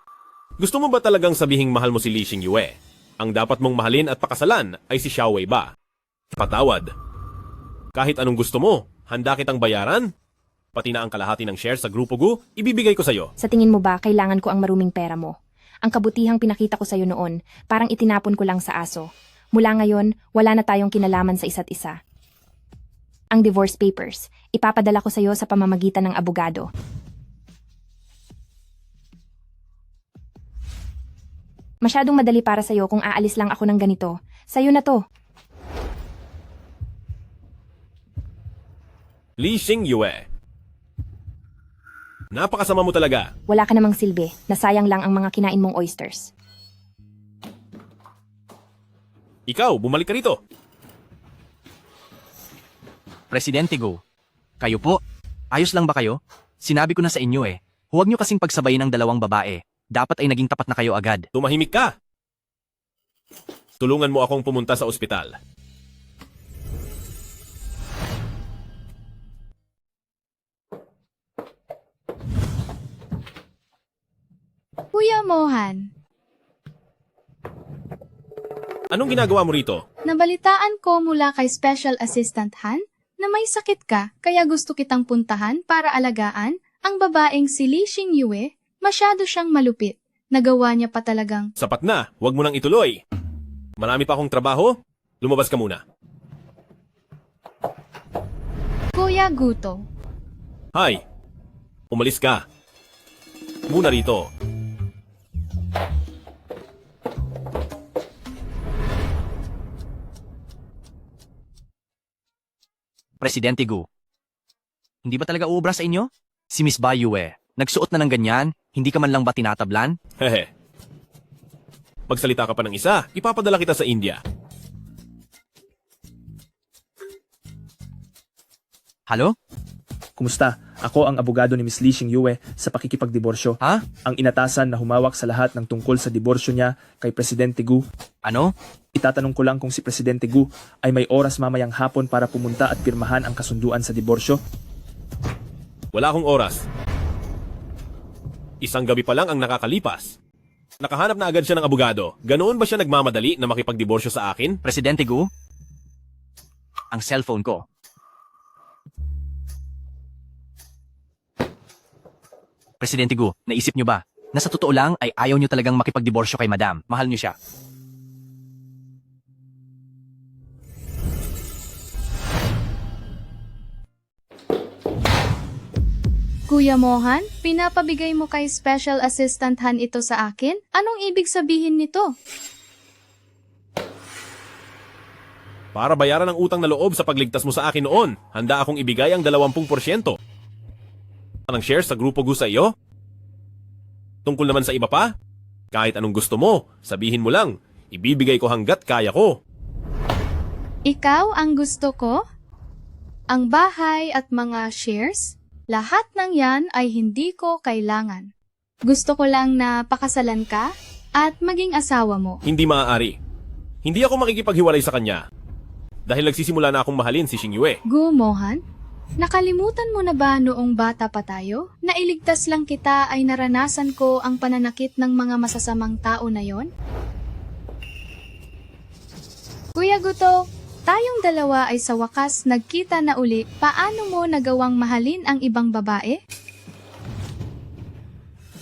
Gusto mo ba talagang sabihing mahal mo si Lee Xingyue? Ang dapat mong mahalin at pakasalan ay si Xiao Wei ba? Patawad. Kahit anong gusto mo, handa kitang bayaran? Pati na ang kalahati ng share sa Grupo Gu, ibibigay ko sa'yo. Sa tingin mo ba kailangan ko ang maruming pera mo? Ang kabutihang pinakita ko sa'yo noon, parang itinapon ko lang sa aso. Mula ngayon, wala na tayong kinalaman sa isa't isa. Ang divorce papers, ipapadala ko sa'yo sa pamamagitan ng abogado. Masyadong madali para sa'yo kung aalis lang ako ng ganito. Sa'yo na to. Lee Xingyue. Napakasama mo talaga. Wala ka namang silbi, nasayang lang ang mga kinain mong oysters. Ikaw, bumalik ka rito. Presidente Gu, kayo po? Ayos lang ba kayo? Sinabi ko na sa inyo huwag nyo kasing pagsabayin ng dalawang babae. Dapat ay naging tapat na kayo agad. Tumahimik ka! Tulungan mo akong pumunta sa ospital. Kuya Mohan, Anong ginagawa mo rito? nabalitaan ko mula kay Special Assistant Han na may sakit ka kaya gusto kitang puntahan para alagaan ang babaeng si Lee Xingyue. Masyado siyang malupit. Nagawa niya pa talagang Sapat na, huwag mo nang ituloy. Marami pa akong trabaho. Lumabas ka muna. Kuya Guto. Hay! Umalis ka. Muna rito. Presidente Gu. Hindi ba talaga uubra sa inyo? Si Miss Bayue, nagsuot na ng ganyan, hindi ka man lang ba tinatablan? Hehe. Magsalita ka pa ng isa, ipapadala kita sa India. Halo? Kumusta? Ako ang abogado ni Miss Lee Xingyue sa pakikipagdiborsyo. Ha? Ang inatasan na humawak sa lahat ng tungkol sa diborsyo niya kay Presidente Gu. Ano? Itatanong ko lang kung si Presidente Gu ay may oras mamayang hapon para pumunta at pirmahan ang kasunduan sa diborsyo. Wala akong oras. Isang gabi pa lang ang nakakalipas. Nakahanap na agad siya ng abogado. Ganoon ba siya nagmamadali na makipagdiborsyo sa akin? Presidente Gu? Ang cellphone ko. Presidente Gu, naisip niyo ba? Na sa totoo lang ay ayaw niyo talagang makipagdiborsyo kay Madam. Mahal niyo siya. Kuya Mohan, pinapabigay mo kay Special Assistant Han ito sa akin? Anong ibig sabihin nito? Para bayaran ang utang na loob sa pagligtas mo sa akin noon, handa akong ibigay ang 20%. Ng shares sa Grupo Gu sa iyo? Tungkol naman sa iba pa? Kahit anong gusto mo, sabihin mo lang. Ibibigay ko hanggat kaya ko. Ikaw ang gusto ko? Ang bahay at mga shares? Lahat ng yan ay hindi ko kailangan. Gusto ko lang na pakasalan ka at maging asawa mo. Hindi maaari. Hindi ako makikipaghiwalay sa kanya. Dahil nagsisimula na akong mahalin si Xingyue. Gu Mohan, nakalimutan mo na ba noong bata pa tayo? Nailigtas lang kita ay naranasan ko ang pananakit ng mga masasamang tao na yon? Kuya Guto, tayong dalawa ay sa wakas nagkita na uli. Paano mo nagawang mahalin ang ibang babae?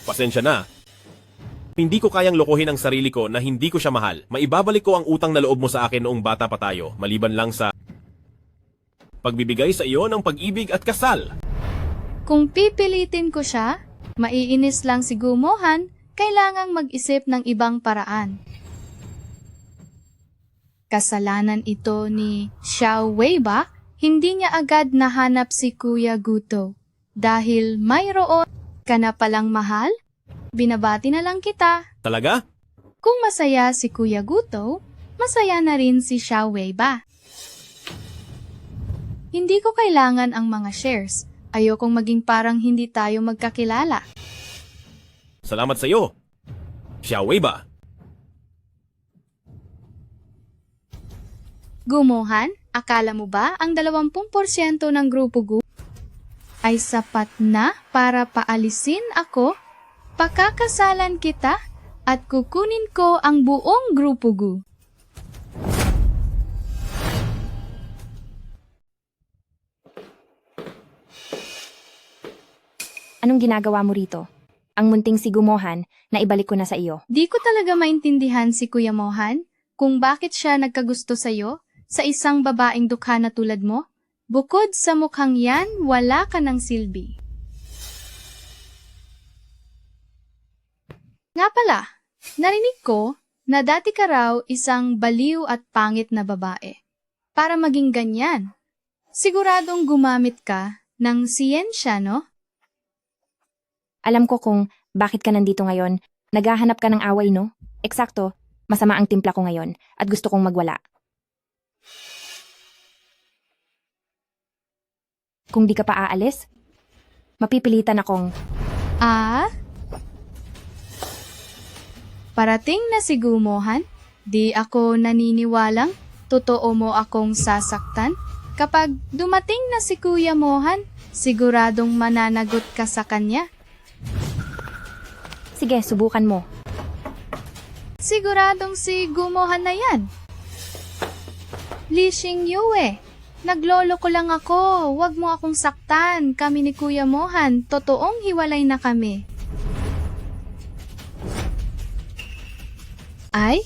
Pasensya na. Hindi ko kayang lokohin ang sarili ko na hindi ko siya mahal. Maibabalik ko ang utang na loob mo sa akin noong bata pa tayo, maliban lang sa pagbibigay sa iyo ng pag-ibig at kasal. Kung pipilitin ko siya, maiinis lang si Gu Mohan, kailangang mag-isip ng ibang paraan. Kasalanan ito ni Xiao Wei ba? Hindi niya agad nahanap si Kuya Guto. Dahil mayroon ka na palang mahal? Binabati na lang kita. Talaga? Kung masaya si Kuya Guto, masaya na rin si Xiao Wei ba? Hindi ko kailangan ang mga shares. Ayokong maging parang hindi tayo magkakilala. Salamat sa iyo. Xiao Wei ba? Gumohan, akala mo ba ang 20% ng Grupo Gu ay sapat na para paalisin ako? Pakakasalan kita at kukunin ko ang buong Grupo Gu. Anong ginagawa mo rito? Ang munting si Gumohan na ibalik ko na sa iyo. Di ko talaga maintindihan si Kuya Mohan kung bakit siya nagkagusto sa'yo sa isang babaeng dukha na tulad mo. Bukod sa mukhang yan, wala ka ng silbi. Nga pala, narinig ko na dati ka raw isang baliw at pangit na babae. Para maging ganyan, siguradong gumamit ka ng siyensya, no? Alam ko kung bakit ka nandito ngayon. Naghahanap ka ng away, no? Eksakto, masama ang timpla ko ngayon at gusto kong magwala. Kung di ka pa aalis, mapipilitan akong... Parating na si Gumohan? Di ako naniniwalang totoo mo akong sasaktan. Kapag dumating na si Kuya Mohan, siguradong mananagot ka sa kanya. Sige, subukan mo. Siguradong si Gumohan na yan. Li Xingyue, naglolo ko lang ako. Huwag mo akong saktan. Kami ni Kuya Mohan, totoong hiwalay na kami. Ay?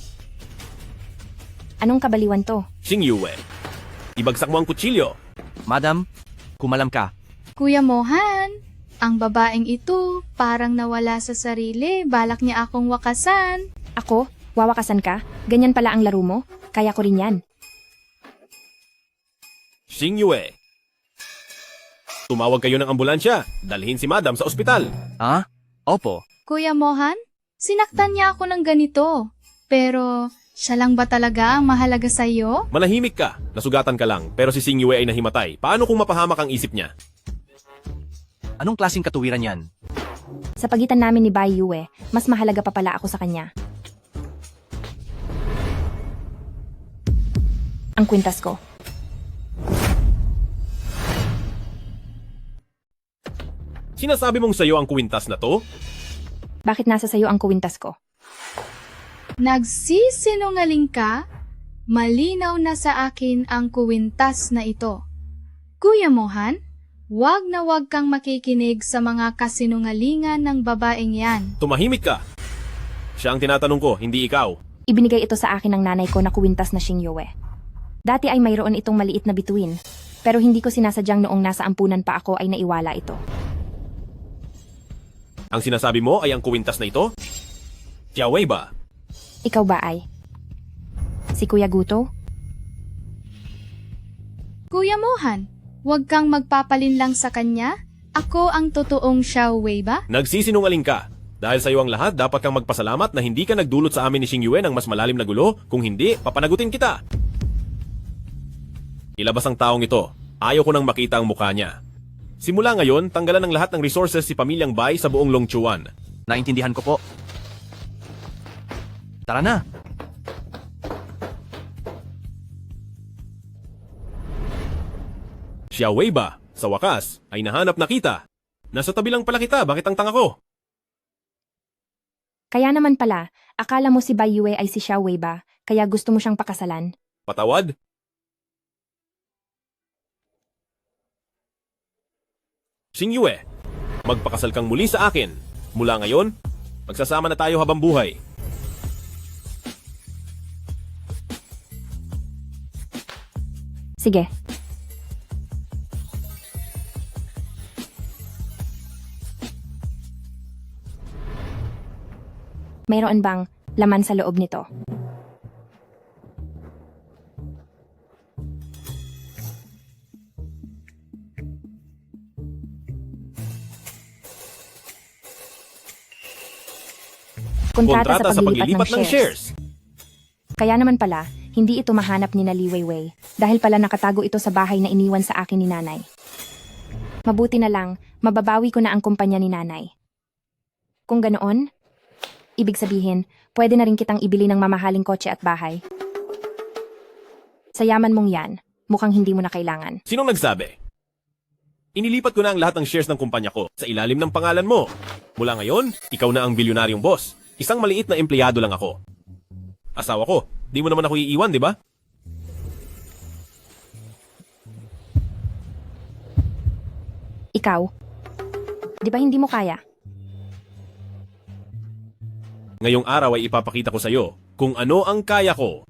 Anong kabaliwan to? Xingyue, ibagsak mo ang kutsilyo. Madam, kumalam ka. Kuya Mohan, ang babaeng ito parang nawala sa sarili. Balak niya akong wakasan. Ako? Wawakasan ka? Ganyan pala ang laro mo? Kaya ko rin yan. Xingyue, tumawag kayo ng ambulansya. Dalhin si Madam sa ospital. Ha? Opo. Kuya Mohan, sinaktan niya ako ng ganito. Pero siya lang ba talaga ang mahalaga sa iyo? Manahimik ka, nasugatan ka lang, pero si Xingyue ay nahimatay. Paano kung mapahamak ang isip niya? Anong klaseng katuwiran yan? Sa pagitan namin ni Bai Yue, mas mahalaga pa pala ako sa kanya. Ang kwintas ko. Sinasabi mong sayo ang kuwintas na to? Bakit nasa sayo ang kwintas ko? Nagsisinungaling ka? Malinaw na sa akin ang kuwintas na ito. Kuya Mohan, wag na wag kang makikinig sa mga kasinungalingan ng babaeng yan. Tumahimik ka. Siya ang tinatanong ko, hindi ikaw. Ibinigay ito sa akin ng nanay ko na kwintas na Xingyue. Dati ay mayroon itong maliit na bituin, pero hindi ko sinasadyang noong nasa ampunan pa ako ay naiwala ito. Ang sinasabi mo ay ang kuwintas na ito? Xiaowei ba? Ikaw ba ay? Si Kuya Guto? Kuya Mohan, wag kang magpapalinlang sa kanya. Ako ang totoong Xiaowei ba? Nagsisinungaling ka. Dahil sa iyo ang lahat, dapat kang magpasalamat na hindi ka nagdulot sa amin ni Xingyue ng mas malalim na gulo. Kung hindi, papanagutin kita. Ilabas ang taong ito. Ayaw ko nang makita ang mukha niya. Simula ngayon, tanggalan ng lahat ng resources si Pamilyang Bai sa buong Longchuan. Naintindihan ko po. Tara na. Xiaowei ba? Sa wakas, ay nahanap na kita. Nasa tabi lang pala kita, bakit ang tanga ko? Kaya naman pala, akala mo si Bai Yue ay si Xiaowei ba, kaya gusto mo siyang pakasalan? Patawad? Xingyue, magpakasal kang muli sa akin. Mula ngayon, magsasama na tayo habang buhay. Sige. Mayroon bang laman sa loob nito? Kontrata sa paglilipat ng shares. Kaya naman pala, hindi ito mahanap ni na Li Weiwei dahil pala nakatago ito sa bahay na iniwan sa akin ni nanay. Mabuti na lang, mababawi ko na ang kumpanya ni nanay. Kung ganoon, ibig sabihin, pwede na rin kitang ibili ng mamahaling kotse at bahay. Sa yaman mong yan, mukhang hindi mo na kailangan. Sinong nagsabi? Inilipat ko na ang lahat ng shares ng kumpanya ko sa ilalim ng pangalan mo. Mula ngayon, ikaw na ang bilyonaryong boss. Isang maliit na empleyado lang ako. Asawa ko, di mo naman ako iiwan, di ba? Ikaw, di ba hindi mo kaya? Ngayong araw ay ipapakita ko sa iyo kung ano ang kaya ko.